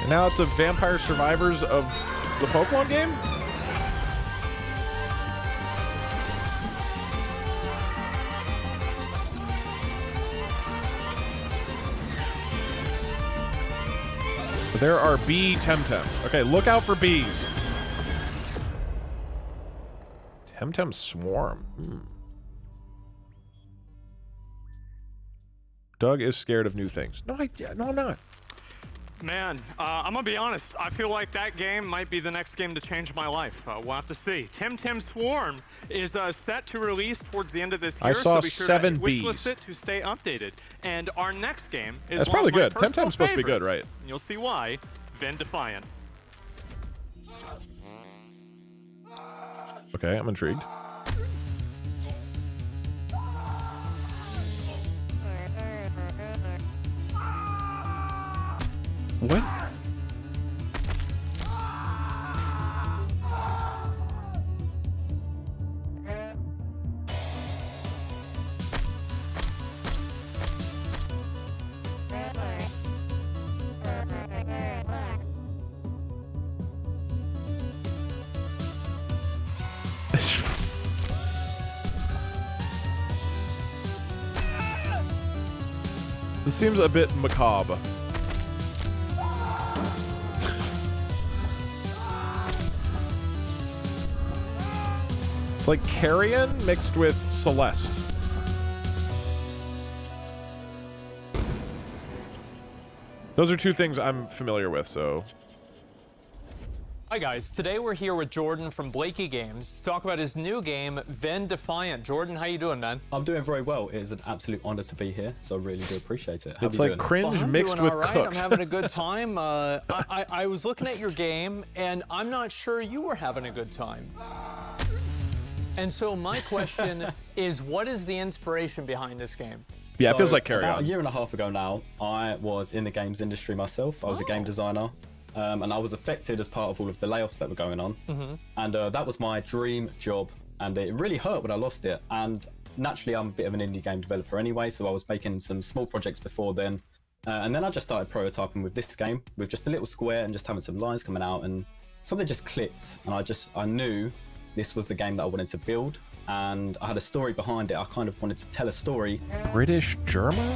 And now it's a Vampire Survivors of the Pokemon game? There are bee Temtems. Okay, look out for bees. Temtem Swarm. Doug is scared of new things. No, I'm not. Man, I'm gonna be honest. I feel like that game might be the next game to change my life. We'll have to see. Tim Swarm is set to release towards the end of this year. I saw so be sure 7 to wishlist Bs. it to stay updated. And our next game is That's one probably of my good. Tem's personal supposed to be good, favorites. right? You'll see why. Vin Defiant. Okay, I'm intrigued. What? This seems a bit macabre. It's like Carrion mixed with Celeste. Those are two things I'm familiar with, so. Hi guys, today we're here with Jordan from Blakey Games to talk about his new game, Vin Defiant. Jordan, how you doing, man? I'm doing very well. It is an absolute honor to be here, so I really do appreciate it. It's like cringe I'm mixed doing with all right. cooked. I'm having a good time. I was looking at your game, and I'm not sure you were having a good time. And so my question is, what is the inspiration behind this game? Yeah, it feels like Carrion. About a year and a half ago now, I was in the games industry myself. I was a game designer, and I was affected as part of all of the layoffs that were going on. And that was my dream job, and it really hurt when I lost it. And naturally, I'm a bit of an indie game developer anyway, so I was making some small projects before then. And then I just started prototyping with this game, with just a little square and just having some lines coming out, and something just clicked. And I knew this was the game that I wanted to build, and I had a story behind it. I kind of wanted to tell a story. British German?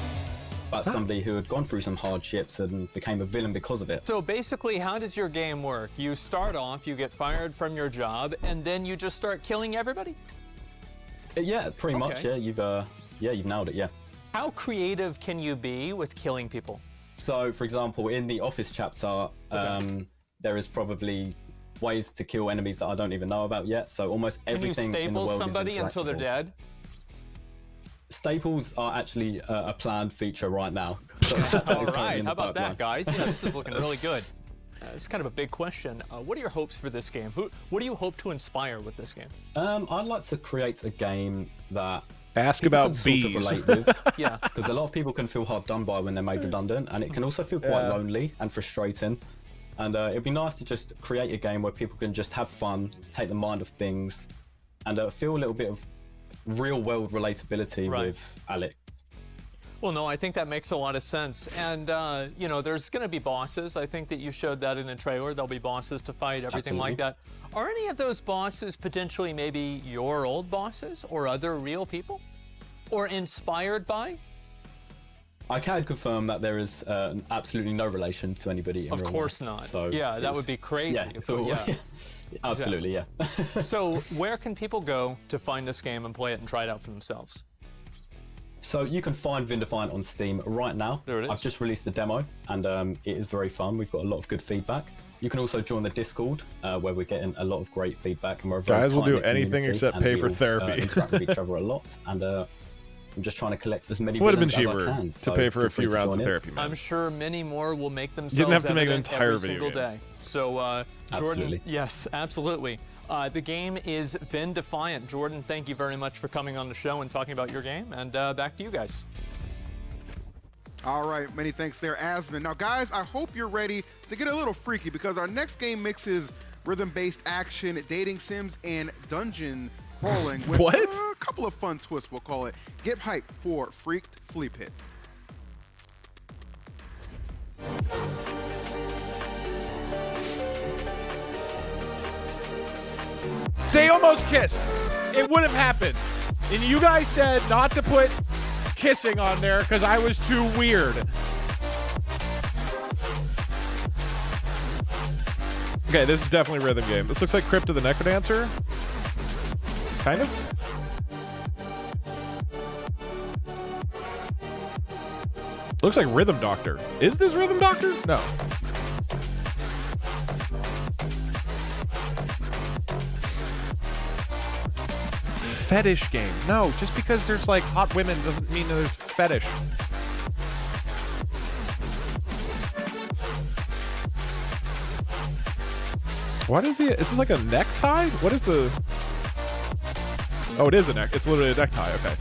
About somebody who had gone through some hardships and became a villain because of it. So basically, how does your game work? You start off, you get fired from your job, and then you just start killing everybody? Yeah, pretty much. Yeah, you've nailed it. Yeah. How creative can you be with killing people? So, for example, in the Office chapter, there is probably ways to kill enemies that I don't even know about yet. So almost everything in the world is Can you staple somebody until they're interactable. dead? Staples are actually a planned feature right now. So that All is currently right, in how the about that, pipeline. guys? Yeah, this is looking really good. It's kind of a big question. What are your hopes for this game? What do you hope to inspire with this game? I'd like to create a game that Ask people about can bees. Sort of relate with. Yeah. Because a lot of people can feel hard done by when they're made redundant, and it can also feel quite lonely and frustrating. And it'd be nice to just create a game where people can just have fun, take the mind of things, and feel a little bit of real-world relatability with Alex. Well, no, I think that makes a lot of sense. And, you know, there's going to be bosses. I think that you showed that in a trailer. There'll be bosses to fight, everything like that. Are any of those bosses potentially maybe your old bosses or other real people? Or inspired by? I can confirm that there is absolutely no relation to anybody in Of real course life. not. So Yeah, that would be crazy. Yeah, so, Yeah. absolutely, yeah. So where can people go to find this game and play it and try it out for themselves? So you can find Vin Defiant on Steam right now. There it is. I've just released the demo, and it is very fun. We've got a lot of good feedback. You can also join the Discord, where we're getting a lot of great feedback, and we're a very Guys will do tight-knit anything community, except and pay we for all, therapy. interact with each other a lot, and I'm just trying to collect as many Would have been villains as I cheaper can. to So pay for a feel free few to rounds join of in. therapy, man. I'm sure many more will make themselves Didn't have to make an evident entire every video single game. day. So, Jordan, Absolutely. yes, absolutely. The game is Vin Defiant. Jordan, thank you very much for coming on the show and talking about your game. And back to you guys. All right, many thanks there, Asmund. Now, guys, I hope you're ready to get a little freaky because our next game mixes rhythm-based action, dating sims, and dungeon crawling with What? a couple of fun twists, we'll call it. Get hyped for Freaked Flea Pit. They almost kissed. It would have happened. And you guys said not to put kissing on there because I was too weird. Okay, this is definitely a rhythm game. This looks like Crypt of the Necrodancer. Kind of. Looks like Rhythm Doctor. Is this Rhythm Doctor? No. fetish game. No, just because there's like hot women doesn't mean there's fetish. What is he? Is this like a necktie? What is the... Oh, it is a neck. It's literally a necktie. Okay.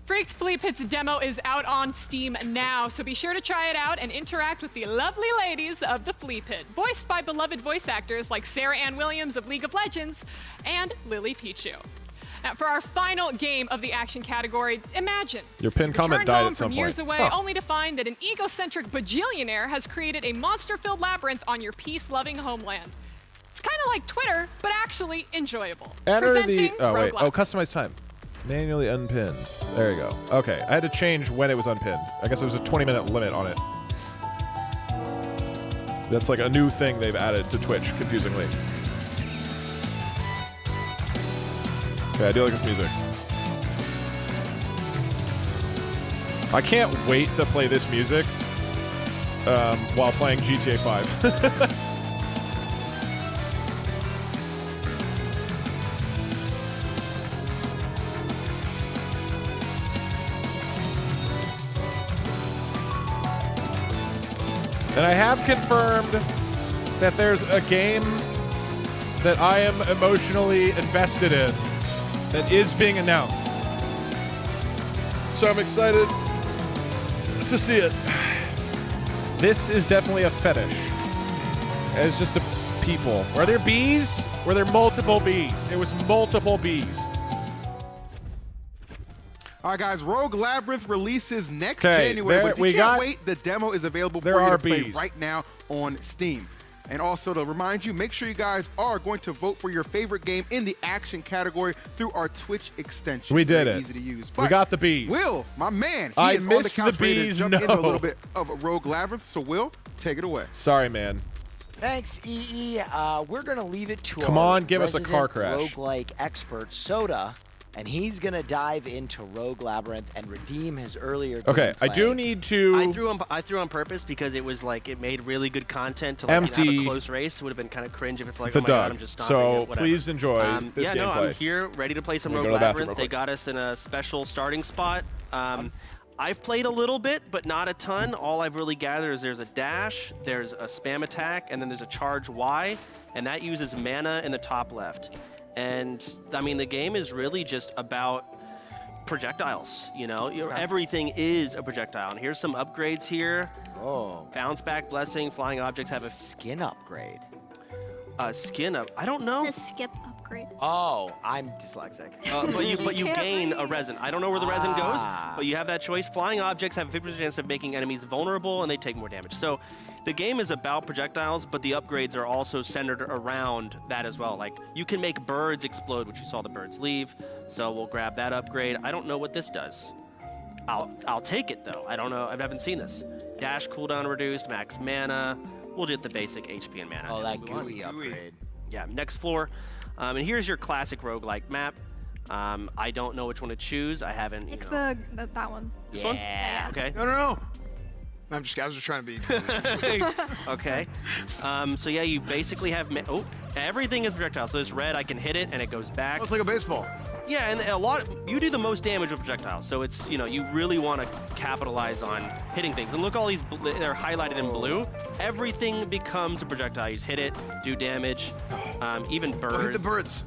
Freaks Flea Pit's demo is out on Steam now, so be sure to try it out and interact with the lovely ladies of the Flea Pit, voiced by beloved voice actors like Sarah Ann Williams of League of Legends and Lily Pichu. Now, for our final game of the action category, imagine Your pinned comment died at some from point. years away, only to find that an egocentric bajillionaire has created a monster-filled labyrinth on your peace-loving homeland. It's kind of like Twitter, but actually enjoyable. Enter Presenting the... Oh, wait. Roguelike. Oh, customize time. Manually unpinned. There you go. Okay, I had to change when it was unpinned. I guess there was a 20-minute limit on it. That's like a new thing they've added to Twitch, confusingly. Okay, I do like this music. I can't wait to play this music while playing GTA 5. And I have confirmed that there's a game that I am emotionally invested in that is being announced. So I'm excited to see it. This is definitely a fetish. It's just a people. Were there bees? Were there multiple bees? It was multiple bees. All right, guys, Rogue Labyrinth releases next Okay, January. there- But if we you can't got- wait, the demo is available There for you are to play bees. right now on Steam. And also to remind you, make sure you guys are going to vote for your favorite game in the action category through our Twitch extension. We did Very it. Easy to use. We got the bees. Will, my man, he I is on the missed the couch ready to bees, jump into a no. little bit of Rogue Labyrinth. So, Will, take it away. Sorry, man. Thanks, EE. We're going to leave it to Come our on, give us a car resident crash. roguelike expert, Soda, and he's going to dive into Rogue Labyrinth and redeem his earlier Okay, I gameplay. do need to... I threw on purpose because it was like it made really good content to like have Empty a close race. It would have been kind of cringe if it's like, the oh my god, dog. I'm just stomping So it, whatever. please enjoy this yeah, no, gameplay. I'm here ready to play some Let me Rogue go to the bathroom Labyrinth. real They quick. got us in a special starting spot. I've played a little bit, but not a ton. All I've really gathered is there's a dash, there's a spam attack, and then there's a charge Y, and that uses mana in the top left. And I mean, the game is really just about projectiles, you know? Everything is a projectile. And here's some upgrades here. Oh. Bounce back, blessing, flying objects have a skin upgrade. Skin up. I don't know. It's a skip upgrade. Oh, I'm dyslexic. But you Can't gain a read. resin. I don't know where the resin goes, Ah. but you have that choice. Flying objects have a 50% chance of making enemies vulnerable, and they take more damage. So the game is about projectiles, but the upgrades are also centered around that as well. Like, you can make birds explode, which you saw the birds leave. So we'll grab that upgrade. I don't know what this does. I'll take it, though. I don't know. I haven't seen this. Dash cooldown reduced, max mana. We'll get the basic HP and mana. Oh, that GUI upgrade. Yeah, next floor. And here's your classic roguelike map. I don't know which one to choose. I haven't, Pick that one. This one? Okay. No. I was just trying to be. Okay. So yeah, you basically have everything is projectile. So this red, I can hit it and it goes back. It's like a baseball. Yeah, and you do the most damage with projectiles. So it's, you really want to capitalize on hitting things. And look, all these they're highlighted in blue. Everything becomes a projectile. You just hit it, do damage. Even birds. Oh, hit the birds.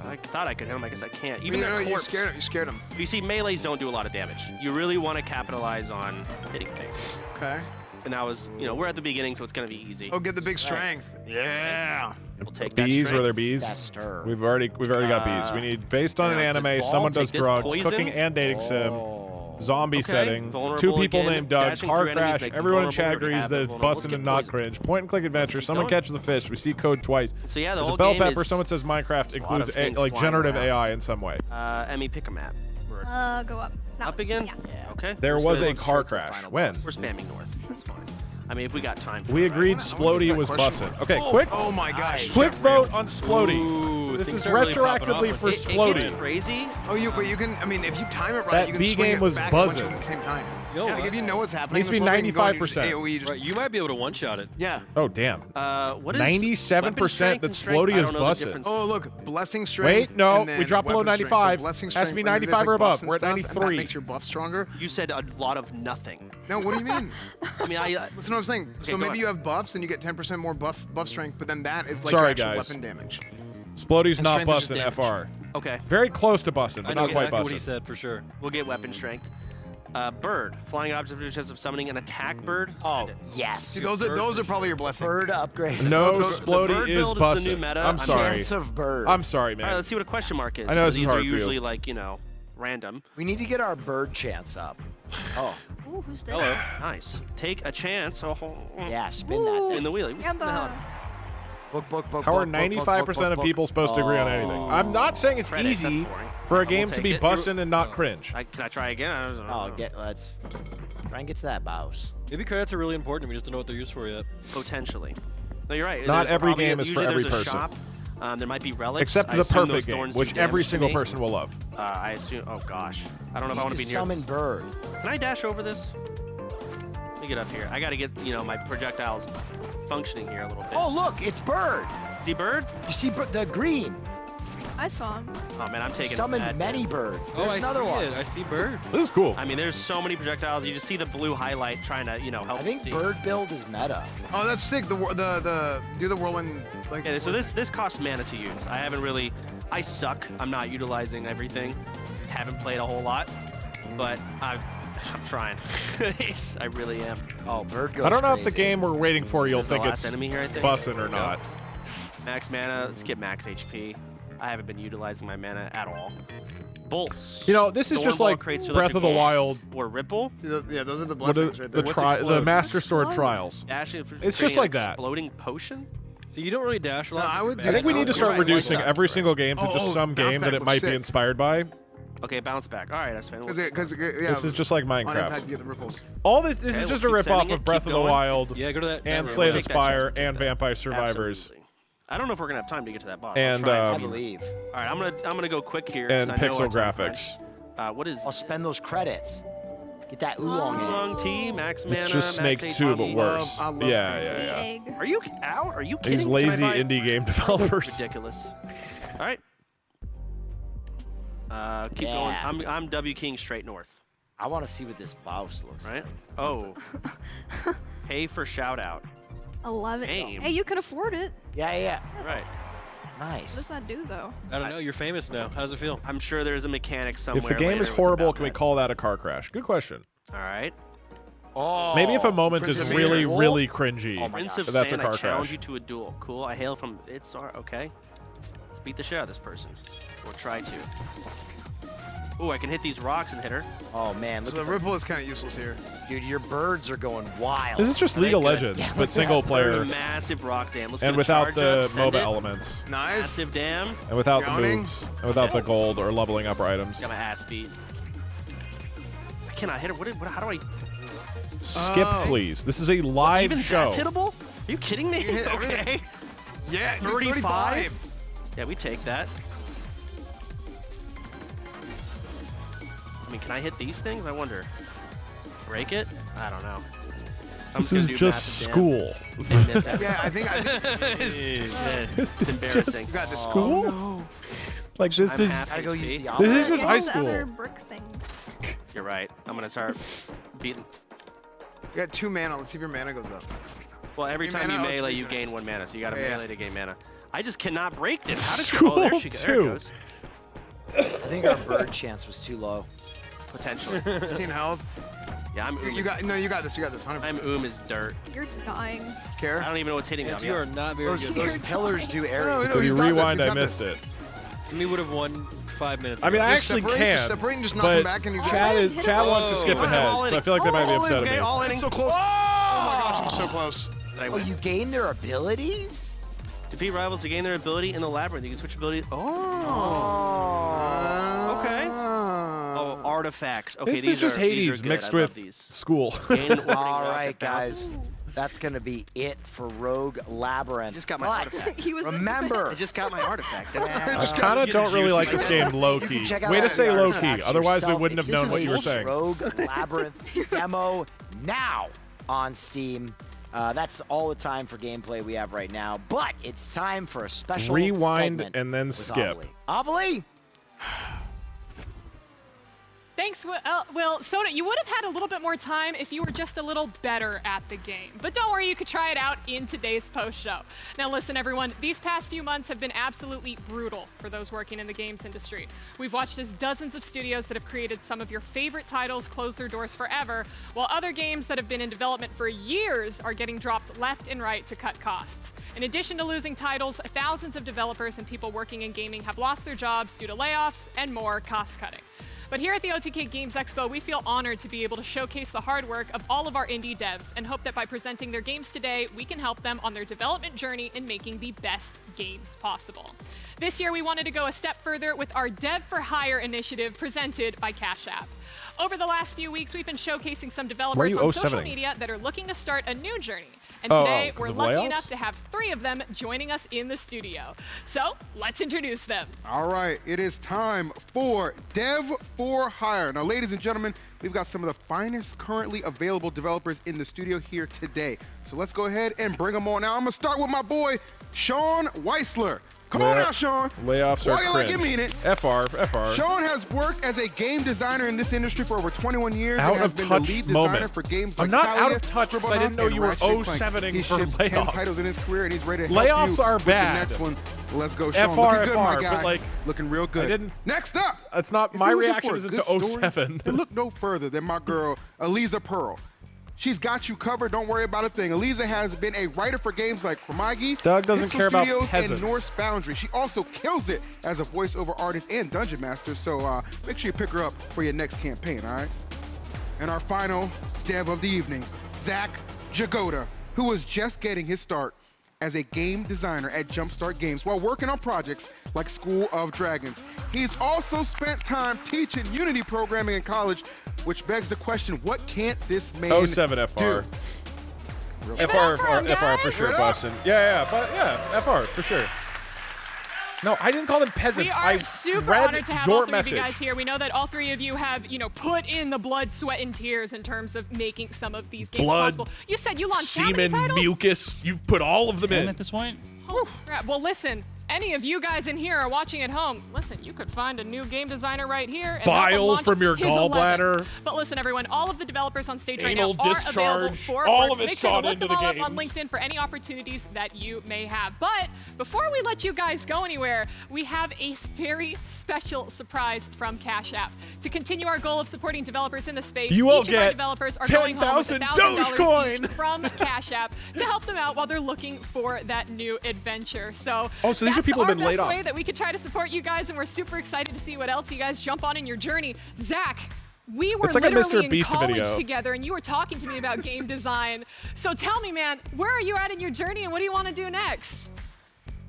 I thought I could hit them. I guess I can't. No, Even their you corpse. scared them. You see, melees don't do a lot of damage. You really want to capitalize on hitting things. Okay. And that was, we're at the beginning, so it's going to be easy. Oh, get the big strength. Yeah. We'll take Bees? that Were there bees? That's stir. We've already got bees. We need based on an anime. this ball, Someone does take this drugs, poison. cooking and dating sim, zombie Okay, setting, vulnerable 2 people again, named Doug, dashing car through enemies crash. makes them Everyone in chat vulnerable. We agrees have that it it's vulnerable. busted Let's and get not poison. cringe. Point and click adventure. keep Someone going. catches a fish. We see code twice. So yeah, the There's whole a bell game pepper. is Someone says Minecraft includes of things flying generative around. AI in some way. Emmy, pick a map. Go up. That Up one. again? Yeah. Okay. There Let's was go a ahead. car crash. When? We're spamming north. That's fine. I mean, if we got time for We it, right? agreed Splody was busted. Okay, quick. Oh my gosh. Quick vote on Splody. Ooh, This things is are really popping retroactively off. for It gets Splody. crazy. Oh, but you can. I mean, if you time it right, That you can B swing game it was back and bunch of buzzing. them at the same time. Yo, Like, if you know what's happening, Needs to be in the floor, you can go and 95%. AOE just- Right, you might be able to one-shot it. Yeah. Oh, damn. What is 97% that Splody is busted. Oh, look, blessing strength. Wait, no, and then we dropped below weapon strength. So 95. blessing Has to be strength, and then 95 or there's, like, above. buffs and We're at stuff, and 93. That makes your buff stronger. You said a lot of nothing. No, what do you mean? I mean, Listen to what I'm saying. So go maybe on. you have buffs and you get 10% more buff strength, but then that is like Sorry, your actual guys. weapon damage. Splody's And not strength is just busting damage. FR. Okay. Very close to busting, I but know not quite exactly what busting. he said for sure. We'll get weapon strength. Bird, flying object with a chance of summoning an attack bird. Oh, yes. See, those are probably your blessings. Bird upgrade. No, the Splody bird is build busting. is the new meta. I'm sorry. Chance of bird. I'm sorry, man. All right, let's see what a question mark is. I know this is These hard are for you. usually like, random. We need to get our bird chance up. Oh. Ooh, who's there? Hello. Nice. Take a chance. Oh. Yeah, spin that. Spin the wheel. Spin the hell. Book. How are 95% of people supposed to agree on anything? I'm not saying it's Credits, that's easy boring. for a We'll game to take be it. busting and not cringe. Can I try again? I don't know. Let's try and get to that boss. Maybe credits are really important. We just don't know what they're used for yet. Potentially. No, you're right. Not There's every probably game is for usually every there's a person. shop. There might be relics. Except I the assume those perfect game, thorns do which every damage to single me. person will love. I assume. Oh gosh. I don't know if I want to be near. Summon bird. Can I dash over this? Let me get up here. I got to get my projectiles functioning here a little bit. Oh look, it's bird. See bird? You see the green. I saw him. Oh man, I'm taking. Summon bad many damage. birds. Oh, There's I another see one. it. I see bird. This is cool. I mean, there's so many projectiles. You just see the blue highlight trying to, help. I think see. bird build is meta. Oh, that's sick. The do the whirlwind like. Yeah, so this costs mana to use. I haven't really. I suck. I'm not utilizing everything. Haven't played a whole lot, but I'm trying. I really am. Oh, bird goes I don't know if the crazy. game we're waiting for you'll This is the think last it's enemy here, I think. busting or Yeah. not. Max mana. Let's get max HP. I haven't been utilizing my mana at all. Bolts. This is just Thornball like creates Breath of the electric Wild. bolts Or Ripple. See, those are the What blessings right there. the Master Sword Trials. Actually, It's just like that. Exploding potion. So you don't really dash a lot. I would I think we need to start reducing every single game to just some bounce game back that it looks might be sick. inspired by. Okay, bounce back. All right, that's fine. Because This is just like On Minecraft. impact, you get the ripples. All this Okay, is we'll just a keep rip off sending of it, Breath keep of the going. Wild Yeah, go to that. and that Slay room. the Take that Spire chance, and Vampire Survivors Absolutely. I don't know if we're gonna have time to get to that boss. and I um, believe. All right, I'm gonna go quick here. 'cause and I know pixel our time graphics. crunch. What is I'll spend those credits. Get that oolong in. Oolong tea? Max mana. It's just max Snake HP. 2, but worse. I love Yeah. The egg. Are you out? Are you kidding? These Can I lazy buy- indie game developers. Ridiculous. All right. Keep Yeah. going. I'm W King straight north. I want to see what this boss looks like. Right? Oh. Pay for shout out. I love it. Aim. Hey, you can afford it. Yeah. Right. What Nice. does that do, though? I don't know. You're famous now. How does it feel? I'm sure there's a mechanic somewhere. If the game later is that's horrible, about can we that. call that a car crash? Good question. All right. Oh. Maybe if a moment Princess is really, Anne. really cringy, Oh my Prince gosh. of that's a Sand, car I challenge crash. you to a duel. Cool. I hail from Itzar. Okay. Let's beat the shit out of this person. Or try to. Ooh, I can hit these rocks and hit her. Oh man, look So at the ripple is kind of useless here. dude. Your birds are going wild. This is just Are they League of good? Legends, but single player Massive rock dam. Let's and get a without charge the up, send MOBA it. elements, Nice. Massive dam. and without the Drowning. moves, and without the gold or leveling up items. Got my ass beat. I cannot hit her. How do I? Skip, please. This is a live Even show. that's hittable? Are you kidding me? You hit Okay. everything. Yeah, dude, 35? Yeah, we take that. I mean, can I hit these things? I wonder. Break it? I don't know. I'm This gonna is do just massive damage school. and miss everything. Yeah, I think This It's is embarrassing. just school. no. Like this I'm is. half Gotta go use HP. the This omelet. is just high And school. other brick things. You're right. I'm gonna start beating. You got 2 mana. Let's see if your mana goes up. Well, every Your time you mana melee, outspeeds you her. gain 1 mana, so you got to Yeah. melee to gain mana. I just cannot break this. How did she? School Oh, there she goes. There it too. goes. I think our bird chance was too low. Potentially. 15 health. Yeah, I'm. You got no. You got this. You got this. 100%. I'm as dirt. You're dying. Care. I don't even know what's hitting me. Yes, you are not very Those, good. those pillars do area. No, If he's you got this, rewind, he's I got missed this. it. We would have won 5 minutes. I mean, ago. I Just actually separate, can, just separate and just knock but him back and you go. Chad wants to skip Oh, ahead, all so in. I feel like they might be All upset in, okay, at me. all in. So close. Oh my gosh, I'm so close. Did I Oh, win? you gain their abilities? Defeat rivals to gain their ability in the labyrinth. You can switch abilities. Okay. Oh, artifacts. Okay, This these is just are, these are Hades good. mixed I love with these. school. Gain orbiting All rocket right, guys. bounces. that's going to be it for Rogue Labyrinth. Just got my artifact. Remember, I just got my artifact. I kind of don't really like this game low-key. Way to say low-key. Otherwise, we wouldn't have known what you were saying. Rogue Labyrinth demo now on Steam. That's all the time for gameplay we have right now, but it's time for a special rewind segment and then skip. Avalie. Thanks, Will. Soda, you would have had a little bit more time if you were just a little better at the game. But don't worry, you could try it out in today's post-show. Now listen, everyone, these past few months have been absolutely brutal for those working in the games industry. We've watched as dozens of studios that have created some of your favorite titles close their doors forever, while other games that have been in development for years are getting dropped left and right to cut costs. In addition to losing titles, thousands of developers and people working in gaming have lost their jobs due to layoffs and more cost-cutting. But here at the OTK Games Expo, we feel honored to be able to showcase the hard work of all of our indie devs and hope that by presenting their games today, we can help them on their development journey in making the best games possible. This year, we wanted to go a step further with our Dev for Hire initiative presented by Cash App. Over the last few weeks, we've been showcasing some developers on social media that are looking to start a new journey. And today, we're lucky enough to have 3 of them joining us in the studio. So, let's introduce them. All right, it is time for Dev for Hire. Now, ladies and gentlemen, we've got some of the finest currently available developers in the studio here today. So let's go ahead and bring them on. Now, I'm going to start with my boy, Sean Weisler. Come on now, Sean. Layoffs are cringe. Like you mean it. FR. Sean has worked as a game designer in this industry for over 21 years out and has of been touch the lead designer moment. for games like I'm not Talia, out of touch because I didn't know you were 07ing for layoffs. 10 layoffs. titles in his career, and he's ready to help Layoffs you are with bad. the next one. Let's go, Sean. FR, Looking good, my FR, guy. but like, looking real good. I didn't. Next up. It's not If my you're looking reaction for a is good into story, 07. then look no further than my girl, Eliza Pearl. She's got you covered. Don't worry about a thing. Eliza has been a writer for games like Promagi, Doug doesn't Pixel care about Studios, peasants. and Norse Foundry. She also kills it as a voiceover artist and dungeon master, so make sure you pick her up for your next campaign, all right? And our final dev of the evening, Zach Jagoda, who was just getting his start as a game designer at Jumpstart Games while working on projects like School of Dragons. He's also spent time teaching Unity programming in college, which begs the question, what can't this man 07 FR. do? FR for sure, Boston. Yeah, but FR for sure. No, I didn't call them peasants. We are I super read honored to have your all 3 message. of you guys here. We know that all 3 of you have, put in the blood, sweat, and tears in terms of making some of these games Blood, possible. You said you launched how many semen, titles? mucus. You've put all of them in. At this point. Oh, crap. Well, listen. Any of you guys in here are watching at home. Listen, you could find a new game designer right here. And Bile from your gallbladder. But listen, everyone, all of the developers on stage Anal right now are discharge. available for All work. of So it's make sure gone to look into them the all up on games. LinkedIn for any opportunities that you may have. But before we let you guys go anywhere, we have a very special surprise from Cash App. To continue our goal of supporting developers in the space, You will each of our get developers are going home with 10,000 $1,000 Dogecoin each from Cash App to help them out while they're looking for that new adventure. So, Oh, so these are that's people who've our been laid best off. way that we could try to support you guys, and we're super excited to see what else you guys jump on in your journey. Zach, we were It's like a literally Mr. in Beast college video. together, and you were talking to me about game design. So tell me, man, where are you at in your journey, and what do you want to do next?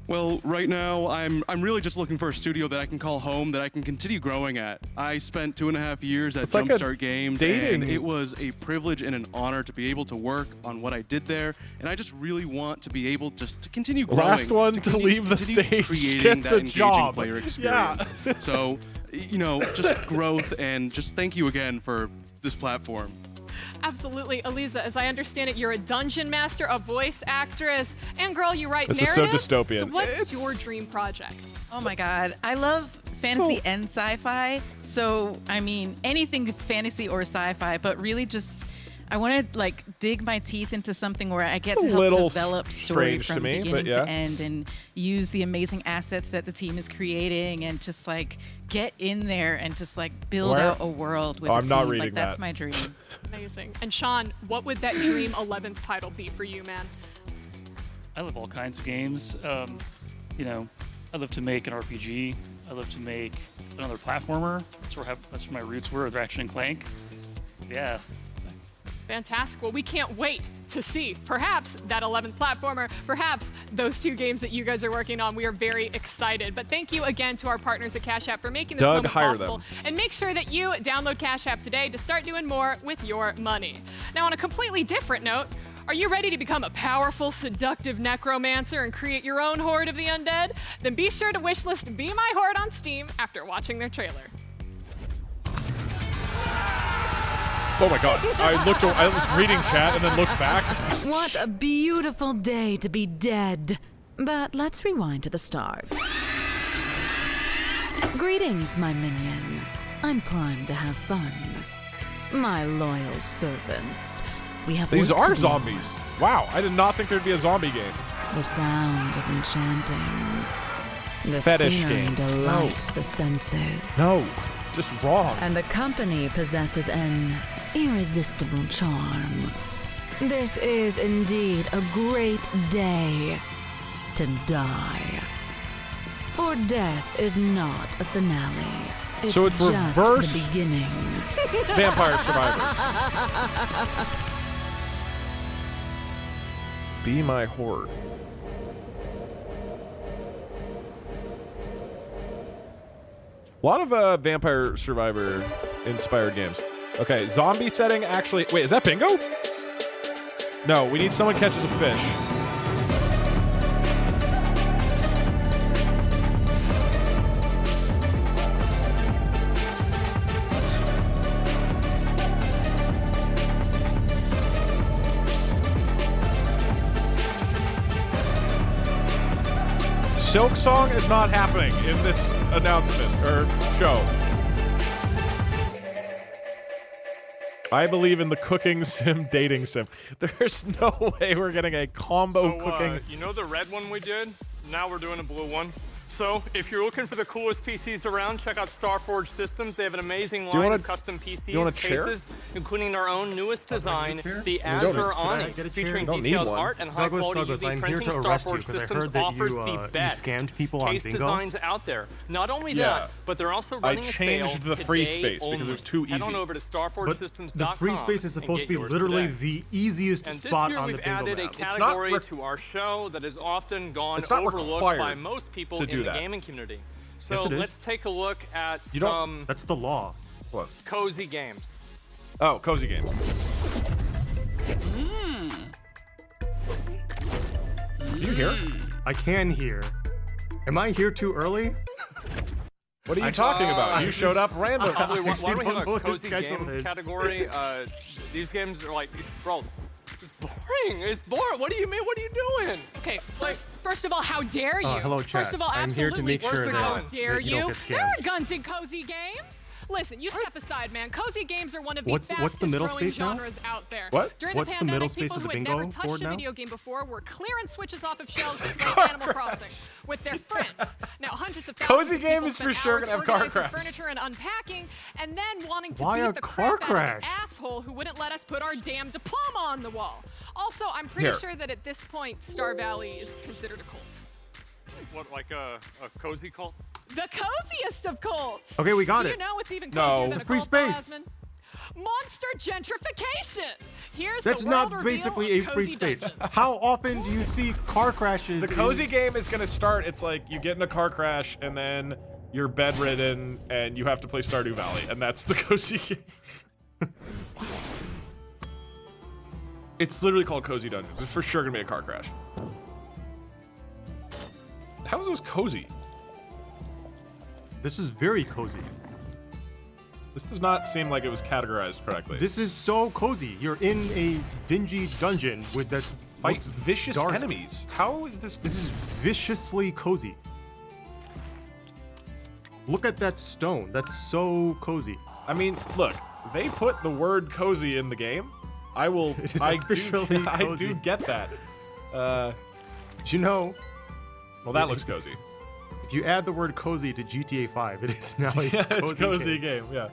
Well, right now, I'm really just looking for a studio that I can call home, that I can continue growing at. I spent 2.5 years at It's like a Jumpstart Games, dating. and it was a privilege and an honor to be able to work on what I did there. And I just really want to be able just to continue growing. Last one to leave the continue stage creating gets that a engaging job. player Yeah. experience. So, just growth, and just thank you again for this platform. Absolutely. Eliza, as I understand it, you're a dungeon master, a voice actress, and girl, you write This is so narrative. dystopian. So what's your dream project? Oh my god, I love fantasy and sci-fi. So, I mean, anything fantasy or sci-fi, but really just I want to dig my teeth into something where I get It's to a help little develop story strange to from me, but beginning yeah. to end and use the amazing assets that the team is creating and just get in there and just build Where? out a world with Oh, a I'm team. not reading That's that. my dream. Amazing. And Sean, what would that dream 11th title be for you, man? I love all kinds of games. I love to make an RPG. I love to make another platformer. That's where my roots were with Ratchet and Clank. Yeah. Fantastic. Well, we can't wait to see perhaps that 11th platformer, perhaps those 2 games that you guys are working on. We are very excited. But thank you again to our partners at Cash App for making this Doug, moment hire possible. them. And make sure that you download Cash App today to start doing more with your money. Now, on a completely different note, Are you ready to become a powerful, seductive necromancer and create your own horde of the undead? Then be sure to wishlist Be My Horde on Steam after watching their trailer. Oh my god. I was reading chat and then looked back. What a beautiful day to be dead. But let's rewind to the start. Greetings, my minion. I'm primed to have fun. My loyal servants. We have These work are to do. zombies. Wow, I did not think there'd be a zombie game. The sound is enchanting. The Fetish scenery game. delights the senses. No, just wrong. And the company possesses an irresistible charm. This is indeed a great day to die. For death is not a finale. So it's just reverse the beginning. Vampire Survivors. Be My Horde. A lot of Vampire Survivor inspired games. Okay, zombie setting actually. Wait, is that bingo? No, we need someone catches a fish. Silk Song is not happening in this announcement or show. I believe in the cooking sim, dating sim. There's no way we're getting a combo cooking. You know the red one we did? Now we're doing a blue one. So if you're looking for the coolest PCs around, check out Starforge Systems. They have an amazing line of custom PCs, cases, including our own newest design, the Azure Awning, featuring detailed art and high-quality UV printing. Starforge Systems offers the best case designs out there. Not only that, but they're also running a sale changed the free today space because it was too easy. Head on over to starforgesystems.com. The free space is supposed to be literally the easiest spot on the bingo And this year we've added a map. category to our show that has often gone overlooked by most people in the gaming community. So Yes, it is. let's take a look at You don't- some That's the law. What? cozy games. Oh, cozy games. Can you hear? I can hear. Am I here too early? What are you talking about? You showed up randomly. Probably, why don't we don't have know a what the cozy schedule game is. category? These games are like, bro, it's boring. It's boring. What do you mean? What are you doing? Okay, first of all, how dare you? hello, chat. First of all, I'm here to absolutely. make sure how that- dare that you don't get There scammed. are guns in cozy games. Listen, you step aside, man. Cozy games are one of the What's the middle fastest-growing space now? genres out there. What? During What's the the pandemic, middle space people of the who had bingo never touched board a now? video game before were clearing switches off of shelves to play Animal Crossing with their friends. Now, hundreds of thousands Cozy of game people is for spent sure hours gonna have car organizing crash. furniture and unpacking, and then wanting to Why beat a the car crap out of an crash? asshole who wouldn't let us put our damn diploma on the wall. Also, I'm pretty Here. sure that at this point, Star Valley is considered a cult. What, like a cozy cult? The coziest of cults. Okay, we got Do it. you know what's even No. cozier It's than a free cult, space. Jasmine? Monster gentrification. Here's That's the world not reveal basically a of free Cozy space. Dungeons. How often do you see car crashes? The cozy game is gonna start. It's like you get in a car crash and then you're bedridden and you have to play Stardew Valley, and that's the cozy game. It's literally called Cozy Dungeons. It's for sure gonna be a car crash. How is this cozy? This is very cozy. This does not seem like it was categorized correctly. This is so cozy. You're in a dingy dungeon with that Fight looks vicious dark. enemies. How is this? This is viciously cozy. Look at that stone. That's so cozy. I mean, look, they put the word cozy in the game. I will. It is I officially do, I cozy. do get that. Do you know? Well, that looks cozy. If you add the word cozy to GTA 5, it is now a Yeah, cozy, it's cozy game. Yeah.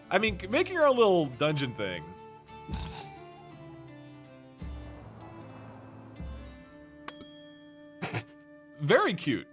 I mean, make your own little dungeon thing. Very cute.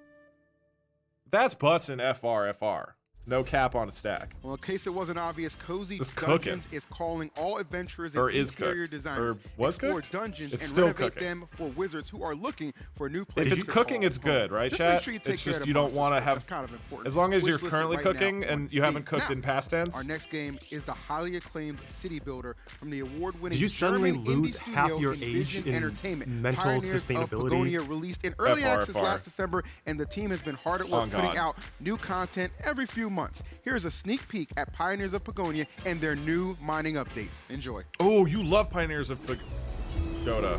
That's bussin' FR. No cap on a stack. Well, in case it wasn't obvious, Cozy It's Dungeons cooking. is calling all adventurers Or and is interior cooked. designers Or was explore cooked? dungeons It's and still renovate cooking. them for wizards who are looking for a new place. If it's to cooking, call it's good, home. right, Just chat? make sure you take It's care just of you the don't want to monsters. have. That's kind of important. As long as you're Wish list it currently right now cooking on and you haven't Steam. cooked Now, in past tense. Our next game is the highly acclaimed city builder from the award-winning Did you suddenly German lose indie half studio your Envision age in Entertainment. mental Pioneers sustainability? Of Pagonia released in early access FR. last December, and the team has been hard at work On putting God. out new content every few months. Here's a sneak peek at Pioneers of Pagonia and their new mining update. Enjoy. Oh, you love Pioneers of Pagoda.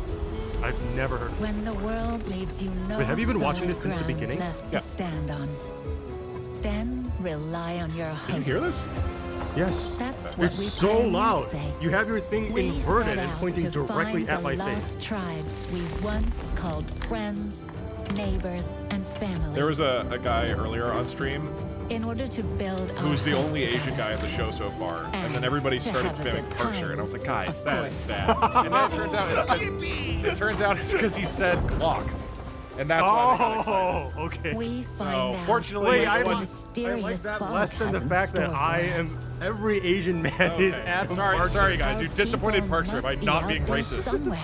I've never heard of it. When the world leaves you no Wait, have you been watching solid this since the ground beginning? left Yeah. to stand on, then rely on your hope. Can you hear this? Yes. That's what It's we so pioneers loud. say. You have your thing We inverted set and out pointing to directly find at the my lost face. tribes we once called friends, neighbors, and family. There was a guy earlier on stream In order to build our who's the home only Asian together. guy in the show so far, and then And everybody to started have a spamming good Parksher, time. and I was like, guys, Of that is course. bad. And then it turns out it's because he said Glock, and that's why they got excited. Oh, okay. We find So, out fortunately, Wait, it I wasn't- mysterious that fog less than the has in fact that store I for us. am every Asian man is Okay. Adam Sorry, Parker. sorry guys, you Our disappointed people Parksher by must be not out being there racist. somewhere.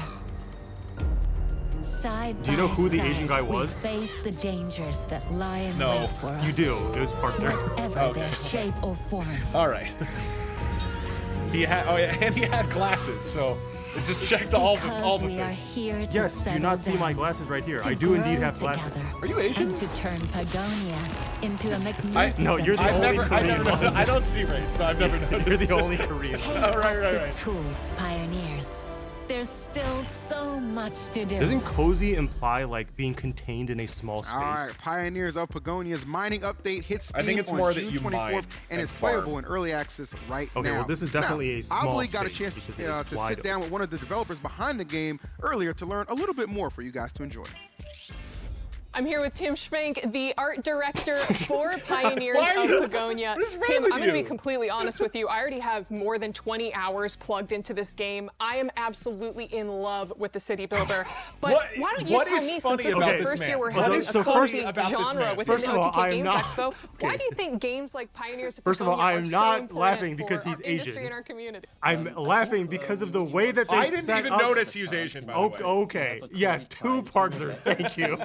Side Do you know by who the side, Asian guy we was? face the dangers that lie in No, wait for us. You do. It was Parker. Whatever Okay. their shape or form. All right. He had and he had glasses, so it just checked all the Because we are things. here to Yes, do you settle not see my down, glasses right here? to I do indeed grow have glasses. together, Are you Asian? And to turn Pagonia into a magnificent No, you're the I've only never, I Korean never, one. I don't see race, so I've never noticed. You're the only Korean Take one. Oh, right, up the right. tools, pioneers. There's still so much to do. Doesn't cozy imply like being contained in a small space? All right, Pioneers of Pagonia's mining update hits I think Steam it's on more that June you 24th mine and and is farm. playable in early access right now. Okay, well, this is definitely now, a small I got a space chance because it is to wide sit down with one of the developers behind the game earlier to learn a little bit more for you guys to enjoy. I'm here with Tim Schwenk, the art director for Pioneers Why are of you- Pagonia. what is wrong Tim, with I'm going to be you? completely honest with you. I already have more than 20 hours plugged into this game. I am absolutely in love with the city builder. But why don't you what tell is me, since funny this is about the this first man? year we're What having is a so cozy funny about this genre man? within First the of all, OTK I am Games not- Expo, why okay. do you think games like Pioneers of First of all, Pagonia I are am so not important laughing because for he's our industry Asian. and our community? I'm laughing because of the way that they I didn't set even up. notice he was Asian, by the way. Okay, yes, two Parksers, thank you.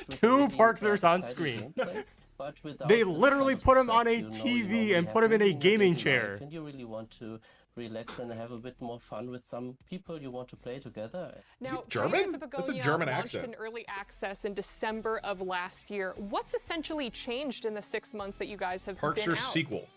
Two Parksers on screen. They literally put him on a TV and put him in a gaming chair. And you really want to relax and have a bit more fun with some people you want to play together. Now, German? Pioneers of That's a Pagonia German launched accent. in early access in December of last year. What's essentially changed in the 6 months that you guys have been out? Parkser's sequel.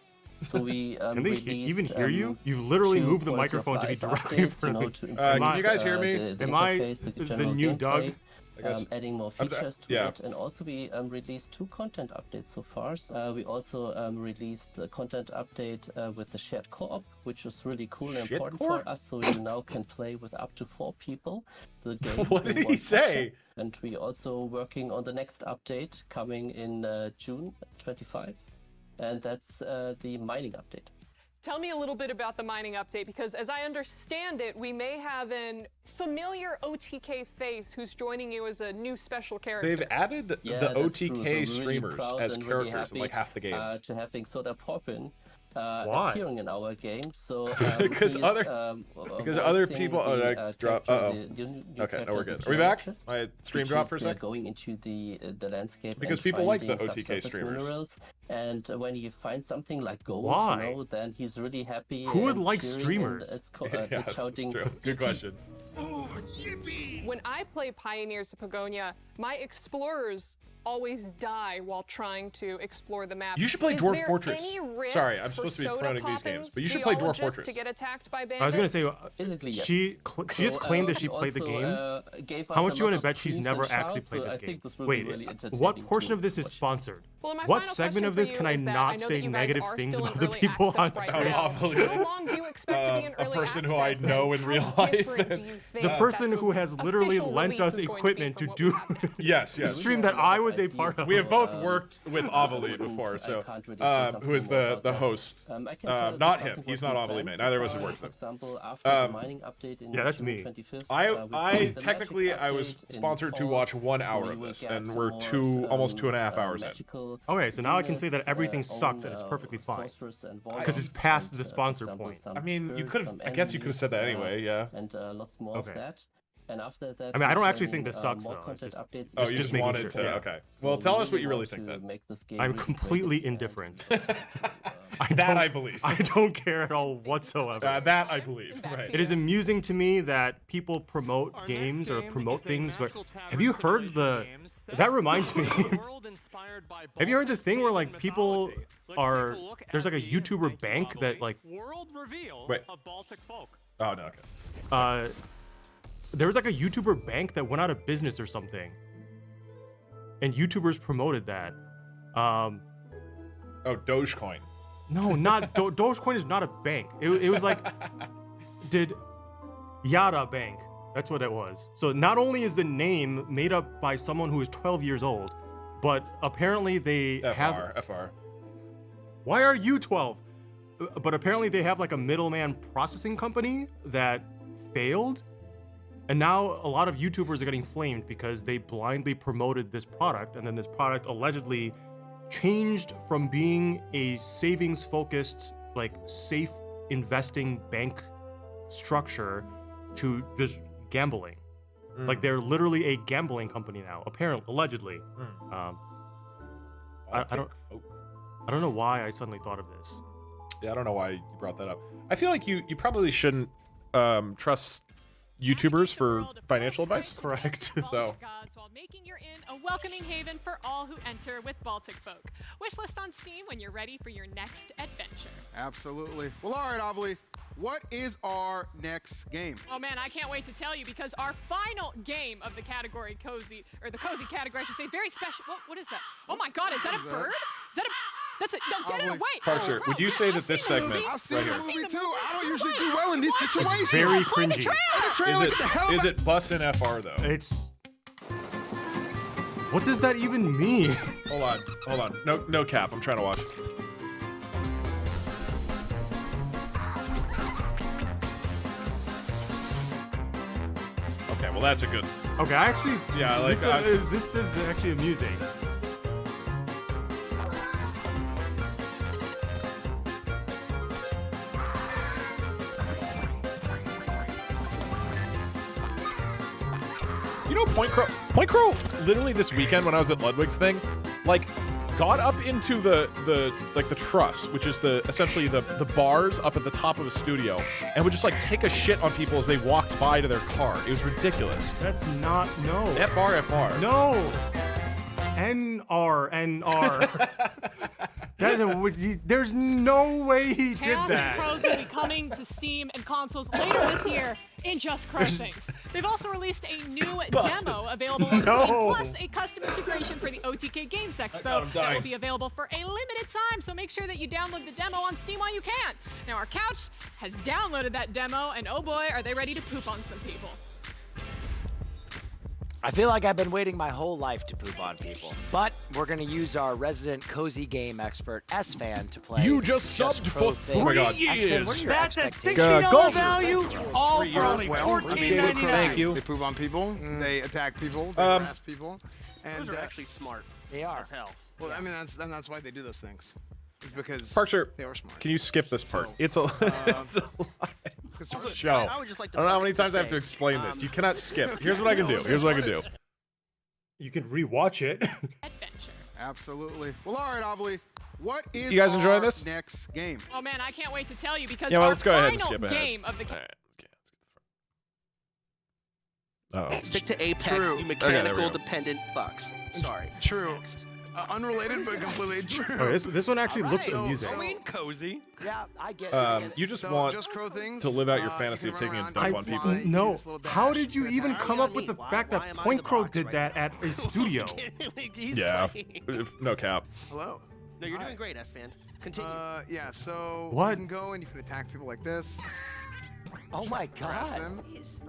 So we Can they released, even hear you? You've literally two moved the quality of microphone to be life directly in updates, front you know, of to me. improve, Can you guys hear me? the Am I interface, the the general new gameplay, Doug? I guess- adding more I'm- features to yeah. it, and also we released 2 content updates so far. We also released the content update with the shared co-op, which is really cool and Shared important co-op? for us. So you now can play with up to 4 people. The game What in did he one say? session. And we also working on the next update coming in June 25, and that's the mining update. Tell me a little bit about the mining update, because as I understand it, we may have an familiar OTK face who's joining you as a new special character. They've added Yeah, the that's OTK true. So we're really streamers proud as and really characters in like happy, half the games. to having Soda Poppin Why? appearing in our game. So Because he's, because other voicing people. Oh, the, did I drop? character, Uh-oh. the new Okay, no, we're character, good. the Are we back? geologist, My stream which dropped for a is, sec. going into the landscape Because and people like the finding OTK subsurface streamers. minerals. And when he finds something like gold, Why? you know, then he's really happy. Who would and like cheering streamers? And Yeah, is that's shouting, true. Good question. When I play Pioneers of Pagonia, my explorers always die while trying to explore the map. You should play Is Dwarf there Fortress. any risk Sorry, I'm for supposed to be soda promoting these games, poppins but you should play Dwarf geologists Fortress. to get attacked by bandits? I was gonna say, Basically, yes. she just claimed that she he played the also, game. gave How us much a you lot want to of bet she's screens never and actually shouts, played so this I game? think this will Wait, be really entertaining what portion to of this is watch. sponsored? Well, my What final segment question of for this you can I is that not know say that you guys negative are things still in about the early people on access right screen? now. How long do you expect to be in a early person who I access, know and in real how life. different do you think The that person the who has literally official lent release us is going to be equipment to from what do we have now? Yes, the yes. stream that I was a part of. We have both worked with Avali before, so who is the host? Not him. He's not Avali mate. Neither of us have worked with him. Yeah, that's me. I technically I was sponsored to watch 1 hour of this, and we're almost 2.5 hours in. Okay, so now I can say that everything sucks and it's perfectly fine because it's past the sponsor point. I mean, you could have. I guess you could have said that anyway. Yeah. And lots more of that. And after that, I mean, I don't actually think this sucks though. You just wanted to. Yeah. Okay. Well, tell us what you really think then. I'm completely indifferent. I believe. I don't care at all whatsoever. That I believe. Right. It is amusing to me that people promote games or promote things, but have you heard the? That reminds me. Have you heard the thing where like people are? There's like a YouTuber bank that like. Wait. Oh no. Okay. There was like a YouTuber bank that went out of business or something, and YouTubers promoted that. Oh, Dogecoin. No, not Dogecoin is not a bank. It was like did Yada Bank. That's what it was. So not only is the name made up by someone who is 12 years old, but apparently they have FR. Why are you 12? But apparently they have like a middleman processing company that failed. And now a lot of YouTubers are getting flamed because they blindly promoted this product, and then this product allegedly changed from being a savings-focused, like safe investing bank structure to just gambling. Like they're literally a gambling company now, apparently, allegedly. I don't know why I suddenly thought of this. Yeah, I don't know why you brought that up. I feel like you probably shouldn't trust YouTubers for financial advice. Correct. So. While making your inn a welcoming haven for all who enter with Baltic Folk. Wishlist on Steam when you're ready for your next adventure. Absolutely. Well, all right, Avali. What is our next game? Oh man, I can't wait to tell you because our final game of the category cozy, or the cozy category, I should say, very special. What is that? Oh my God, is that a bird? Is that a? That's it. No, get it away. Parker, would you say that this segment I've seen right the here movie too. I don't usually do well in these situations. It's very cringy. Is it bussin' FR though? It's. What does that even mean? Hold on. No cap. I'm trying to watch. Okay, well that's a good. Okay, actually, yeah, like this is actually amusing. You know, Point Crow, literally this weekend when I was at Ludwig's thing, like, got up into the truss, which is essentially the bars up at the top of the studio, and would just like take a shit on people as they walked by to their car. It was ridiculous. That's not FR. No. NR. There's no way he did Chaos that. Pros will be coming to Steam and consoles later this year in Just Crush Things. They've also released a new demo available on Steam, plus a custom integration for the OTK Games Expo that will be available for a limited time, so make sure that you download the demo on Steam while you can. Now, our couch has downloaded that demo, and oh boy, are they ready to poop on some people. I feel like I've been waiting my whole life to poop on people, but we're going to use our resident cozy game expert, S-Fan, to play. You just subbed for 3 years. That's a $60 value, all for only $14.99. Thank you. They poop on people. They attack people. They harass people. And those are actually smart. They are. As hell. Well, I mean, that's why they do those things. It's because Parker, they are smart. Can you skip this part? It's a lot. Also, Show. I would just like to I don't know how many times I have to explain this. You cannot skip. Here's what I can do. You can rewatch it. Adventure. Absolutely. Well, all right, Avali. What is You guys enjoying our this? next game? Oh man, I can't wait to tell you because Yeah, well, our let's go ahead and final skip ahead. game of the Uh-oh. Stick to Apex, True. you Okay, there we mechanical go. dependent fucks. Sorry. True. Unrelated, but completely true. Oh, this one actually looks amusing. Cozy. Yeah, I get it. You just So, want Just Crow things, to live out your you fantasy can of run taking a around, dump you on can people. fly, you No. do this little How dash, did you you even attack. come up with the Why fact am that I Point the Crow box did right that now? at a studio? He's Yeah, playing. no cap. Hello. No, you're Hi. doing great, S-Fan. Continue. Yeah, so What? you can go and you can attack people like this. Oh my Harass god. them.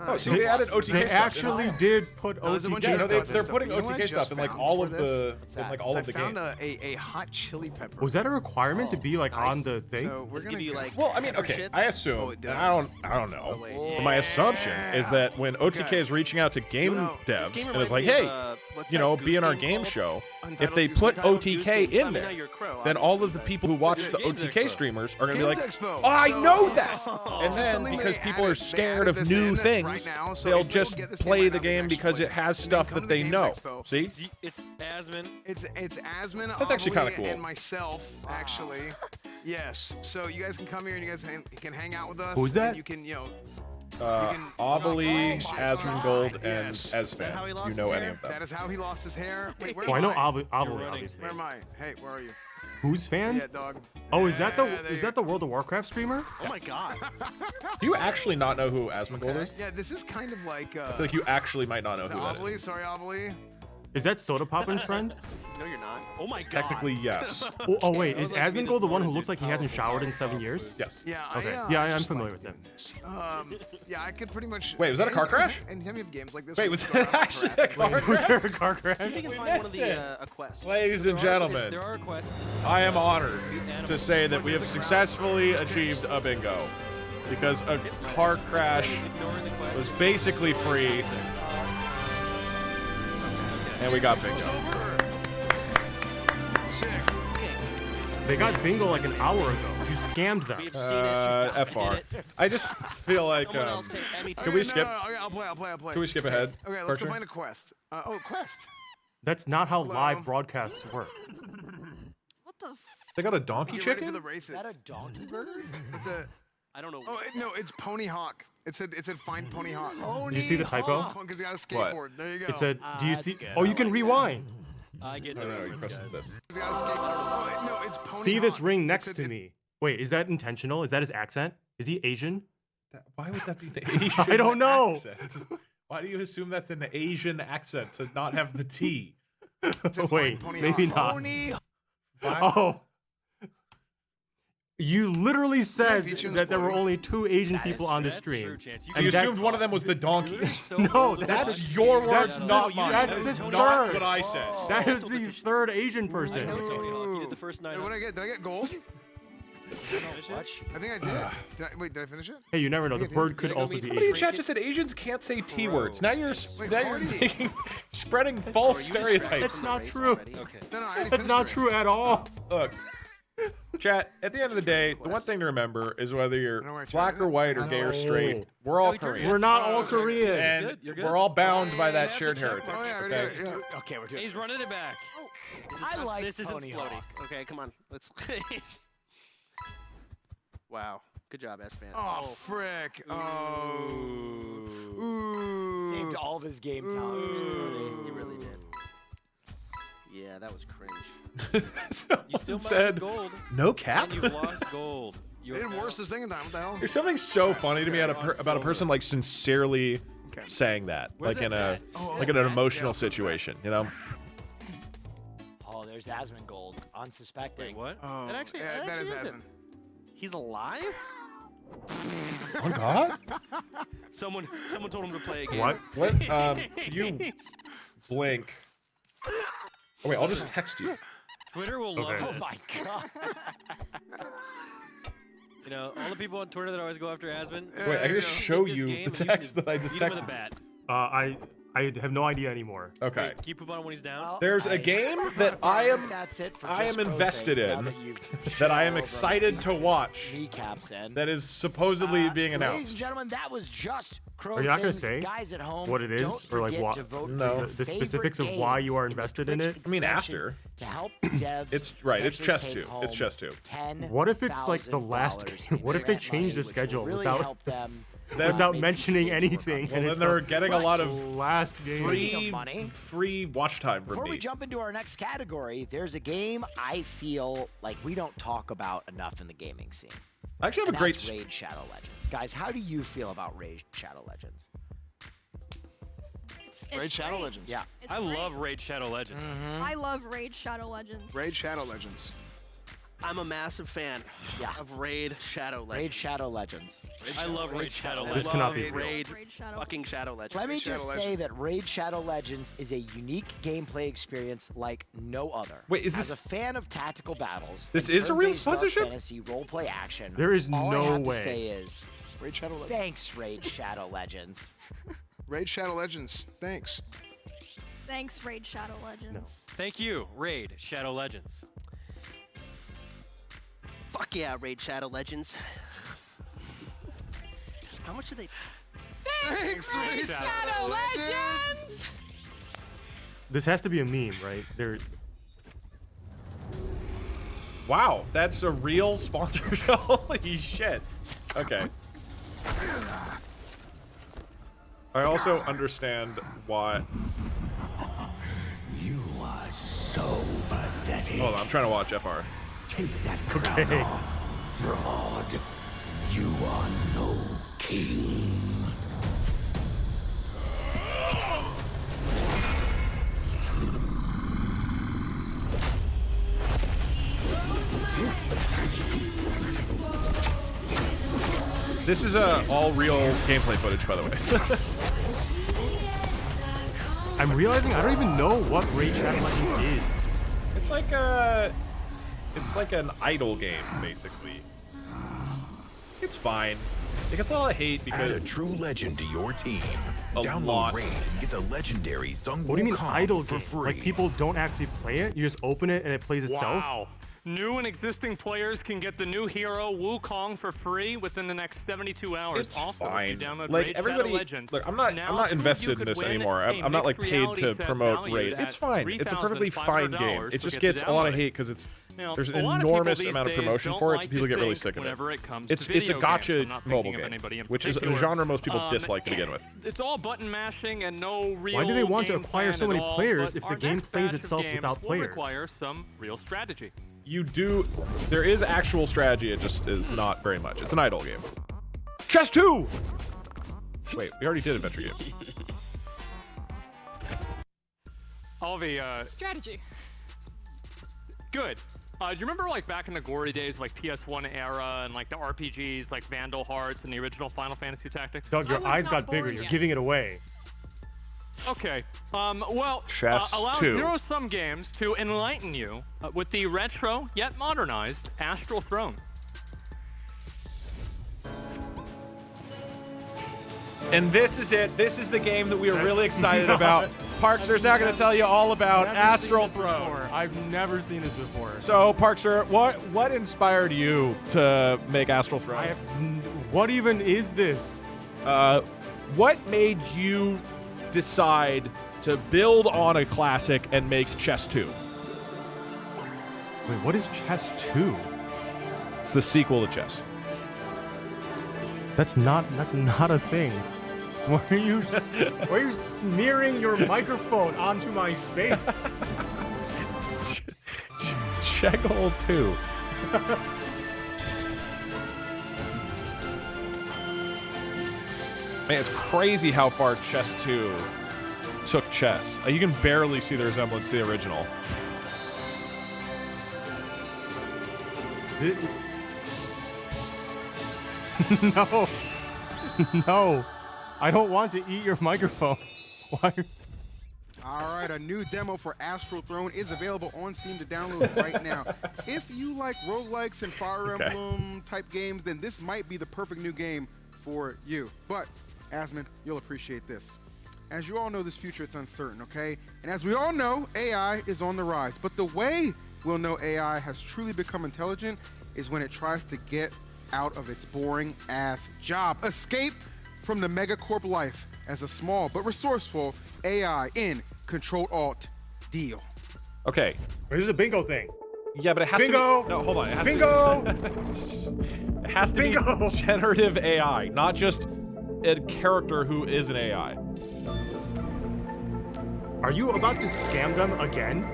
Oh, so they added OTK They stuff. actually did put No, there's a bunch OTK of stuff. they're stuff. putting You know what I OTK just stuff in like found all for of this? the in like all of the I found games. a hot chili pepper. Was that a requirement to be like on the thing? So we're gonna give you like. Well, I mean, okay, I assume. Oh, it does. I don't know. wait. But my assumption is that when OTK is reaching out to game devs game and is reminds like, me of, hey, what's you that know, goose be in our game game called? show, if Untitled they Goose put Game. OTK I in mean, now there, you're a crow, then all of obviously, the but- people who watch the Games OTK Expo. streamers are going to be Games like, Expo. oh, I So- know that. Oh, And then something because they people added- are they scared added of this new in things, right now, so they'll if you just get this game play right the now, game they because actually it has play. stuff Come that to the they Games know. Expo. See? It's Asmin. It's Asmin, That's actually kinda Avali, cool. and myself, actually. Yes. So you guys can come here and you guys can hang out with us. Who's and that? You can, you know. Avali, Oh my Asmongold, God, and yes. Esfan. how he Do lost you know his any hair? of them? That is how he lost his hair. Wait, where Well, I am know I? Avali, obviously. Where am I? Hey, where are you? Who's fan? Yeah, dog. Oh, is that Yeah, the there is that the World of Warcraft streamer? Oh my god. Do you actually not know who Asmongold is? Yeah, this is kind of like. I feel like you actually might not know who that is. Avali, sorry, Avali. Is that Soda Poppin's friend? No, you're not. Oh my god. Technically, yes. Oh wait, is like me this Asmongold the one who morning, looks dude. like he hasn't showered in 7 years? Yes. Yeah. Okay. I, Yeah, I'm just familiar like with him. doing this. Yeah, I could pretty much. Wait, was that a car crash? And you have games like this. Wait, where was you go that around actually a harassing car people. Was there a car crash? See if you can We find one of missed the it. a quest. Ladies and gentlemen, There are quests. I am honored to say that we have successfully achieved a bingo. Because a car crash was basically free. And we got bingo. Sick. They got bingo like an hour ago. You scammed them. FR. I just feel like, Someone else take any can we skip? No, okay, I'll play. Can we skip ahead? Okay, let's go Archer? find a quest. Quest. That's not how Hello? live broadcasts work. What the? They got a donkey Get ready for chicken? the races. Is that a donkey burger? It's a. I don't know. Oh no, it's Pony Hawk. It said find Pony Hawk. Did you see the typo? Because he got a What? skateboard. There you go. It said, do you that's see? good. Oh, you can rewind. I get the No, you reference, press guys. this. He's got a skateboard. Oh, no, it's Pony See this Hawk. ring It next said to it- me. Wait, is that intentional? Is that his accent? Is he Asian? Why would that be the Asian I don't know. accent? Why do you assume that's an Asian accent to not have the T? Wait, Pony maybe Hawk. not. Pony. Oh. You literally said feature in that there were Exploding? only 2 Asian people on the That's stream. true, Chance. You So you And that- assumed one of them was the donkey. No, That's your words, that's not the- mine. that's That the is not third. what I said. That is the 3rd Asian person. I know Tony Hawk. You did the first 9. Hey, what did I get? Did I get gold? I think I did. Wait, did I finish it? Hey, you never know. The bird could Gonna also be be Somebody in Asian. chat just said Asians can't say T words. Now you're Wait, now you're Cardi. making, spreading false stereotypes. That's not true. Okay. No, I already That's finished not the true at all. Look, chat. At the end of the day, the one thing to remember is whether you're know where it's black at. or white or gay or straight, we're all Korean. We're not all okay. Korean. And good, you're good. we're all bound by that have shared the check heritage. mark. Oh, yeah, Okay. yeah. Okay, we're doing. He's running it back. I like This isn't Pony floaty. Hawk. Okay, come on. Let's. Wow. Good job, S-Fan. Oh, frick. Oh. Ooh. Saved all of his game talent. You really did. Yeah, that was cringe. You still might said have gold. no cap. And you've lost gold. They did worse this second time. What the hell? There's something so funny to me about a person like sincerely saying that, Where's like in that a cat? like in an emotional situation, you know. Oh, there's Asmongold, unsuspecting. Wait, what? Oh, That actually that is is him. Asmon. He's alive? Oh God! Someone told him to play again. What? What? You blink. Oh wait, I'll just text you. Twitter will love Okay. this. Oh my god. You know, all the people on Twitter that always go after Asmin. Wait, I can just take show this you game the and text that I just beat him with a texted. bat. I have no idea anymore. Okay. Wait, can you poop on him when he's down? Well, There's a game that I am That's it for I Just am Pro invested Things, now in, that you've that I am over excited to watch, Kneecaps in. that is supposedly being Ladies and announced. gentlemen, that was Just Crow Are you not gonna Things. say Guys at home, what it is, don't or like forget what- to vote No. for The your specifics of favorite why you are games in the invested in Twitch it? I mean, extension after. to help devs. It's right. It's chess essentially 2. take It's chess 2. home What if it's like the last $10,000 game? What if they grant change the money, which will schedule really without help them, without make mentioning games work anything? on Well, and then it's they're the getting a lot of last game. Speaking of money, free watch time from before me. we jump into our next category, there's a game I feel like we don't talk about enough in the gaming scene. I actually have and a great. that's Raid Shadow Legends. Guys, how do you feel about Raid Shadow Legends? It's Raid Shadow great. Legends. Yeah. It's I great. love Raid Shadow Legends. I love Raid Shadow Legends. Raid Shadow Legends. I'm a massive fan of Raid Shadow Legends. Raid Shadow Legends. I love Raid Shadow I Legends. This cannot be love real. Raid fucking Shadow Legends. Let me Raid Shadow just say Legends. that Raid Shadow Legends is a unique gameplay experience like no other. Wait, is As this- a fan of tactical battles, This and is a real turn-based dark sponsorship? fantasy roleplay action. There is all no I have way. to say is, Raid Shadow Legends. thanks, Raid Shadow Legends. Raid Shadow Legends. Thanks. Thanks, Raid Shadow Legends. Thank you, Raid Shadow Legends. Fuck yeah, Raid Shadow Legends. How much are they? Thanks, Raid Shadow Legends! This has to be a meme, right? There. Wow, that's a real sponsorship. Holy shit. Okay. I also understand why. You are so pathetic. Hold on, I'm trying to watch FR. Take that crown Okay. off, fraud. You are no king. This is all real gameplay footage, by the way. I'm realizing I don't even know what Raid Shadow Legends is. It's like an idle game, basically. It's fine. It gets a lot of hate because Add a true legend to your team. A Download lot. Raid and get the legendary Sung What do you mean Wukong idle for game? free. Like people don't actually play it? You just open it and it plays itself? Wow. New and existing players can get the new hero Wukong for free within the next 72 hours. It's also, if fine. you download Like Raid everybody, Shadow Legends, look, I'm not now I'm not two of you invested in could this win anymore. a I'm not like mixed paid reality to set promote valued Raid. at It's fine. It's a perfectly fine game. $3,500 It just to gets get a lot to of download. hate because it's Now, there's an a lot of people enormous these amount of days promotion don't for it, like so people to get really think sick of it. whenever it comes It's to it's a video gotcha games. I'm not mobile thinking of game, anybody in which is a particular. genre most people dislike to begin with. It's all button mashing and no real. Why do they want to game acquire plan so many at all, players but if the our game next plays batch of itself games without will players? require some real strategy. You do. There is actual strategy. It just is not very much. It's an idle game. Chess 2. Wait, we already did adventure games. Alvi, Strategy. good. Do you remember like back in the glory days, like PS1 era, and like the RPGs, like Vandal Hearts and the original Final Fantasy Tactics? Doug, your eyes got bigger. You're giving it away. Okay. Well, Chess allow 2. zero-sum games to enlighten you with the retro yet modernized Astral Throne. And this is it. This is the game that we are really excited about. Parkster's now going to tell you all about Astral Throne. I've never seen this before. So, Parkster, what inspired you to make Astral Throne? What even is this? What made you decide to build on a classic and make Chess 2? Wait, what is Chess 2? It's the sequel to Chess. That's not a thing. Why are you smearing your microphone onto my face? Check hole 2. Man, it's crazy how far Chess 2 took Chess. You can barely see the resemblance to the original. No. No. I don't want to eat your microphone. Why? All right, a new demo for Astral Throne is available on Steam to download right now. If you like roguelikes and Fire Emblem type games, then this might be the perfect new game for you. But, Asmund, you'll appreciate this. As you all know, this future, it's uncertain, okay? And as we all know, AI is on the rise. But the way we'll know AI has truly become intelligent is when it tries to get out of its boring-ass job. Escape from the megacorp life as a small but resourceful AI in Control-Alt deal. Okay. This is a bingo thing. Yeah, but it has Bingo! to be... No, hold on. It has Bingo! To, it has to Bingo! be generative AI, not just a character who is an AI. Are you about to scam them again?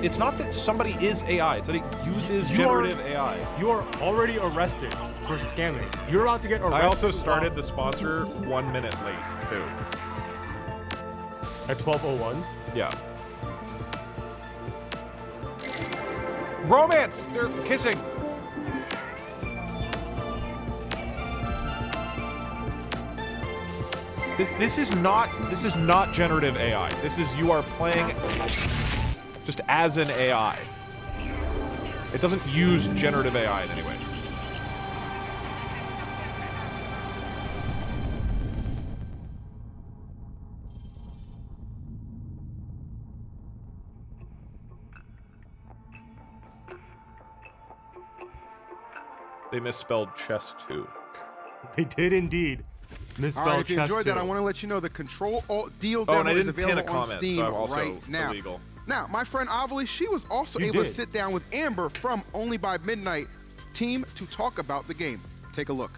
It's not that somebody is AI, it's that it uses generative AI. You are already arrested for scamming. You're about to get arrested. I also started the sponsor 1 minute late, too. At 12:01? Yeah. romance. They're kissing. This is not generative AI. This is you are playing just as an AI. It doesn't use generative AI in any way. They misspelled chess too. They did indeed. Misspelled All right, if you chess enjoyed that, too. I want to let you know the Control-Alt-Deal Oh, and demo I is didn't pin a available on comment, Steam so I'm also right now. illegal. Now, my friend Avali, she was also able to sit down with Amber from Only by Midnight team to talk about the game. Take a look.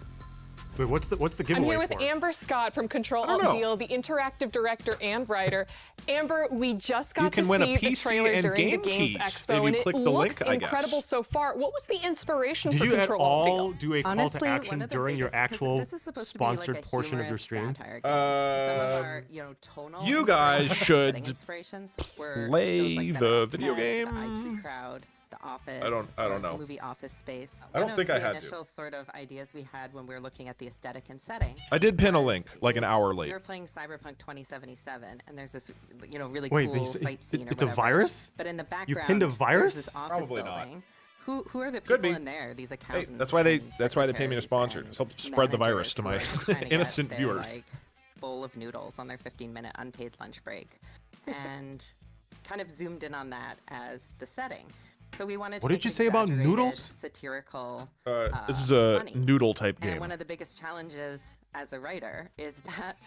Wait, what's the I'm giveaway here with for? Amber Scott from Control I don't Alt know. Deal, the interactive director and writer. Amber, we just got You can to win a see the PC trailer and during game the Games keys Expo, if you and it click the looks link, I guess. incredible so far. What was the inspiration Did for you at Control Alt Deal? all do a call Honestly, to one action of the during your biggest- 'cause actual this is supposed to be like sponsored a portion of your humorous stream? satire game. Some of our, tonal You guys inspirations, should setting inspirations were play shows like Ben the on video 10, game. The IT Crowd, The Office. I don't know. The movie Office Space. I don't One think of I the had to. initial sort of ideas we had when we were looking at the aesthetic and setting. I did pin a link like an hour late. We were playing Cyberpunk 2077, and there's this, really Wait, cool you say- fight scene or it's a whatever. virus? But in the You background, pinned a there's virus? this office Probably not. building. Who are the Could people be. in there? These Hey, accountants. that's why they and pay me to sponsor. secretaries To help and spread the managers virus to who my are just trying to get innocent their, viewers. Bowl of noodles on their 15-minute unpaid lunch break, and kind of zoomed in on that as the setting. So we wanted to What did make you say about exaggerated, noodles? Satirical. This is a funny. noodle type game. And one of the biggest challenges as a writer is that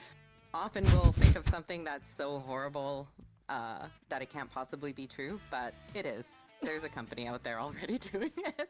often we'll think of something that's so horrible that it can't possibly be true, but it is. There's a company out there already doing it.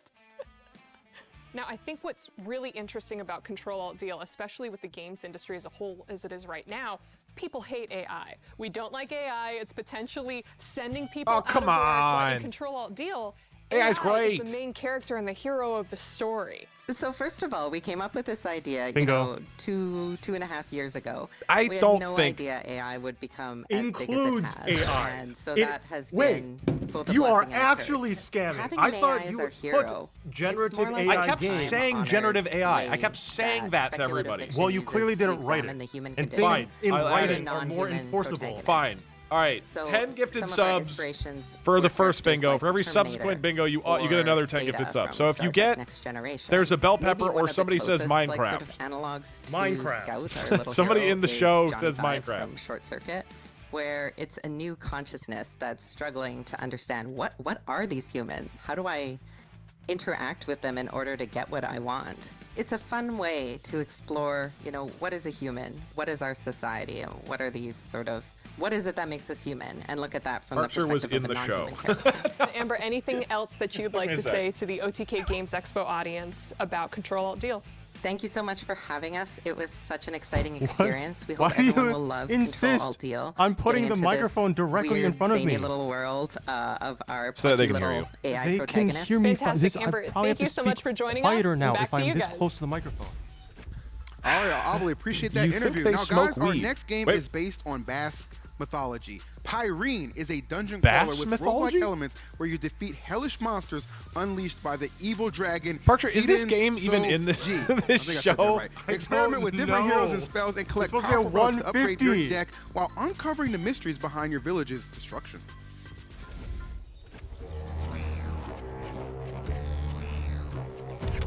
Now, I think what's really interesting about Control Alt Deal, especially with the games industry as a whole as it is right now, people hate AI. We don't like AI. It's potentially sending people out come of work. But on. in Control Alt Deal, AI is AI great. is the main character and the hero of the story. So first of all, we came up with this idea, Bingo. 2.5 years ago. I we don't had no think idea AI would become as includes big as it has. AI. And so It- that has wait, been both a you are blessing and a actually curse. scamming. Having I an thought AI you as our would hero, put generative it's more AI like I kept game. saying honored generative AI. I way kept saying that that to speculative everybody. fiction Well, you uses clearly to didn't write examine it. the human And condition things in I writing of are more non-human enforceable. protagonists. Fine. All right. So 10 gifted some of our subs inspirations for were the first characters bingo. like For every Terminator subsequent bingo, you get or another 10 Data gifted subs. from So if Star you Trek get, Next Generation. there's a bell Maybe pepper one or of the somebody says closest, like, sort Minecraft. of analogs to Minecraft. Scout, our little Somebody hero, in the is show Johnny says Five Minecraft. from Short Circuit, where it's a new consciousness that's struggling to understand what are these humans? How do I interact with them in order to get what I want? It's a fun way to explore, what is a human? What is our society? What are these what is it that makes us human? And look at that from Archer the was perspective in of a the show. non-human character. Amber, anything else that you'd like me a to sec. say to the OTK Games Expo audience about Control Alt Deal? Thank you so much for having us. It was such an exciting experience. We Why hope do everyone you will love insist Control Alt Deal. on putting getting the into this microphone directly in weird, front of zany me? little world of our So that they plucky can hear little AI They can protagonists. hear me fine. Fantastic, This, I Amber. probably Thank have you to so much speak for joining quieter us. now Back if to I'm you this guys. close to the microphone. All right, I really appreciate that You think interview. they Now, smoke guys, our weed? next game Wait. is based on Basque mythology. Pyrene is a dungeon Basque crawler with mythology? roguelike elements where you defeat hellish monsters unleashed by the evil dragon. Parcher, is this Hiden game even in this, Soji. this I think I said that show? right. Experiment with different heroes and spells and collect supposed to be powerful at bugs to upgrade your 150. deck while uncovering the mysteries behind your village's destruction.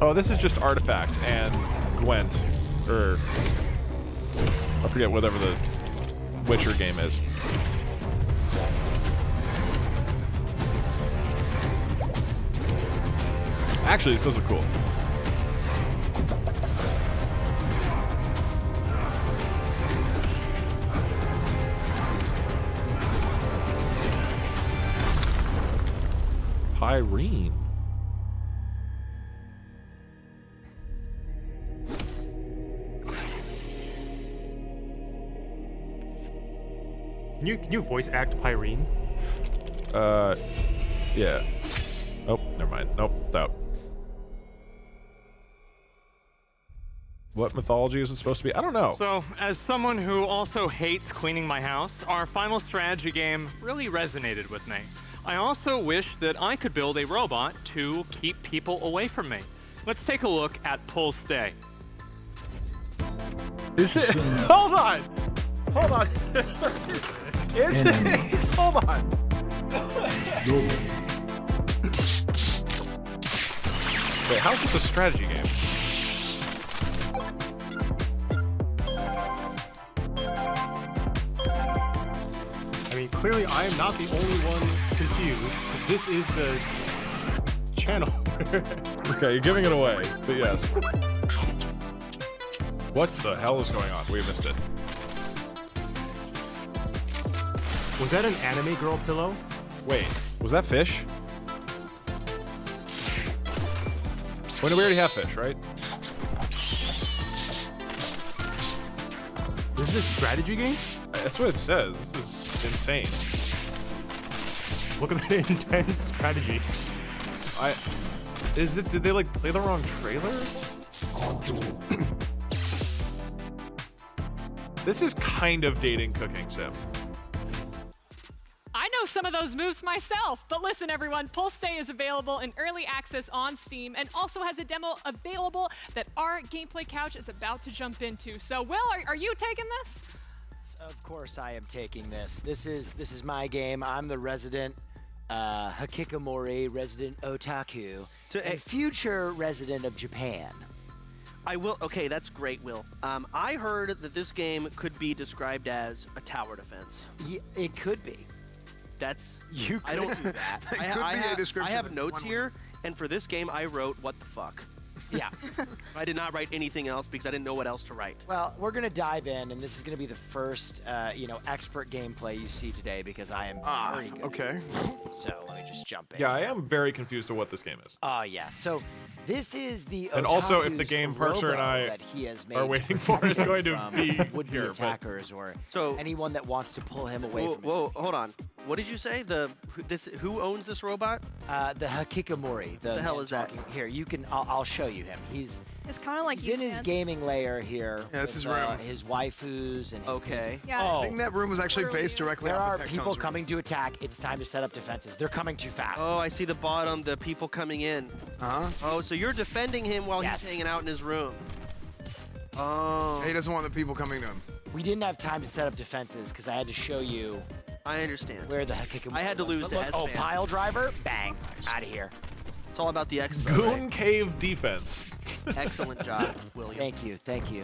Oh, this is just Artifact and Gwent. Or I forget whatever the Witcher game is. Actually, those are cool. Pyrene. Can you voice act Pyrene? Yeah. Oh, never mind. Nope, it's out. What mythology is it supposed to be? I don't know. So, as someone who also hates cleaning my house, our final strategy game really resonated with me. I also wish that I could build a robot to keep people away from me. Let's take a look at Pull Stay. Is it? Hold on. Hold on. Is it? Hold on. Wait, how's this a strategy game? I mean, clearly I am not the only one confused. This is the channel. Okay, you're giving it away, but yes. What the hell is going on? We missed it. Was that an anime girl pillow? Wait, was that fish? When do we already have fish, right? This is a strategy game? That's what it says. This is insane. Look at the intense strategy. Did they like play the wrong trailer? This is kind of dating Cooking Sim. I know some of those moves myself, but listen everyone, Pull Stay is available in early access on Steam and also has a demo available that our gameplay couch is about to jump into. So Will, are you taking this? Of course I am taking this. This is my game. I'm the resident Hikikomori, resident otaku, and future resident of Japan. I will. Okay, that's great, Will. I heard that this game could be described as a tower defense. Yeah, it could be. That's you. I don't do that. I have notes here, and for this game, I wrote "What the fuck." Yeah. I did not write anything else because I didn't know what else to write. Well, we're gonna dive in, and this is gonna be the first, expert gameplay you see today because I am very good. Okay. So let me just jump in. Yeah, I am very confused to what this game is. Yeah. So this is the and also, if the Otaku's game Parser and I that he has made are waiting for, is going to be would-be here, attackers or anyone that wants to pull him away from. Whoa, hold on. What did you say? Who owns this robot? The Hikikomori. The hell is that? Here, you can. I'll show you him. It's kind of like he's in his gaming lair here. Yeah, that's with, his room. His waifus and. Okay. Yeah. I think that room was actually based directly There off are of Tecton's people room. coming to attack. It's time to set up defenses. They're coming too fast. Oh, I see the bottom. The people coming in. Oh, so you're defending him while he's hanging out in his room. Oh. He doesn't want the people coming to him. We didn't have time to set up defenses because I had to show you. I understand. Where the Hikikomori I had to lose the Oh, pile driver! Bang! Out of here. It's all about the Expo. Goon Cave defense. Excellent job, William. Thank you.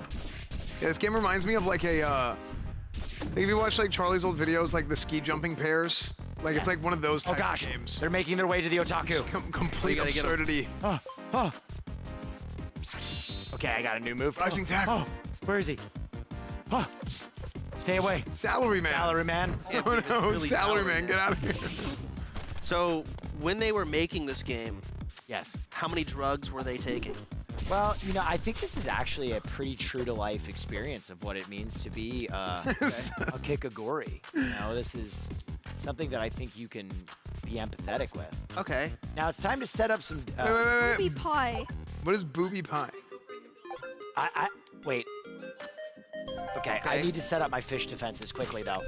Yeah, this game reminds me of like a. Have you watched like Charlie's old videos, like the ski jumping pairs? Like it's like one of those types of games. They're making their way to the otaku. Complete absurdity. Okay, I got a new move. Rising tackle. Where is he? Stay away. Salary man. Salary man. Oh no, really salary man, get out of here. So, when they were making this game, yes, how many drugs were they taking? Well, I think this is actually a pretty true-to-life experience of what it means to be a Kikagori. This is something that I think you can be empathetic with. Okay. Now it's time to set up some. Wait. Booby pie. What is booby pie? Wait. Okay, I need to set up my fish defenses quickly, though.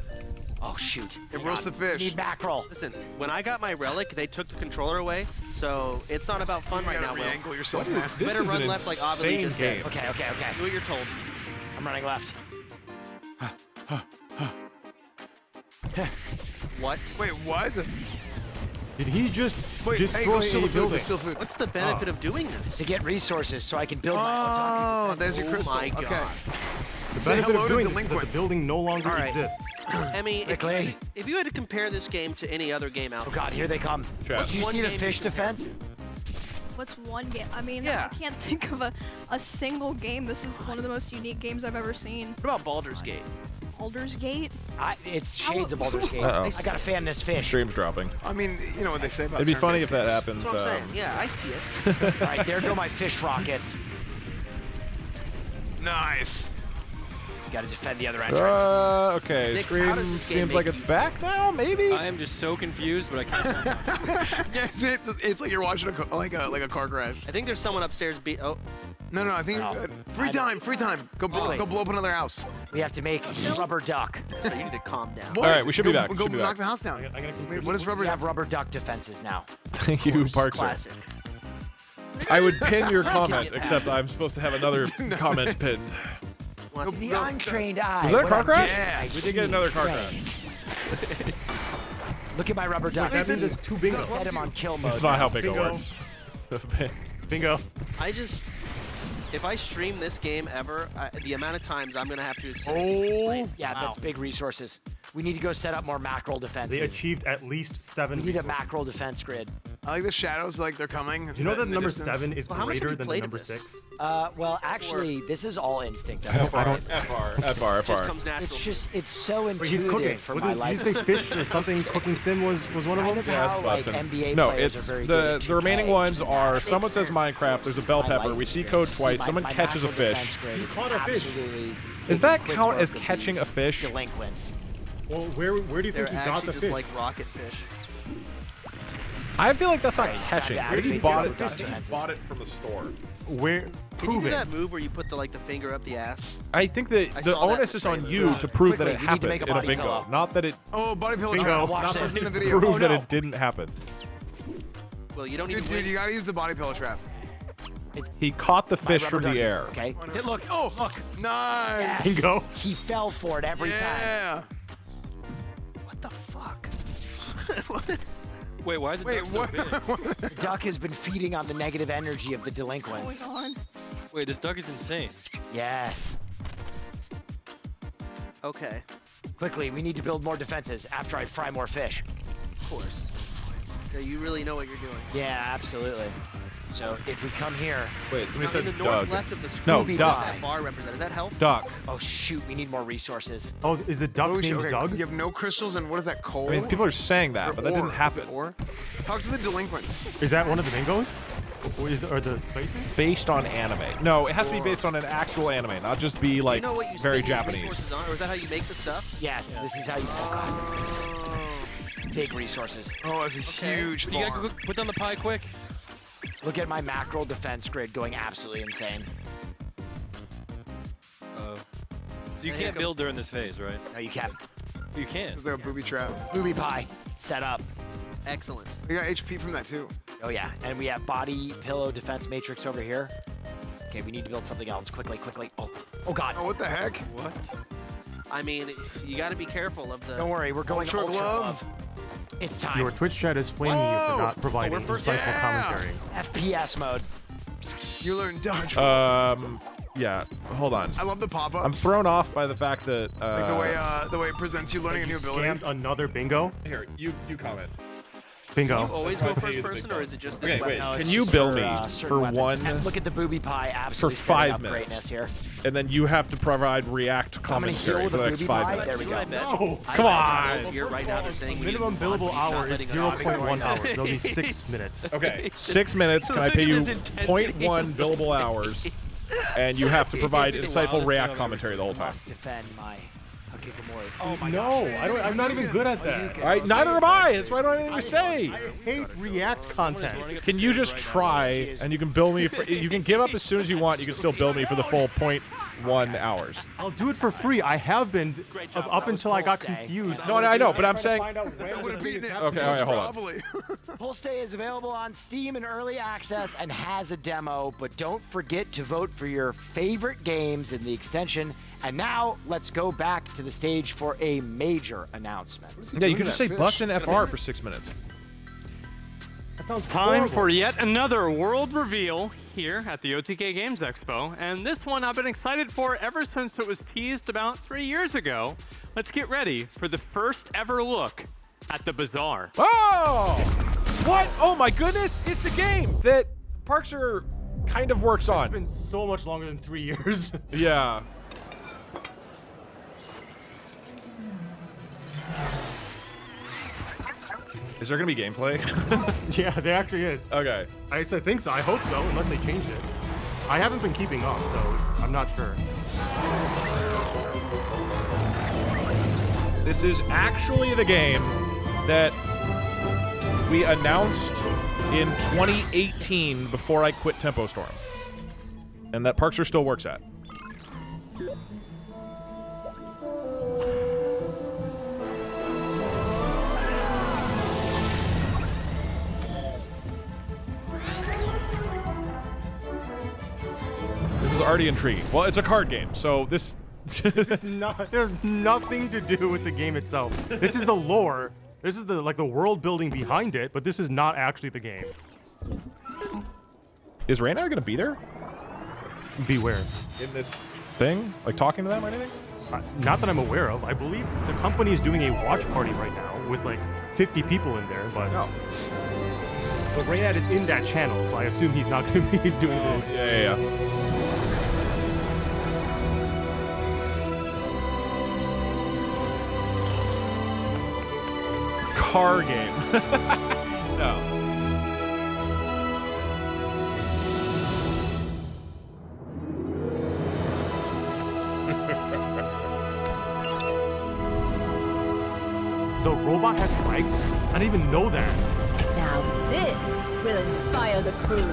Oh, shoot. It roasts the fish. Need mackerel. Listen, when I got my relic, they took the controller away, so it's not about fun right now, Will. Re-angle yourself, Dude, man. this Better is run an left like Avilee just said. game. Okay. Do what you're told. I'm running left. What? Wait, what? Did he just Wait, destroy hey, go steal a the food. building? Go steal food. What's the benefit of doing this? To get resources so I can build my otaku Oh, there's your crystal. my God. Okay. The Say benefit hello of to doing this is that delinquent. the building no longer All right. exists. Emmy, Quickly. if you had to compare this game to any other game out Oh, there, God, here they come. Chess. Do you One see the game fish you compare. defense? What's one game? I mean, Yeah. I can't think of a single game. This is one of the most unique games I've ever seen. what about Baldur's Gate? Baldur's Gate. It's shades of Baldur's Gate. Uh-oh. I gotta fan this fish. Stream's dropping. I mean, you know what they say about It'd be funny turn-based if that games. happens. That's what I'm saying. Yeah, I see it. All right, there go my fish rockets. Nice. Gotta defend the other entrance. Okay. Nick, how does Stream this game seems like make it's back now. Maybe. I am just so confused, but I can't. Yeah, it's like you're watching a car crash. I think there's someone upstairs. Oh, No, I think you're good. Free time. Go blow up another house. We have to make rubber duck. So you need to calm down. All right, we should be back. Go knock the house down. Wait, what is rubber? We have rubber duck defenses now. Thank you, Parker. Classic. I would pin your comment, except I'm supposed to have another comment pinned. The untrained eye. Was that a car crash? Yeah, We did get another car crash. Look at my rubber duck. That means it's 2 bingo. Set him on kill mode. That's not how bingo Bingo. works. Bingo. If I stream this game ever, the amount of times I'm gonna have to. Yeah, that's big resources. We need to go set up more mackerel defenses. They achieved at least 7 We need a resources. mackerel defense grid. I like the shadows, like they're coming. Do you know that the number distance. 7 is greater than the number 6? Well, actually, this is all instinct. FR. It's so Wait, he's intuitive cooking. for Wasn't, my did you life. say fish or something? Cooking sim was one of them? How, like, Bussin'. NBA No, players it's are very good at the 2K. remaining ones are someone says Minecraft, there's a bell pepper, we see code twice, My- someone my catches a mackerel fish. defense grid is caught a fish. absolutely Does that quick count work as of catching these a fish? Delinquents. Well, where do you They're think you got actually the just fish? like rocket fish. I feel like that's not Alright, it's time catching. to Maybe he activate bought the it. rubber I think he defenses. bought it from the store. Where? Can you Prove do it. that move where you put the finger up the ass? I think that I the saw that onus in is the on trailer. you to prove that Quickly, it we need to happened make a in a body bingo, pillow. not that it. Oh, body pillow Bingo. trap. Watch Not this. this in the Oh, video. Prove that no. it didn't happen. Well, you don't need Dude, to dude, win. you gotta use the body pillow trap. He caught the My fish rubber from duck the is- air. Okay. Look. Nice. Yes. Bingo. He fell for it every time. Yeah. What the fuck? Wait, why is it Wait, so what? big? The duck has been feeding on the negative energy of the What's delinquents. going on? Wait, this duck is insane. Yes. Okay, Quickly, we need to build more defenses after I fry more fish. of course. Yeah, you really know what you're doing. Yeah, absolutely. So if we come here, Wait, somebody Now, in the said north Doug. left of the screen, No, what does duck. that bar represent? Does that help? Duck. oh shoot, we need more resources. Oh, is the duck What do we named should- okay, Doug? You have no crystals, and what is that, coal? I mean, people are saying that, but that didn't happen. Or talk to the delinquent. Is that one of the bingos? Or the spaces? Based on anime. No, it has to be based on an actual anime, not just be like you know what you very spend these Japanese. resources on, or is that how you make the stuff? Yes, this is how you. Big resources. Oh, that's a huge You gotta farm. go put down the pie quick. Look at my mackerel defense grid going absolutely insane. So you can't build during this phase, right? No, you can't. You can. It's like a booby trap. Booby pie set up. Excellent. We got HP from that too. Oh yeah, and we have body pillow defense matrix over here. Okay, we need to build something else quickly. Oh god. Oh, what the heck? What? I mean, you got to be careful of the. Don't worry, we're going Ultra ultra glove. glove. It's time. Your Twitch chat is flaming you for not providing we're first- insightful yeah. commentary. FPS mode. You learn dodge. Yeah. Hold on. I love the pop-ups. I'm thrown off by the fact that Like the way it presents you learning a new ability. Scammed another bingo? Here, you comment. Bingo. You always I'll go pay you first the person, big or buck. is it just this Okay, weapon? wait. No, it's Can you just bill for, me certain for weapons. one And look at the booby pie for absolutely setting 5 up minutes? greatness here. And then you have to provide React I'm gonna heal commentary with for the a next booby 5 pie. minutes. There we go. No. Come on. Here right now, they're saying we Minimum need billable not hour is letting it out. 0.1 hours. That'll be 6 minutes. Okay, 6 minutes. Can I pay you 0.1 billable hours? And you have to provide insightful React commentary the whole time. Must defend my Hikikomori. Oh my No, gosh. I don't. I'm not even good at that. All right, neither am I. That's why I don't have anything to say. I hate React content. Can you just try and you can bill me for, you can give up as soon as you want. You can still bill me for the full 0.1 hours. I'll do it for free. I have been up until I got confused. No, I know, but I'm saying. Okay, all right, hold on. Full Stay is available on Steam in early access and has a demo, but don't forget to vote for your favorite games in the extension. And now, let's go back to the stage for a major announcement. Yeah, you can just say bus in FR for 6 minutes. That sounds It's time horrible. for yet another world reveal here at the OTK Games Expo. And this one I've been excited for ever since it was teased about 3 years ago. Let's get ready for the first ever look at the Bazaar. Oh! What? Oh my goodness! It's a game that Parkser kind of works It's on. been so much longer than 3 years. Yeah. Is there gonna be gameplay? Yeah, there actually is. Okay. I think so. I hope so, unless they changed it. I haven't been keeping up, so I'm not sure. This is actually the game that we announced in 2018 before I quit Tempo Storm. and that Parkster still works at. This is already intriguing. Well, it's a card game, so this... This is not, there's nothing to do with the game itself. This is the lore. This is the world building behind it, but this is not actually the game. Is Reyna gonna be there? Beware. In this thing? Like talking to them or anything? Not that I'm aware of. I believe the company is doing a watch party right now with like 50 people in there, but... Oh. But Reynad is in that channel, so I assume he's not going to be doing this. Yeah. Car game. No. The robot has legs? I didn't even know that. Now this will inspire the crew.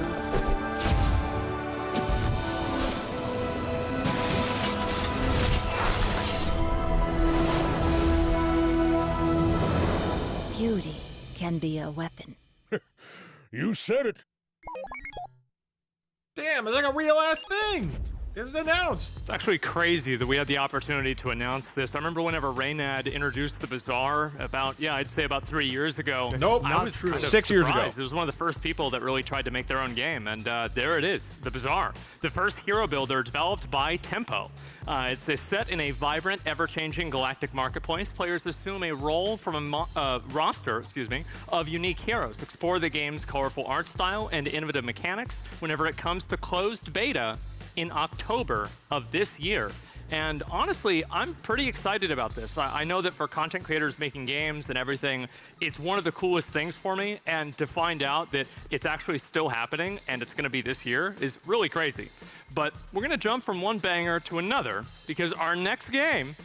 Beauty can be a weapon. You said it. Damn, it's like a real ass thing. It's announced. It's actually crazy that we had the opportunity to announce this. I remember whenever Reynad introduced the Bazaar about, I'd say about 3 years ago. Nope, I was kind of 6 years ago. surprised. It was one of the first people that really tried to make their own game, and there it is, the Bazaar. The first hero builder developed by Tempo. It's set in a vibrant, ever-changing galactic marketplace. Players assume a role from a roster, of unique heroes. Explore the game's colorful art style and innovative mechanics whenever it comes to closed beta in October of this year. And honestly, I'm pretty excited about this. I know that for content creators making games and everything, it's one of the coolest things for me. And to find out that it's actually still happening and it's going to be this year is really crazy. But we're going to jump from one banger to another because our next game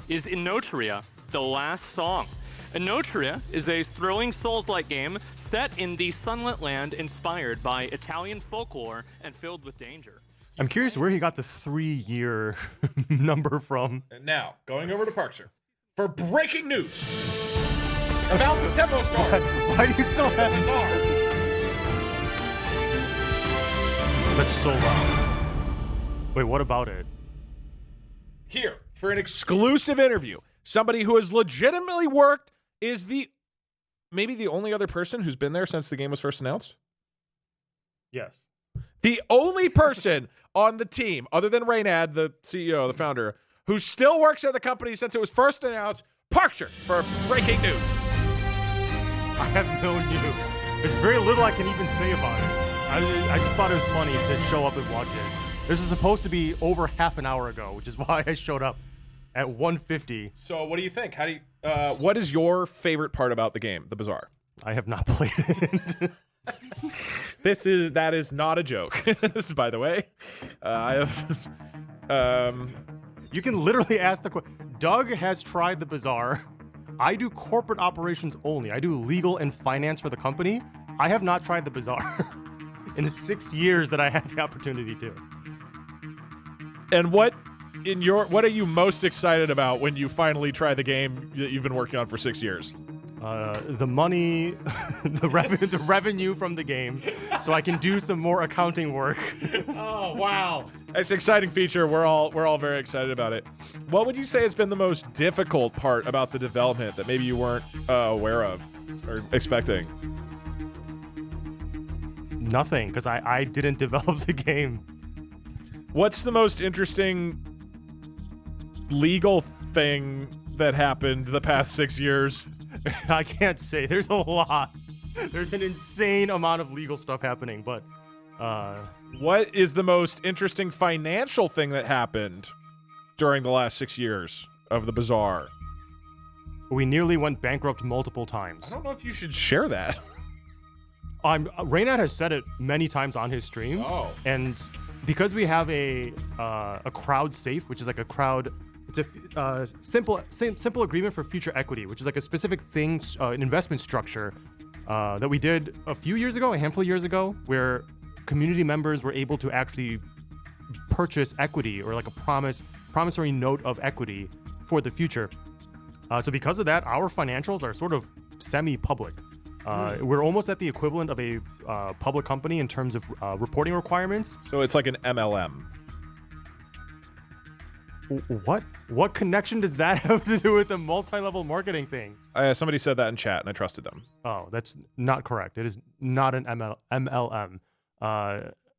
is Inotria, The Last Song. Inotria is a thrilling Souls-like game set in the sunlit land inspired by Italian folklore and filled with danger. I'm curious where he got the 3-year number from. And now, going over to Parkster for breaking news about the Tempo Star. Why do you still have it? That's so loud. Wait, what about it? Here, for an exclusive interview, somebody who has legitimately worked is maybe the only other person who's been there since the game was first announced? Yes. The only person on the team, other than Reynad, the CEO, the founder, who still works at the company since it was first announced, Parkster for breaking news. I have no news. There's very little I can even say about it. I just thought it was funny to show up and watch it. This is supposed to be over half an hour ago, which is why I showed up at 1:50. So what do you think? What is your favorite part about the game, the Bazaar? I have not played it. That is not a joke. By the way, I have. You can literally ask the question. Doug has tried the Bazaar. I do corporate operations only. I do legal and finance for the company. I have not tried the Bazaar in the 6 years that I had the opportunity to. And what are you most excited about when you finally try the game that you've been working on for 6 years? The money, the revenue from the game, so I can do some more accounting work. Oh wow, that's an exciting feature. We're all very excited about it. What would you say has been the most difficult part about the development that maybe you weren't aware of or expecting? Nothing, because I didn't develop the game. What's the most interesting legal thing that happened the past 6 years? I can't say. There's a lot. There's an insane amount of legal stuff happening, but what is the most interesting financial thing that happened during the last 6 years of the Bazaar? We nearly went bankrupt multiple times. I don't know if you should share that. Reynad has said it many times on his stream. Oh. And because we have a crowd safe, which is like a crowd... It's a simple agreement for future equity, which is like a specific thing, an investment structure that we did a handful of years ago, where community members were able to actually purchase equity or like a promissory note of equity for the future. So because of that, our financials are sort of semi-public. We're almost at the equivalent of a public company in terms of reporting requirements. So it's like an MLM. What connection does that have to do with the multi-level marketing thing? Somebody said that in chat, and I trusted them. Oh, that's not correct. It is not an MLM.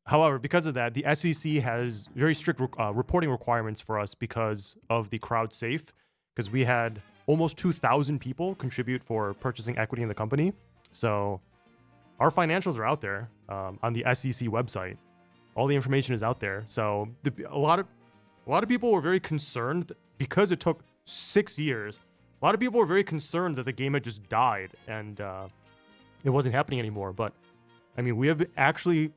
However, because of that, the SEC has very strict reporting requirements for us because of the crowd safe, because we had almost 2,000 people contribute for purchasing equity in the company. So our financials are out there on the SEC website. All the information is out there. So a lot of people were very concerned because it took 6 years. A lot of people were very concerned that the game had just died and it wasn't happening anymore. But I mean, we have actually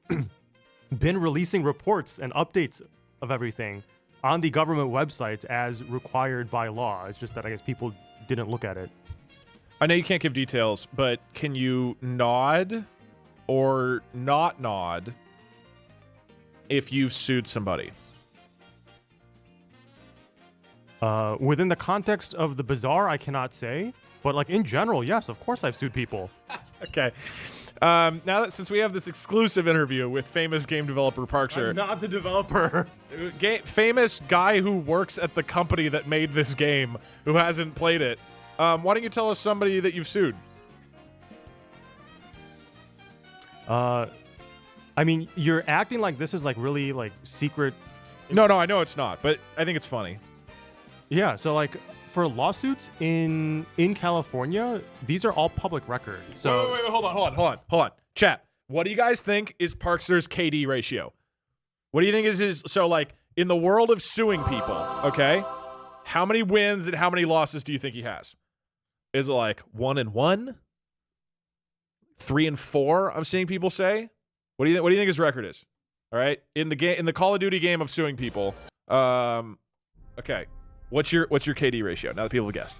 been releasing reports and updates of everything on the government websites as required by law. It's just that I guess people didn't look at it. I know you can't give details, but can you nod or not nod if you've sued somebody? Within the context of the Bazaar, I cannot say. But like in general, yes, of course I've sued people. Okay. Now that since we have this exclusive interview with famous game developer Parkser. I'm not the developer. Famous guy who works at the company that made this game, who hasn't played it. Why don't you tell us somebody that you've sued? I mean, you're acting like this is like really like secret. No, I know it's not, but I think it's funny. Yeah, so like for lawsuits in California, these are all public record. So wait, hold on. Chat, what do you guys think is Parkser's KD ratio? What do you think is his, so like in the world of suing people, okay? How many wins and how many losses do you think he has? Is it like 1-1? 3-4? I'm seeing people say. What do you think his record is? All right, in the Call of Duty game of suing people. Okay, what's your KD ratio? Now that people have guessed.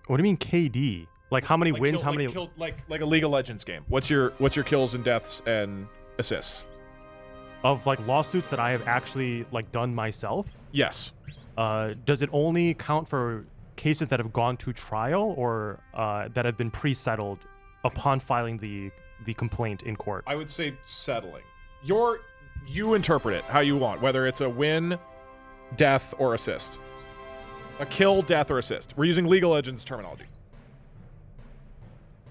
What do you mean KD? Like how many wins? How many? Like a League of Legends game. What's your kills and deaths and assists? Of like lawsuits that I have actually like done myself? Yes. Does it only count for cases that have gone to trial or that have been pre-settled upon filing the complaint in court? I would say settling. You interpret it how you want, whether it's a win, death, or assist. A kill, death, or assist. We're using League of Legends terminology.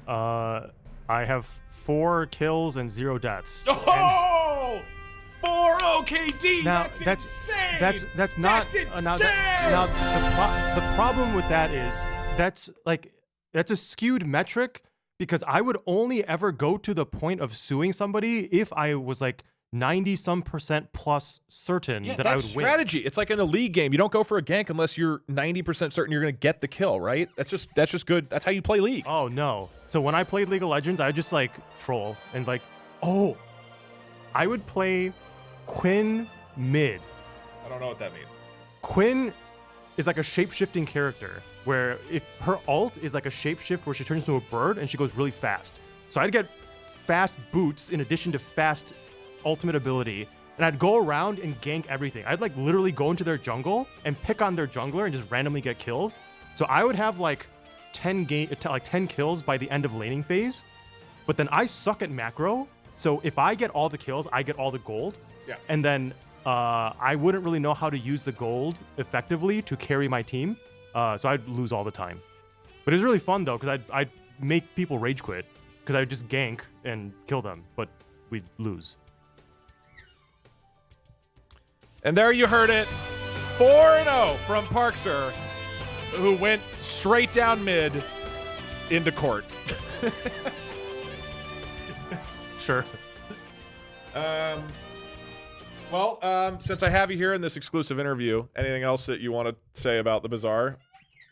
I have 4 kills and 0 deaths. Oh! 4 OKD! Now, that's insane! That's not... That's insane! Now the problem with that is that's a skewed metric because I would only ever go to the point of suing somebody if I was like 90% plus certain that I would win. Strategy. It's like in a league game. You don't go for a gank unless you're 90% certain you're going to get the kill, right? That's just good. That's how you play League. Oh, no. So when I played League of Legends, I would just like troll and like, oh, I would play Quinn mid. I don't know what that means. Quinn is like a shape-shifting character where if her ult is like a shapeshift where she turns into a bird and she goes really fast. So I'd get fast boots in addition to fast ultimate ability, and I'd go around and gank everything. I'd like literally go into their jungle and pick on their jungler and just randomly get kills. So I would have like 10 kills by the end of laning phase, but then I suck at macro. So if I get all the kills, I get all the gold. Yeah. And then I wouldn't really know how to use the gold effectively to carry my team. So I'd lose all the time. But it was really fun though, because I'd make people rage quit because I would just gank and kill them, but we'd lose. And there you heard it. 4-0 from Parkser, who went straight down mid into court. Sure. Since I have you here in this exclusive interview, anything else that you want to say about the Bazaar?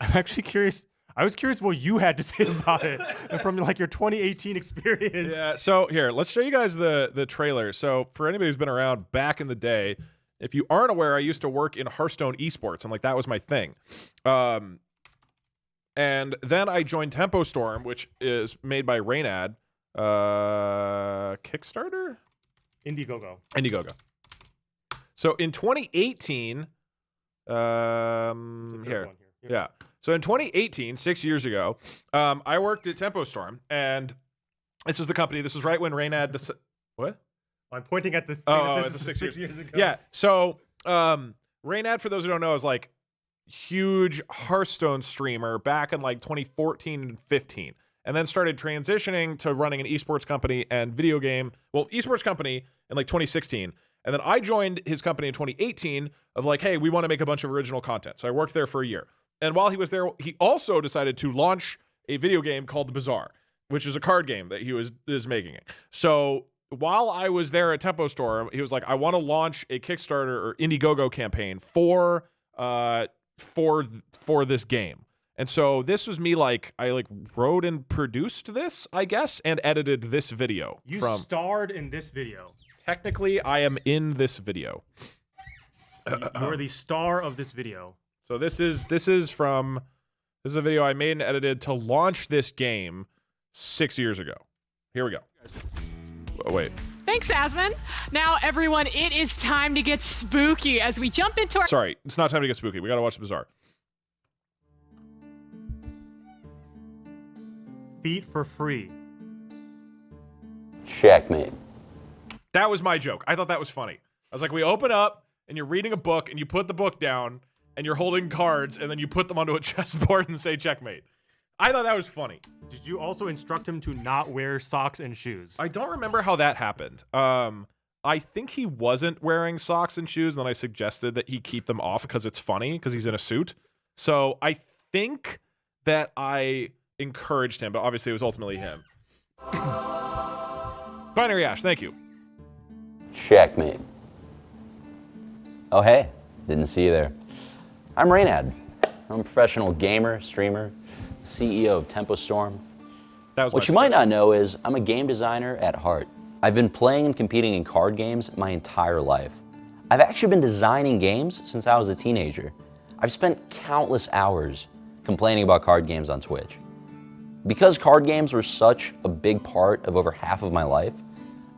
I'm actually curious. I was curious what you had to say about it from like your 2018 experience. Yeah, so here, let's show you guys the trailer. So for anybody who's been around back in the day, if you aren't aware, I used to work in Hearthstone esports, and like that was my thing. And then I joined Tempo Storm, which is made by Raynad. Kickstarter? Indiegogo. Indiegogo. So in 2018, here. Yeah. So in 2018, 6 years ago, I worked at Tempo Storm, and this is the company. This was right when Reynad. What? I'm pointing at this. This is is 6 years ago. Yeah. So Reynad, for those who don't know, is like huge Hearthstone streamer back in like 2014 and 15, and then started transitioning to running an esports company and esports company in like 2016. And then I joined his company in 2018 of like, hey, we want to make a bunch of original content. So I worked there for a year. And while he was there, he also decided to launch a video game called The Bazaar, which is a card game that he is making it. So while I was there at Tempo Storm, he was like, I want to launch a Kickstarter or Indiegogo campaign for this game. And so this was me, like, I like wrote and produced this, I guess, and edited this video. You starred in this video. Technically, I am in this video. You're the star of this video. So this is a video I made and edited to launch this game 6 years ago. Here we go. Oh, wait. Thanks, Asmon. Now, everyone, it is time to get spooky as we jump into our... Sorry, it's not time to get spooky. We gotta watch The Bazaar. Feet for free. Checkmate. That was my joke. I thought that was funny. I was like, we open up, and you're reading a book, and you put the book down, and you're holding cards, and then you put them onto a chessboard and say checkmate. I thought that was funny. Did you also instruct him to not wear socks and shoes? I don't remember how that happened. I think he wasn't wearing socks and shoes, and then I suggested that he keep them off because it's funny, because he's in a suit. So I think that I encouraged him, but obviously it was ultimately him. Binary Ash, thank you. Checkmate. Oh, hey. Didn't see you there. I'm Reynad. I'm a professional gamer, streamer, CEO of Tempo Storm. What you might not know is I'm a game designer at heart. I've been playing and competing in card games my entire life. I've actually been designing games since I was a teenager. I've spent countless hours complaining about card games on Twitch. Because card games were such a big part of over half of my life,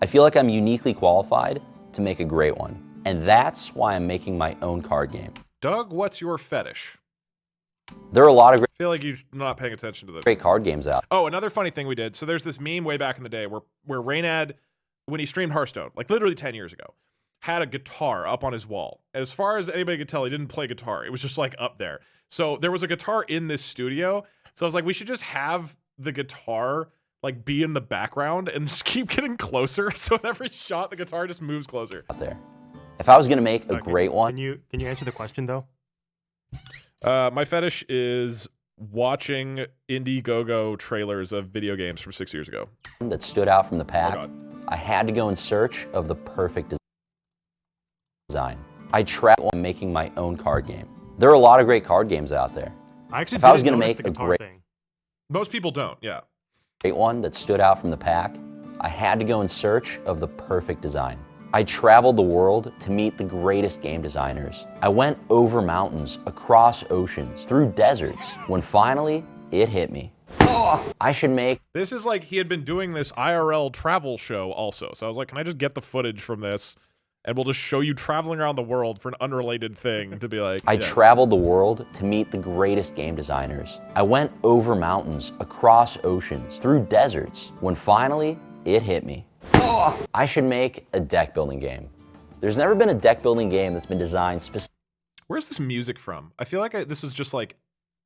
I feel like I'm uniquely qualified to make a great one. And that's why I'm making my own card game. Doug, what's your fetish? There are a lot of I feel like you're not paying attention to this. great card games out. Oh, another funny thing we did. So there's this meme way back in the day where Reynad, when he streamed Hearthstone, like literally 10 years ago, had a guitar up on his wall. As far as anybody could tell, he didn't play guitar. It was just like up there. So there was a guitar in this studio. So I was like, we should just have the guitar like be in the background and just keep getting closer. So in every shot, the guitar just moves closer. Out there. If I was gonna make a great one. Can you answer the question though? My fetish is watching Indiegogo trailers of video games from 6 years ago. That stood out from the pack. Oh, God. I had to go in search of the perfect design. I traveled on making my own card game. There are a lot of great card games out there. I actually if I was didn't gonna notice make the a guitar great thing. Most people don't, yeah. Great one that stood out from the pack, I had to go in search of the perfect design. I traveled the world to meet the greatest game designers. I went over mountains, across oceans, through deserts, when finally it hit me. I should make... This is like he had been doing this IRL travel show also. So I was like, can I just get the footage from this? And we'll just show you traveling around the world for an unrelated thing to be like... I traveled the world to meet the greatest game designers. I went over mountains, across oceans, through deserts, when finally it hit me. I should make a deck building game. There's never been a deck building game that's been designed specifically. Where's this music from? I feel like this is just like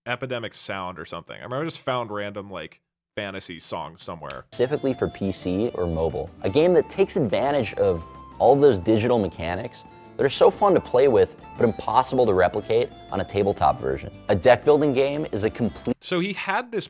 Epidemic Sound or something. I remember I just found random like fantasy songs somewhere. Specifically for PC or mobile. A game that takes advantage of all those digital mechanics that are so fun to play with, but impossible to replicate on a tabletop version. A deck building game is a complete... So he had this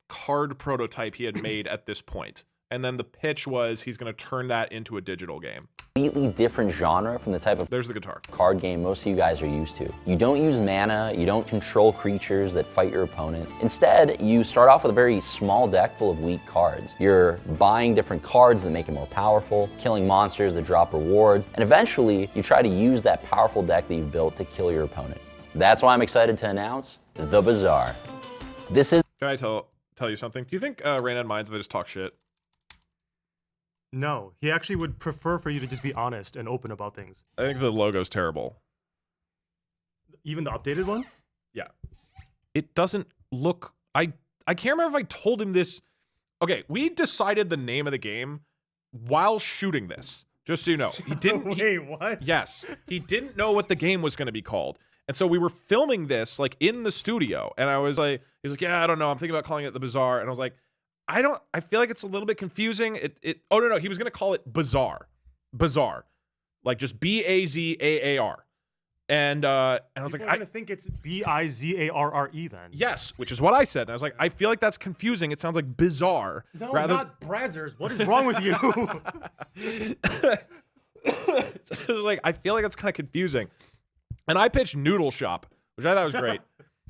card prototype he had made at this point. And then the pitch was he's going to turn that into a digital game. Completely different genre from the type of There's the guitar. Card game most of you guys are used to. You don't use mana, you don't control creatures that fight your opponent. Instead, you start off with a very small deck full of weak cards. You're buying different cards that make it more powerful, killing monsters that drop rewards, and eventually you try to use that powerful deck that you've built to kill your opponent. That's why I'm excited to announce The Bazaar. This is... Can I tell you something? Do you think Reynad minds if I just talk shit? No, he actually would prefer for you to just be honest and open about things. I think the logo's terrible. Even the updated one? Yeah. It doesn't look... I can't remember if I told him this. Okay, we decided the name of the game while shooting this. Just so you know. He didn't... Wait, what? Yes. He didn't know what the game was going to be called. And so we were filming this, like, in the studio. And I was like... He was like, yeah, I don't know. I'm thinking about calling it The Bazaar. And I was like, I feel like it's a little bit confusing. Oh, no. He was going to call it Bazaar. Bazaar. Like, just B-A-Z-A-A-R. And I was like, I'm gonna think it's B-I-Z-A-R-R-E then. Yes, which is what I said. And I was like, I feel like that's confusing. It sounds like bizarre. No, rather... not Brazzers. What is wrong with you? It was like, I feel like it's kind of confusing. And I pitched Noodle Shop, which I thought was great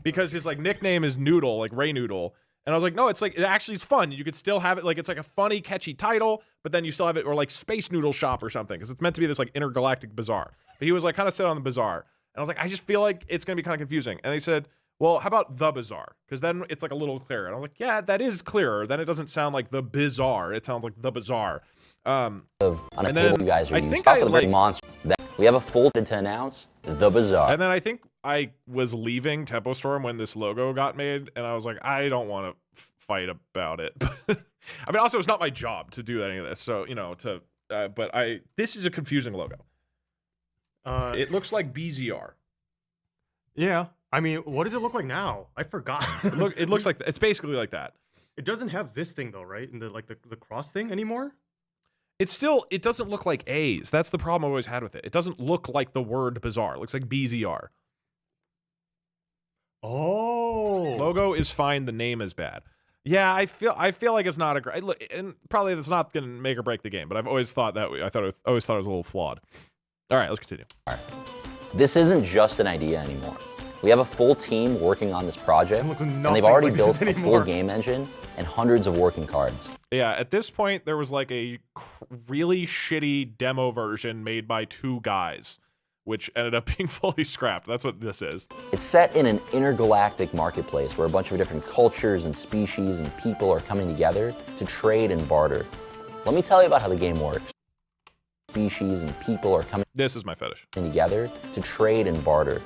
because his like nickname is Noodle, like Ray Noodle. And I was like, no, it's like, it actually is fun. You could still have it, like, it's like a funny, catchy title, but then you still have it, or like Space Noodle Shop or something, because it's meant to be this like intergalactic bazaar. But he was like kind of set on the bazaar. And I was like, I just feel like it's going to be kind of confusing. And they said, well, how about the bazaar? Because then it's like a little clearer. And I was like, yeah, that is clearer. Then it doesn't sound like the bizarre. It sounds like the bazaar. On a and table, then you guys are I used think off I of the like, big monster. We have a full to announce the bazaar. and then I think I was leaving Tempo Storm when this logo got made. And I was like, I don't want to fight about it. I mean, also, it's not my job to do any of this. So, you know, but this is a confusing logo. It looks like BZR. Yeah. I mean, what does it look like now? I forgot. It looks like it's basically like that. It doesn't have this thing though, right? And the cross thing anymore? It doesn't look like A's. That's the problem I always had with it. It doesn't look like the word bizarre. It looks like BZR. Oh. Logo is fine, the name is bad. Yeah, I feel like it's not a great look, and probably that's not gonna make or break the game, but I've always thought that way. I always thought it was a little flawed. All right, let's continue. All right. This isn't just an idea anymore. We have a full team working on this project, and they've already built a full game engine and hundreds of working cards. Yeah, at this point, there was like a really shitty demo version made by 2 guys, which ended up being fully scrapped. That's what this is. It's set in an intergalactic marketplace where a bunch of different cultures and species and people are coming together to trade and barter. Let me tell you about how the game works. Species and people are coming This is my fetish. together to trade and barter.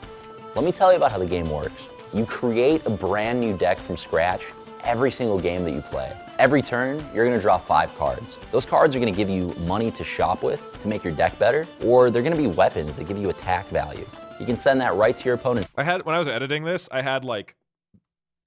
Let me tell you about how the game works. You create a brand new deck from scratch every single game that you play. Every turn, you're gonna draw 5 cards. Those cards are gonna give you money to shop with to make your deck better, or they're gonna be weapons that give you attack value. You can send that right to your opponent. When I was editing this, I had like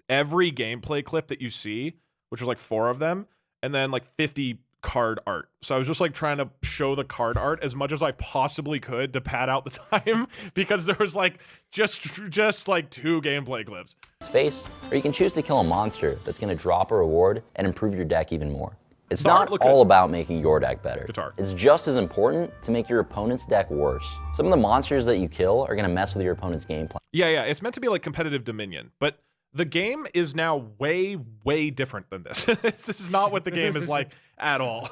every gameplay clip that you see, which was like 4 of them, and then like 50 card art. So I was just like trying to show the card art as much as I possibly could to pad out the time because there was like just like 2 gameplay clips. Face, or you can choose to kill a monster that's going to drop a reward and improve your deck even more. It's not all about making your deck better. It's just as important to make your opponent's deck worse. Some of the monsters that you kill are going to mess with your opponent's game plan. Yeah, it's meant to be like competitive Dominion, but the game is now way, way different than this. This is not what the game is like at all.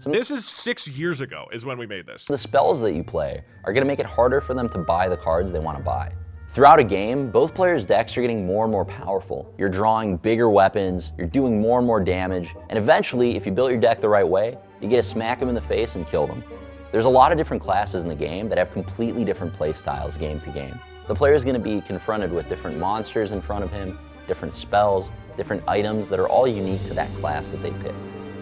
This is 6 years ago is when we made this. The spells that you play are going to make it harder for them to buy the cards they want to buy. Throughout a game, both players' decks are getting more and more powerful. You're drawing bigger weapons, you're doing more and more damage, and eventually, if you build your deck the right way, you get to smack them in the face and kill them. There's a lot of different classes in the game that have completely different play styles game to game. The player is going to be confronted with different monsters in front of him, different spells, different items that are all unique to that class that they picked.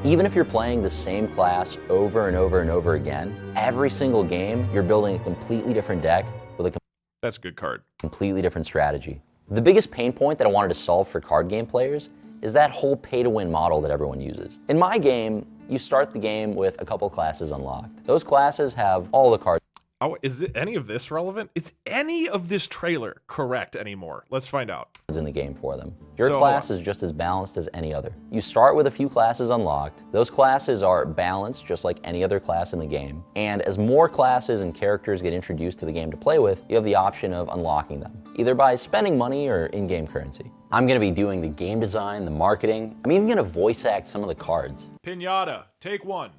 Even if you're playing the same class over and over and over again, every single game you're building a completely different deck with a That's a good card. Completely different strategy. The biggest pain point that I wanted to solve for card game players is that whole pay-to-win model that everyone uses. In my game, you start the game with a couple classes unlocked. Those classes have all the cards. Oh, is any of this relevant? Is any of this trailer correct anymore? Let's find out. In the game for them. Your class is just as balanced as any other. You start with a few classes unlocked. Those classes are balanced just like any other class in the game. And as more classes and characters get introduced to the game to play with, you have the option of unlocking them, either by spending money or in-game currency. I'm gonna be doing the game design, the marketing. I'm even gonna voice act some of the cards. Pinata, take 1.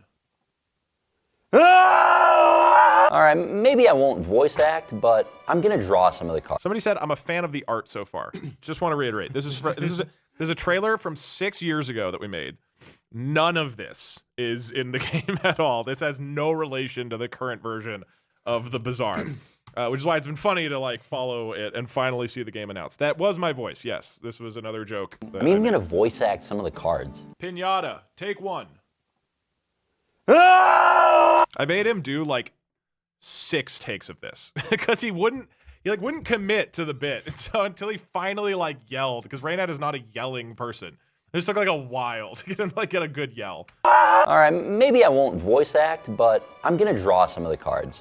All right, maybe I won't voice act, but I'm gonna draw some of the cards. Somebody said I'm a fan of the art so far. Just want to reiterate, this is a trailer from 6 years ago that we made. None of this is in the game at all. This has no relation to the current version of the Bazaar, which is why it's been funny to like follow it and finally see the game announced. That was my voice. Yes, this was another joke. I'm even gonna voice act some of the cards. Pinata, take one. I made him do like 6 takes of this because he wouldn't commit to the bit. And so until he finally like yelled, because Reynad is not a yelling person. It just took like a while to get him like get a good yell. All right, maybe I won't voice act, but I'm gonna draw some of the cards.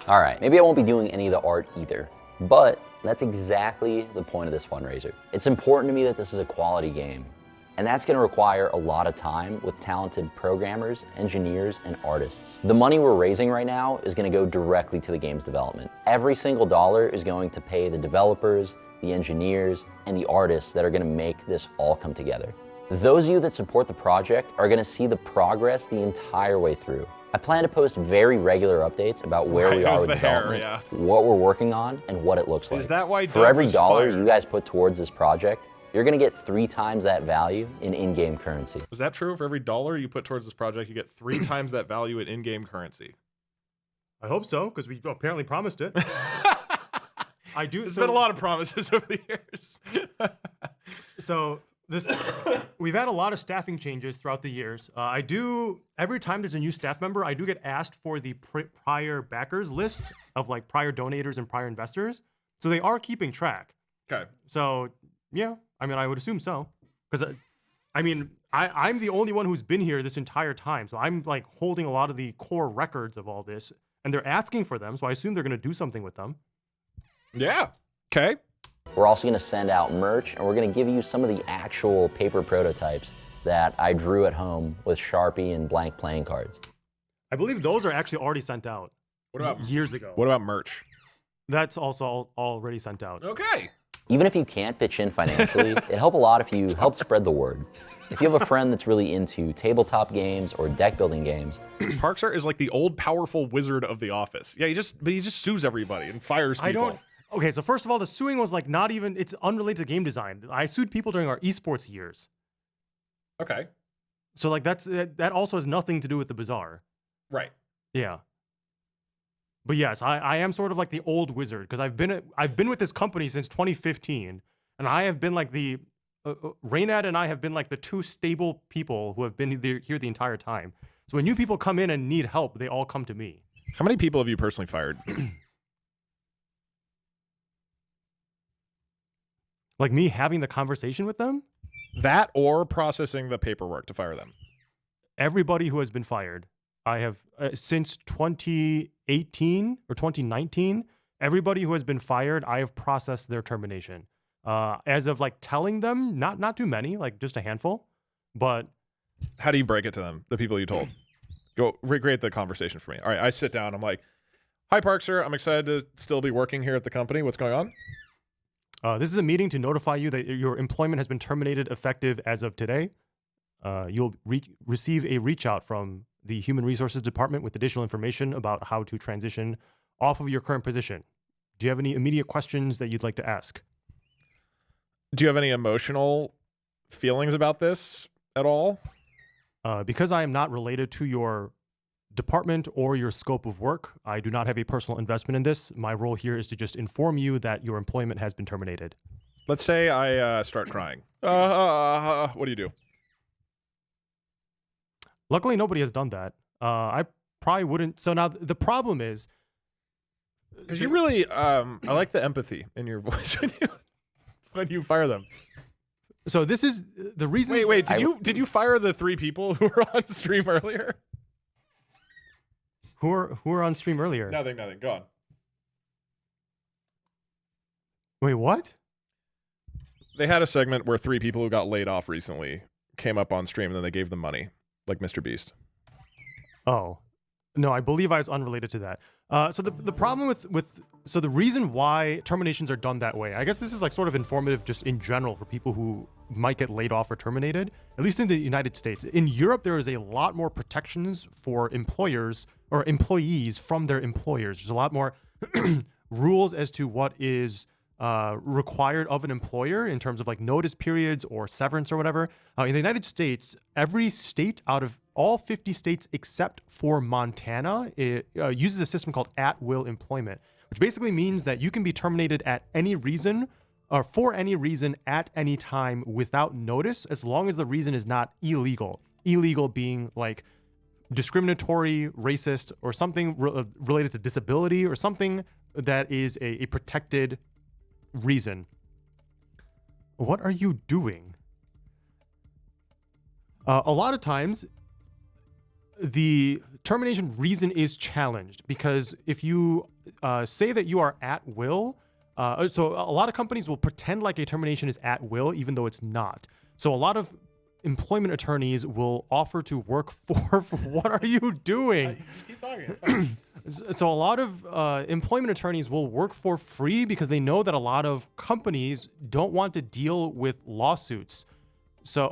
All right, maybe I won't be doing any of the art either, but that's exactly the point of this fundraiser. It's important to me that this is a quality game, and that's gonna require a lot of time with talented programmers, engineers, and artists. The money we're raising right now is gonna go directly to the game's development. Every single dollar is going to pay the developers, the engineers, and the artists that are gonna make this all come together. Those of you that support the project are gonna see the progress the entire way through. I plan to post very regular updates about where we are with development, what we're working on, and what it looks like. Is that why For every dollar you guys put towards this project, you're gonna get 3 times that value in in-game currency. Is that true? For every dollar you put towards this project, you get 3 times that value in in-game currency. I hope so, because we apparently promised it. I do. There's been a lot of promises over the years. So we've had a lot of staffing changes throughout the years. Every time there's a new staff member, I do get asked for the prior backers list of like prior donators and prior investors. So they are keeping track. Okay. So yeah, I mean, I would assume so. Because I'm the only one who's been here this entire time. So I'm like holding a lot of the core records of all this, and they're asking for them. So I assume they're going to do something with them. Yeah. Okay. We're also gonna send out merch, and we're gonna give you some of the actual paper prototypes that I drew at home with Sharpie and blank playing cards. I believe those are actually already sent out. What about years ago? What about merch? That's also already sent out. Okay. Even if you can't pitch in financially, it'd help a lot if you helped spread the word. If you have a friend that's really into tabletop games or deck building games, Parkser is like the old powerful wizard of the office. Yeah, he just sues everybody and fires people. Okay, so first of all, the suing was like not even, it's unrelated to game design. I sued people during our esports years. Okay. So like that also has nothing to do with the Bazaar. Right. Yeah. But yes, I am sort of like the old wizard because I've been with this company since 2015, and I have been like the Reynad and I have been like the 2 stable people who have been here the entire time. So when new people come in and need help, they all come to me. How many people have you personally fired? Like me having the conversation with them? That or processing the paperwork to fire them? Everybody who has been fired. I have, since 2018 or 2019, everybody who has been fired, I have processed their termination. As of like telling them, not too many, like just a handful, but. How do you break it to them, the people you told? Go recreate the conversation for me. All right, I sit down, I'm like, hi Parkser, I'm excited to still be working here at the company. What's going on? This is a meeting to notify you that your employment has been terminated effective as of today. You'll receive a reach out from the Human Resources Department with additional information about how to transition off of your current position. Do you have any immediate questions that you'd like to ask? Do you have any emotional feelings about this at all? Because I am not related to your department or your scope of work, I do not have a personal investment in this. My role here is to just inform you that your employment has been terminated. Let's say I start crying. What do you do? Luckily, nobody has done that. I probably wouldn't. So now the problem is, because you really, I like the empathy in your voice when you fire them. So this is the reason. Wait, did you fire the 3 people who were on stream earlier? Who were on stream earlier? Nothing. Go on. Wait, what? They had a segment where 3 people who got laid off recently came up on stream and then they gave them money, like Mr. Beast. Oh, no, I believe I was unrelated to that. So the problem so the reason why terminations are done that way, I guess this is like sort of informative just in general for people who might get laid off or terminated, at least in the United States. In Europe, there is a lot more protections for employers or employees from their employers. There's a lot more rules as to what is required of an employer in terms of like notice periods or severance or whatever. In the United States, every state out of all 50 states except for Montana uses a system called at-will employment, which basically means that you can be terminated at any reason or for any reason at any time without notice, as long as the reason is not illegal. Illegal being like discriminatory, racist, or something related to disability, or something that is a protected reason. What are you doing? A lot of times, the termination reason is challenged because if you say that you are at will, so a lot of companies will pretend like a termination is at will, even though it's not. So a lot of employment attorneys will offer to work for what are you doing? Keep talking. It's fine. So a lot of employment attorneys will work for free because they know that a lot of companies don't want to deal with lawsuits. So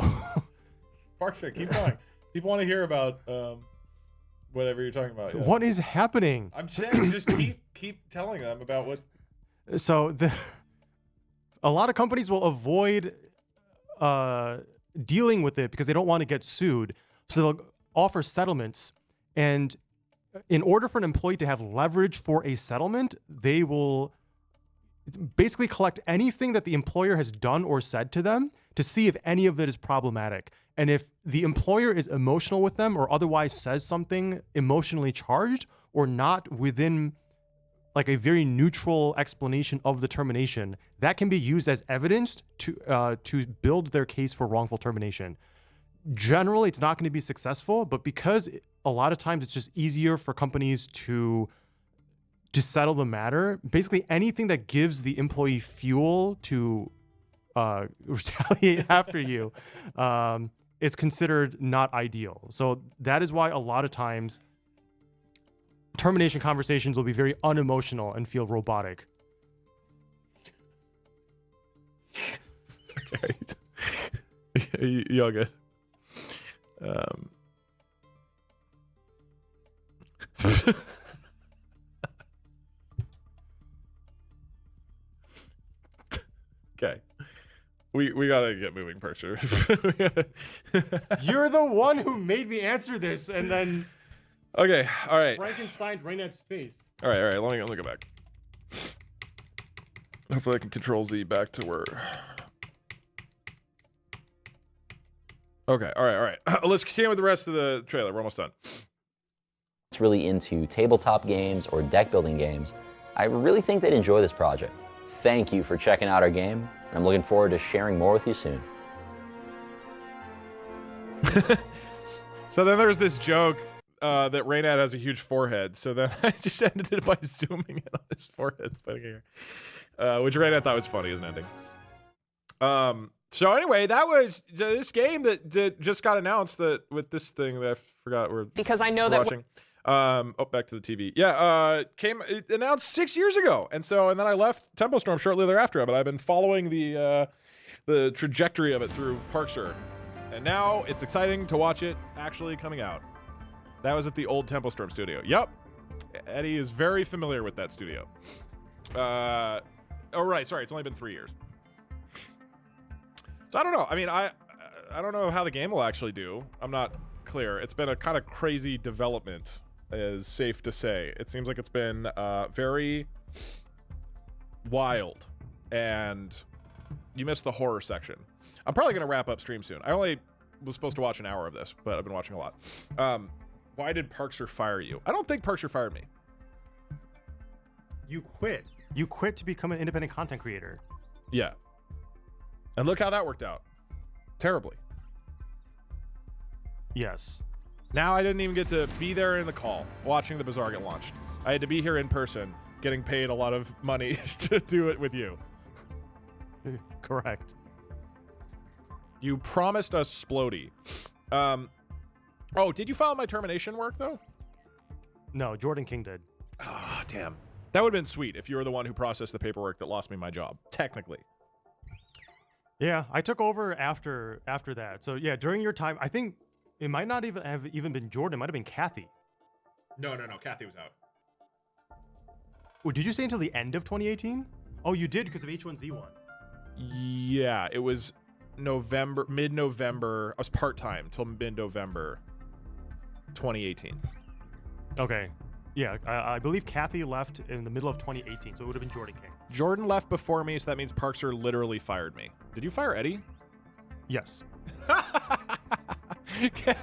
Parkster, keep going. People want to hear about whatever you're talking about. Yeah. What is happening? I'm saying just keep telling them about what. So a lot of companies will avoid dealing with it because they don't want to get sued. So they'll offer settlements, and in order for an employee to have leverage for a settlement, they will basically collect anything that the employer has done or said to them to see if any of it is problematic. And if the employer is emotional with them or otherwise says something emotionally charged or not within like a very neutral explanation of the termination, that can be used as evidence to build their case for wrongful termination. Generally, it's not going to be successful, but because a lot of times it's just easier for companies to settle the matter, basically anything that gives the employee fuel to retaliate after you is considered not ideal. So that is why a lot of times termination conversations will be very unemotional and feel robotic. Okay. You all good? Okay. We gotta get moving, Parcher. You're the one who made me answer this, and then okay, all right. Frankenstein Raynet's face. All right. Let me go back. Hopefully I can Control Z back to where. Okay, all right. Let's continue with the rest of the trailer. We're almost done. It's really into tabletop games or deck building games. I really think they'd enjoy this project. Thank you for checking out our game, and I'm looking forward to sharing more with you soon. So then there's this joke that Raynad has a huge forehead. So then I just ended it by zooming in on his forehead, which Raynad thought was funny as an ending. So anyway, that was this game that just got announced that with this thing that I forgot we're because I know that watching. Back to the TV. Yeah, it announced 6 years ago, and then I left Tempo Storm shortly thereafter. But I've been following the trajectory of it through Parkster, and now it's exciting to watch it actually coming out. That was at the old Tempo Storm studio. Yep, Eddie is very familiar with that studio. Oh right, sorry, it's only been 3 years. So I don't know. I mean, I don't know how the game will actually do. I'm not clear. It's been a kind of crazy development, is safe to say. It seems like it's been very wild, and you missed the horror section. I'm probably going to wrap up stream soon. I only was supposed to watch an hour of this, but I've been watching a lot. Why did Parkster fire you? I don't think Parkster fired me. You quit. You quit to become an independent content creator. Yeah. And look how that worked out. Terribly. Yes. Now I didn't even get to be there in the call, watching the Bazaar get launched. I had to be here in person, getting paid a lot of money to do it with you. Correct. You promised us Splody. Oh, did you file my termination work, though? No, Jordan King did. Ah, damn. That would have been sweet if you were the one who processed the paperwork that lost me my job, technically. Yeah, I took over after that. So yeah, during your time, I think it might not even have been Jordan. It might have been Kathy. No. Kathy was out. Did you say until the end of 2018? Oh, you did because of H1Z1. Yeah, it was mid-November. I was part-time till mid-November 2018. Okay. Yeah, I believe Kathy left in the middle of 2018, so it would have been Jordan King. Jordan left before me, so that means Parkser literally fired me. Did you fire Eddie? Yes.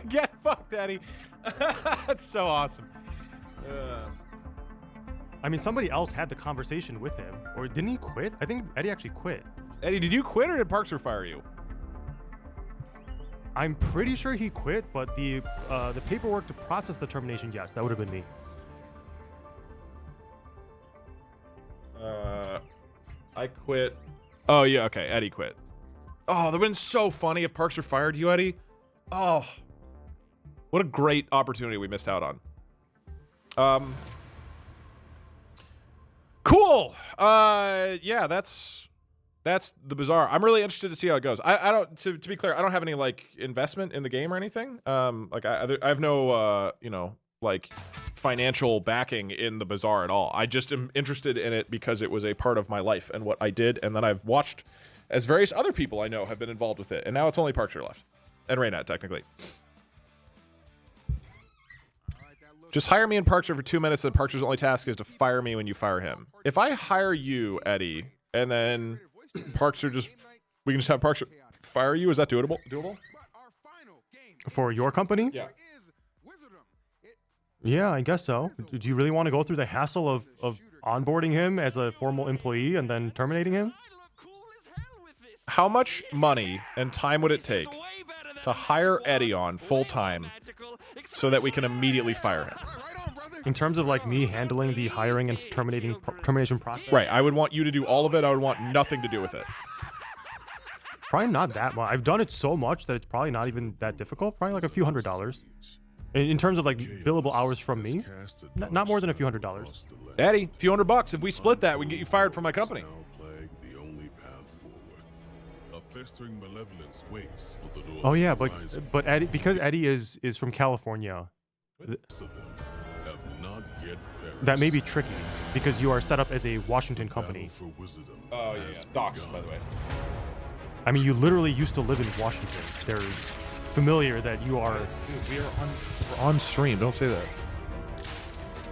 Get fucked, Eddie. That's so awesome. I mean, somebody else had the conversation with him, or didn't he quit? I think Eddie actually quit. Eddie, did you quit or did Parkser fire you? I'm pretty sure he quit, but the paperwork to process the termination, yes, that would have been me. I quit. Oh, yeah, okay. Eddie quit. Oh, that would have been so funny if Parkser fired you, Eddie. Oh, what a great opportunity we missed out on. Cool. Yeah, that's the Bazaar. I'm really interested to see how it goes. I don't, to be clear, I don't have any like investment in the game or anything. Like I have no, you know, like financial backing in the Bazaar at all. I just am interested in it because it was a part of my life and what I did. And then I've watched as various other people I know have been involved with it. And now it's only Parkser left. And Raynat, technically. Just hire me and Parkser for 2 minutes, and Parkser's only task is to fire me when you fire him. If I hire you, Eddie, and then Parkser we can just have Parkser fire you, is that doable? For your company? Yeah. Yeah, I guess so. Do you really want to go through the hassle of onboarding him as a formal employee and then terminating him? How much money and time would it take to hire Eddie on full-time so that we can immediately fire him? In terms of like me handling the hiring and termination process? Right, I would want you to do all of it. I would want nothing to do with it. Probably not that much. I've done it so much that it's probably not even that difficult. Probably like a few $100s. In terms of like billable hours from me, not more than a few $100s. Eddie, a few $100. If we split that, we can get you fired from my company. Oh yeah, but Eddie, because Eddie is from California, that may be tricky because you are set up as a Washington company. Oh yeah, docs, by the way. I mean, you literally used to live in Washington. They're familiar that you are. Dude, we're on stream. Don't say that.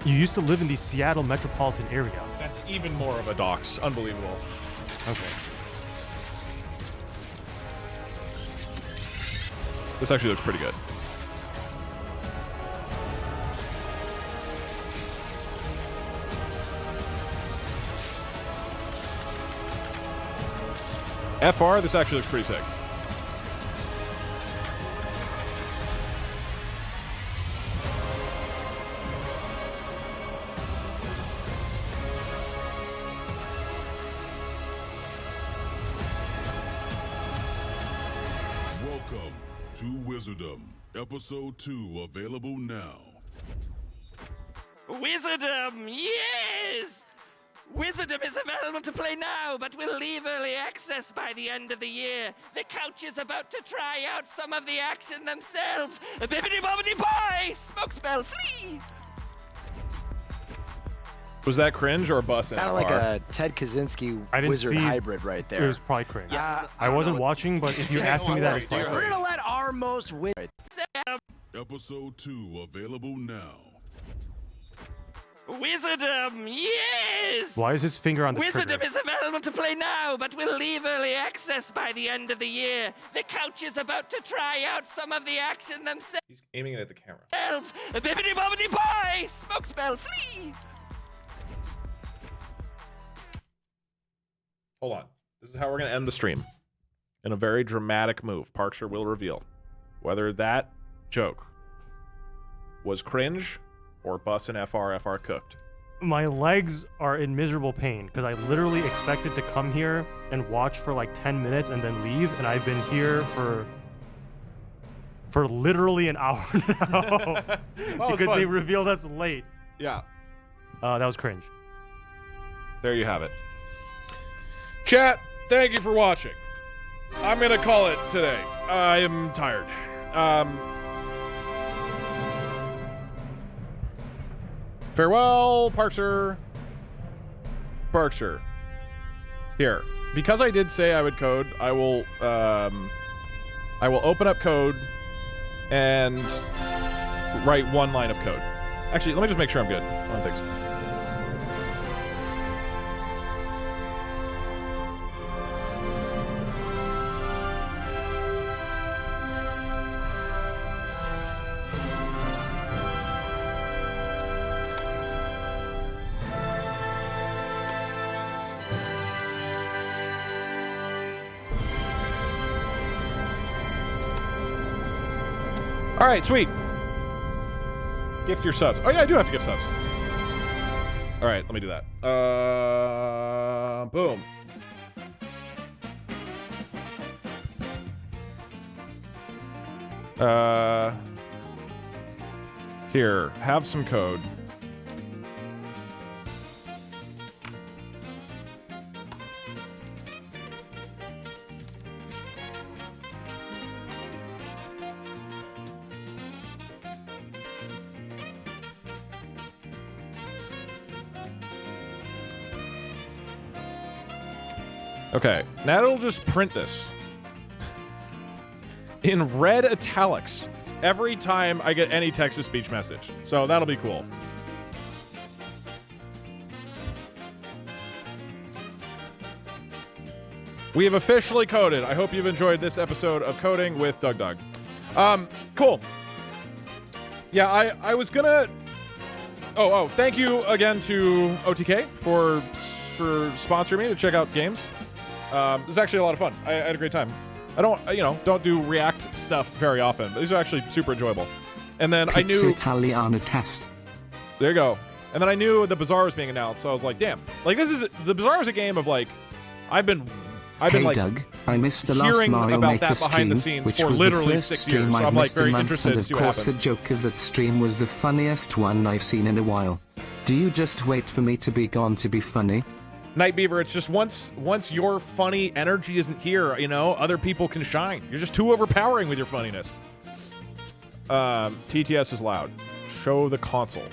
You used to live in the Seattle metropolitan area. That's even more of a dox. Unbelievable. Okay. This actually looks pretty good. FR, this actually looks pretty sick. Welcome to Wizardom, Episode 2 available now. Wizardom, yes! Wizardom is available to play now, but will leave early access by the end of the year. The couch is about to try out some of the action themselves. Bibbidi-bobbidi-bye! Smoke spell, flee! Was that cringe or bussin'? Kind of like a Ted Kaczynski wizard hybrid right there. It was probably cringe. I wasn't watching, but if you're asking me that, it's probably We're cringe. gonna let our most Episode 2 available now. Wizardom, yes! Why is his finger on the Wizardom trigger? is available to play now, but will leave early access by the end of the year. The couch is about to try out some of the action themselves. He's aiming it at the camera. Bibbidi-bobbidi-bye! Smoke spell, flee! Hold on. This is how we're going to end the stream. In a very dramatic move, Parkser will reveal whether that joke was cringe or bus and FR cooked. My legs are in miserable pain because I literally expected to come here and watch for like 10 minutes and then leave, and I've been here for literally an hour now because they revealed us late. Yeah. That was cringe. There you have it. Chat, thank you for watching. I'm going to call it today. I am tired. Farewell, Parkser. Parkser. Here, because I did say I would code, I will open up code and write one line of code. Actually, let me just make sure I'm good. One thing. All right, sweet. Gift your subs. Oh yeah, I do have to gift subs. All right, let me do that. Boom. Here, have some code. Okay, now it'll just print this in red italics every time I get any text-to-speech message. So that'll be cool. We have officially coded. I hope you've enjoyed this episode of Coding with Doug Doug. Cool. Yeah, I was gonna... Oh, thank you again to OTK for sponsoring me to check out games. This is actually a lot of fun. I had a great time. I don't do React stuff very often, but these are actually super enjoyable. And then I knew... Italiano test. There you go. And then I knew the Bazaar was being announced, so I was like, damn. Like, the Bazaar is a game of, like, I've been Hey like, Doug, I missed the last hearing Mario about Maker that behind the stream, scenes which for was literally the first 6 stream years, so I've I'm, like, missed very in months, interested and to of see what course happens. the joke of that stream was the funniest one I've seen in a while. Do you just wait for me to be gone to be funny? Night Beaver, it's just once your funny energy isn't here, other people can shine. You're just too overpowering with your funniness. TTS is loud. Show the console.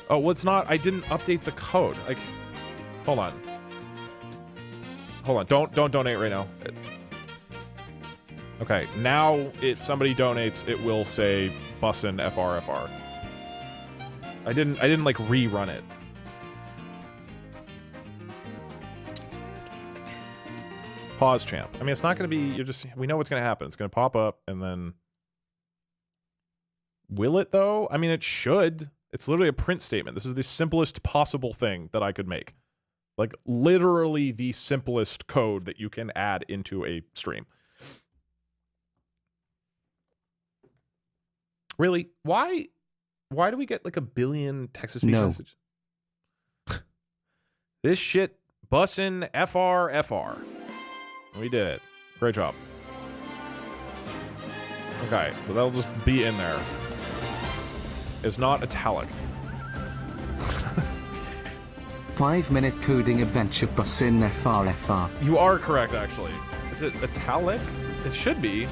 Oh, well, it's not. I didn't update the code. Like, hold on. Don't donate right now. Okay, now if somebody donates, it will say bussin' FRFR. I didn't like rerun it. Pause champ. I mean, it's not going to be, we know what's going to happen. It's going to pop up and then... Will it though? I mean, it should. It's literally a print statement. This is the simplest possible thing that I could make. Like, literally the simplest code that you can add into a stream. Really? Why do we get like 1 billion text-to-speech messages? This shit bussin' FR. We did it. Great job. Okay, so that'll just be in there. It's not italic. 5-minute coding adventure bussin' FRFR. You are correct, actually. Is it italic? It should be.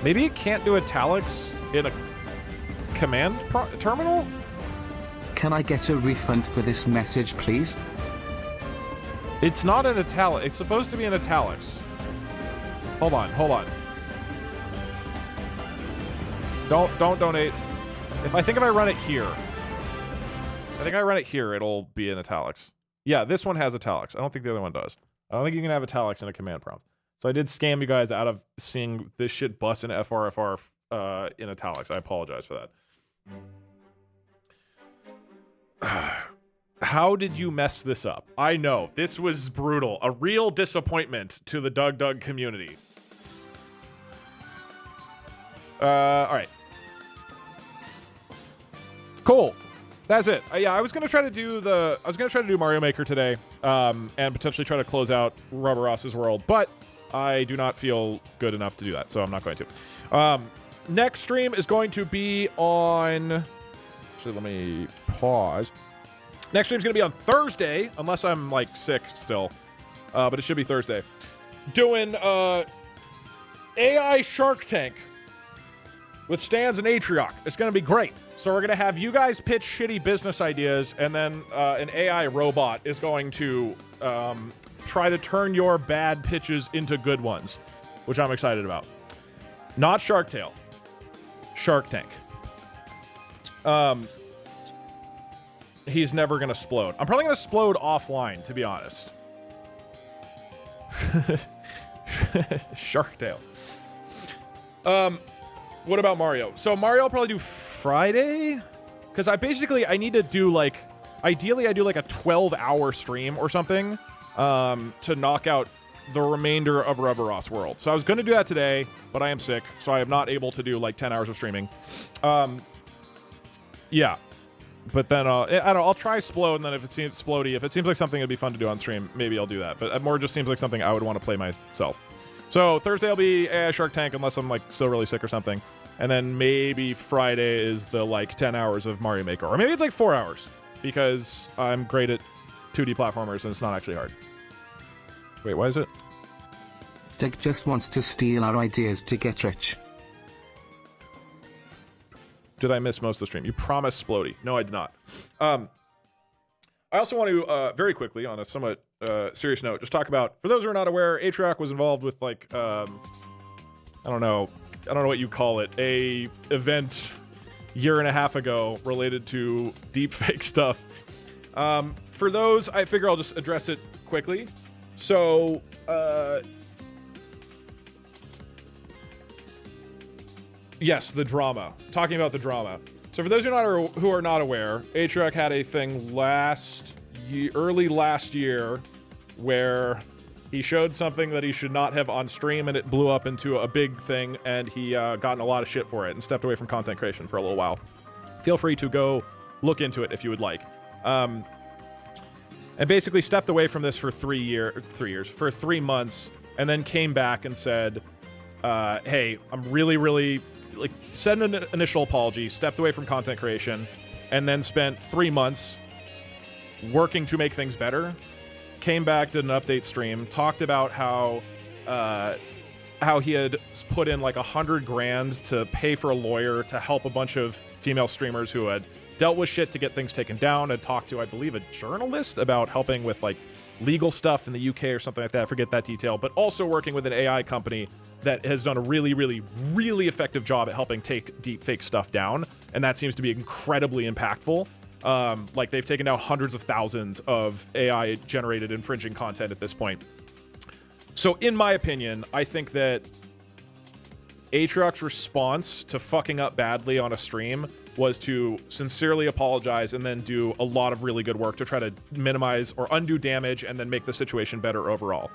Maybe it can't do italics in a command terminal? Can I get a refund for this message, please? It's not in italic. It's supposed to be in italics. Hold on. Don't donate. If I run it here. It'll be in italics. Yeah, this one has italics. I don't think the other one does. I don't think you can have italics in a command prompt. So I did scam you guys out of seeing this shit bust in FRFR in italics. I apologize for that. How did you mess this up? I know. This was brutal. A real disappointment to the Doug community. All right. Cool. That's it. Yeah, I was gonna try to do Mario Maker today, and potentially try to close out Rubber Ross's World, but I do not feel good enough to do that, so I'm not going to. Next stream is going to be on. Actually, let me pause. Next stream's gonna be on Thursday, unless I'm like sick still, but it should be Thursday. Doing AI Shark Tank. with Stans and Atrioc. It's going to be great. So we're going to have you guys pitch shitty business ideas, and then an AI robot is going to try to turn your bad pitches into good ones, which I'm excited about. Not Shark Tale. Shark Tank. He's never going to explode. I'm probably going to explode offline, to be honest. Shark Tale. What about Mario? So Mario I'll probably do Friday, because I need to do like, ideally I do like a 12-hour stream or something to knock out the remainder of Rubbeross World. So I was going to do that today, but I am sick, so I am not able to do like 10 hours of streaming. Yeah. But then I'll try Splode, and then if it seems Splody, if it seems like something that'd be fun to do on stream, maybe I'll do that. But it more just seems like something I would want to play myself. So Thursday will be AI Shark Tank, unless I'm like still really sick or something. And then maybe Friday is the like 10 hours of Mario Maker. Or maybe it's like 4 hours, because I'm great at 2D platformers and it's not actually hard. Wait, why is it? Dick just wants to steal our ideas to get rich. Did I miss most of the stream? You promised Splody. No, I did not. I also want to, very quickly, on a somewhat serious note, just talk about, for those who are not aware, Atrioc was involved with, like, I don't know what you call it, a event year and a half ago related to deepfake stuff. For those, I figure I'll just address it quickly. So, yes, the drama. Talking about the drama. So for those who are not aware, Atrioc had a thing early last year where he showed something that he should not have on stream, and it blew up into a big thing, and he gotten a lot of shit for it and stepped away from content creation for a little while. Feel free to go look into it if you would like. And basically stepped away from this for 3 months, and then came back and said, hey, I'm really, like, said an initial apology, stepped away from content creation, and then spent 3 months working to make things better. Came back, did an update stream, talked about how he had put in like $100,000 to pay for a lawyer to help a bunch of female streamers who had dealt with shit to get things taken down, and talked to, I believe, a journalist about helping with like legal stuff in the UK or something like that. I forget that detail, but also working with an AI company that has done a really effective job at helping take deepfake stuff down, and that seems to be incredibly impactful. Like, they've taken down hundreds of thousands of AI-generated infringing content at this point. So, in my opinion, I think that Atrioc's response to fucking up badly on a stream was to sincerely apologize and then do a lot of really good work to try to minimize or undo damage and then make the situation better overall.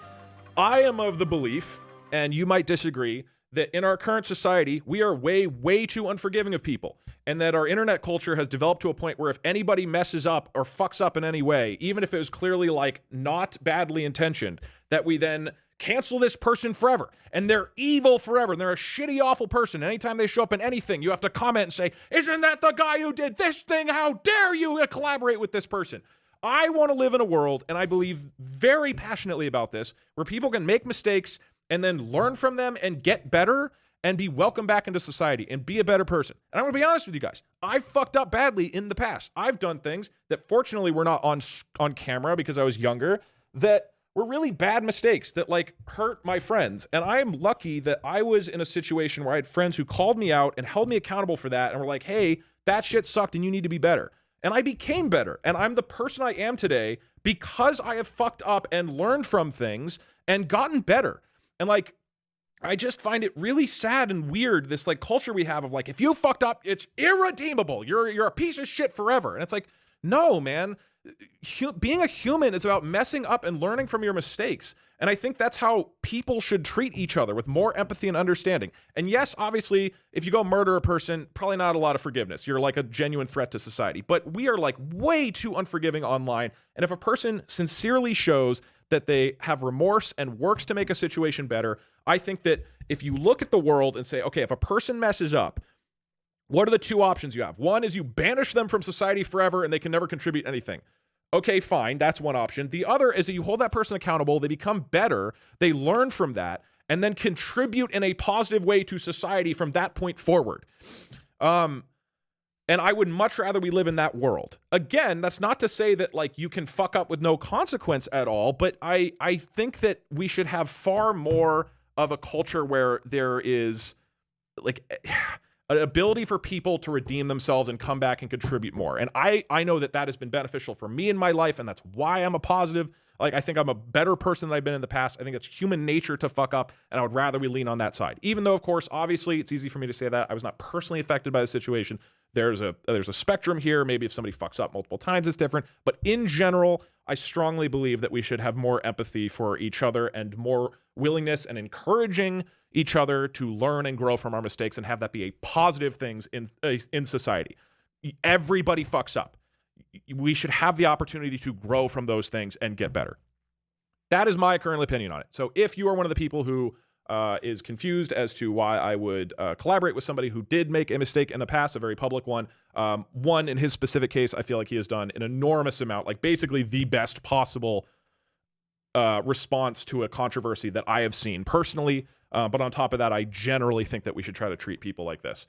I am of the belief, and you might disagree, that in our current society, we are way too unforgiving of people, and that our internet culture has developed to a point where if anybody messes up or fucks up in any way, even if it was clearly like not badly intentioned, that we then cancel this person forever, and they're evil forever, and they're a shitty, awful person. Anytime they show up in anything, you have to comment and say, isn't that the guy who did this thing? How dare you collaborate with this person? I want to live in a world, and I believe very passionately about this, where people can make mistakes and then learn from them and get better and be welcomed back into society and be a better person. And I'm going to be honest with you guys. I've fucked up badly in the past. I've done things that fortunately were not on camera because I was younger, that were really bad mistakes that like hurt my friends. And I am lucky that I was in a situation where I had friends who called me out and held me accountable for that and were like, hey, that shit sucked and you need to be better. And I became better. And I'm the person I am today because I have fucked up and learned from things and gotten better. And like, I just find it really sad and weird, this like culture we have of like, if you fucked up, it's irredeemable. You're a piece of shit forever. And it's like, no, man. Being a human is about messing up and learning from your mistakes. And I think that's how people should treat each other, with more empathy and understanding. And yes, obviously, if you go murder a person, probably not a lot of forgiveness. You're like a genuine threat to society. But we are like way too unforgiving online. And if a person sincerely shows that they have remorse and works to make a situation better, I think that if you look at the world and say, okay, if a person messes up, what are the two options you have? One is you banish them from society forever and they can never contribute anything. Okay, fine, that's one option. The other is that you hold that person accountable, they become better, they learn from that, and then contribute in a positive way to society from that point forward. And I would much rather we live in that world. Again, that's not to say that like you can fuck up with no consequence at all, but I think that we should have far more of a culture where there is like an ability for people to redeem themselves and come back and contribute more. And I know that has been beneficial for me in my life, and that's why I'm a positive. Like, I think I'm a better person than I've been in the past. I think it's human nature to fuck up, and I would rather we lean on that side. Even though, of course, obviously, it's easy for me to say that. I was not personally affected by the situation. There's a spectrum here. Maybe if somebody fucks up multiple times, it's different. But in general, I strongly believe that we should have more empathy for each other and more willingness and encouraging each other to learn and grow from our mistakes and have that be a positive things in society. Everybody fucks up. We should have the opportunity to grow from those things and get better. That is my current opinion on it. So if you are one of the people who is confused as to why I would collaborate with somebody who did make a mistake in the past, a very public one, one in his specific case, I feel like he has done an enormous amount, like basically the best possible response to a controversy that I have seen personally. But on top of that, I generally think that we should try to treat people like this.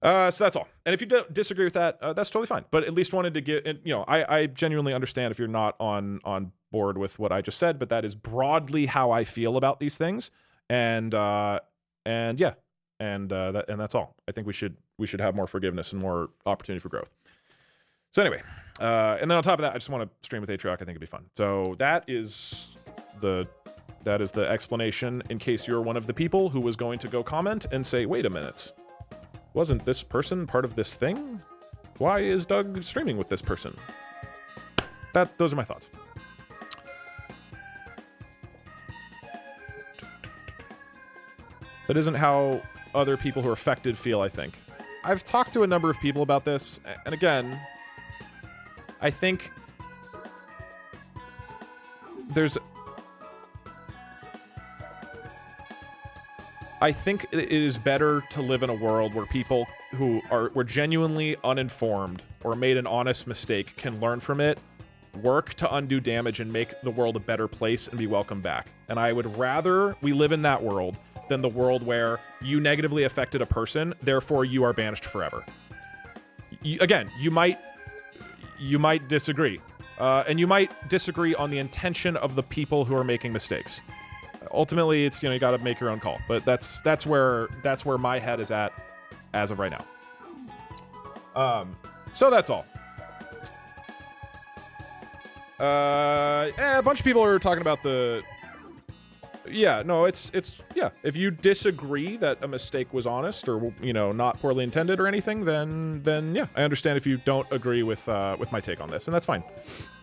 So that's all. And if you disagree with that, that's totally fine. But at least wanted to get, I genuinely understand if you're not on board with what I just said, but that is broadly how I feel about these things. And that's all. I think we should have more forgiveness and more opportunity for growth. So anyway, and then on top of that, I just want to stream with Atrioc. I think it'd be fun. So that is the explanation in case you're one of the people who was going to go comment and say, wait a minute. Wasn't this person part of this thing? Why is Doug streaming with this person? Those are my thoughts. That isn't how other people who are affected feel, I think. I've talked to a number of people about this, and again, I think it is better to live in a world where people who were genuinely uninformed or made an honest mistake can learn from it, work to undo damage, and make the world a better place and be welcome back. And I would rather we live in that world than the world where you negatively affected a person, therefore you are banished forever. Again, you might disagree. And you might disagree on the intention of the people who are making mistakes. Ultimately, it's, you got to make your own call. But that's where my head is at as of right now. So that's all. A bunch of people are talking about if you disagree that a mistake was honest or, not poorly intended or anything, then yeah, I understand if you don't agree with my take on this, and that's fine.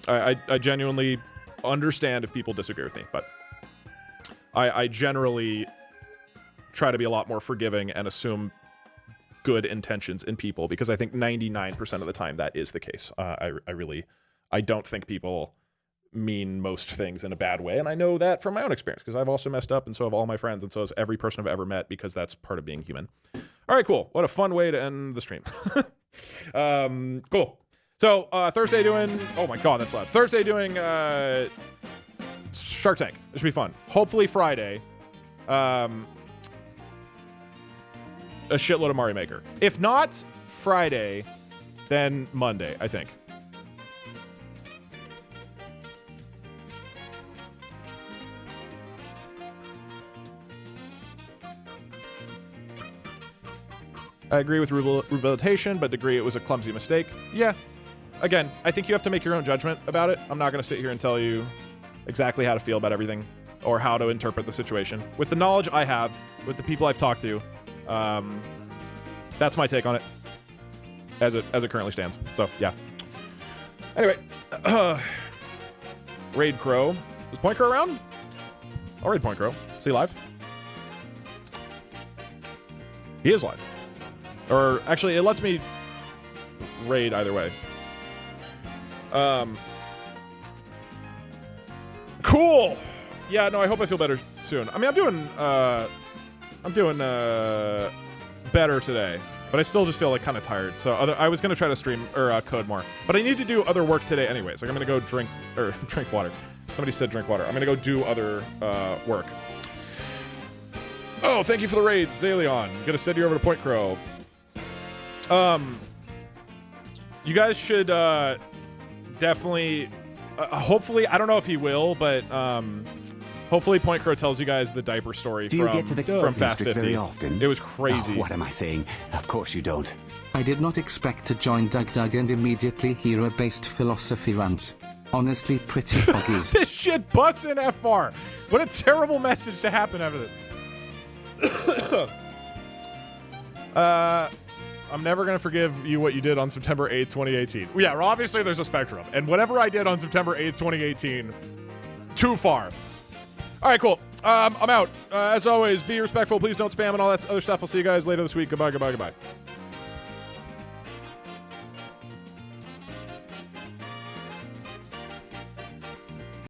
I genuinely understand if people disagree with me, but I generally try to be a lot more forgiving and assume good intentions in people, because I think 99% of the time that is the case. I don't think people mean most things in a bad way, and I know that from my own experience, because I've also messed up, and so have all my friends, and so has every person I've ever met, because that's part of being human. All right, cool. What a fun way to end the stream. Cool. So Thursday doing, oh my god, that's loud. Thursday doing Shark Tank. This should be fun. Hopefully Friday, a shitload of Mario Maker. If not Friday, then Monday, I think. I agree with rehabilitation, but agree it was a clumsy mistake. Yeah. Again, I think you have to make your own judgment about it. I'm not going to sit here and tell you exactly how to feel about everything or how to interpret the situation. With the knowledge I have, with the people I've talked to, that's my take on it as it currently stands. So, yeah. Anyway, Raid Crow. Is Point Crow around? I'll raid Point Crow. Is he live? He is live. Or, actually, it lets me raid either way. Cool! Yeah, no, I hope I feel better soon. I mean, I'm doing better today, but I still just feel like kind of tired. So I was going to try to stream, or code more. But I need to do other work today anyways. Like, I'm going to go drink water. Somebody said drink water. I'm going to go do other work. Oh, thank you for the raid, Zalion. Gonna send you over to Point Crow. You guys should definitely, hopefully, I don't know if he will, but hopefully Point Crow tells you guys the diaper story Do you get to the from Fast district 50. very often? It was crazy. Oh, what am I saying? Of course you don't. I did not expect to join Doug and immediately hear a based philosophy rant. Honestly, pretty foggies. This shit busts in FR. What a terrible message to happen after this. I'm never going to forgive you what you did on September 8th, 2018. Yeah, well, obviously there's a spectrum. And whatever I did on September 8th, 2018, too far. All right, cool. I'm out. As always, be respectful. Please don't spam and all that other stuff. I'll see you guys later this week. Goodbye, goodbye, goodbye.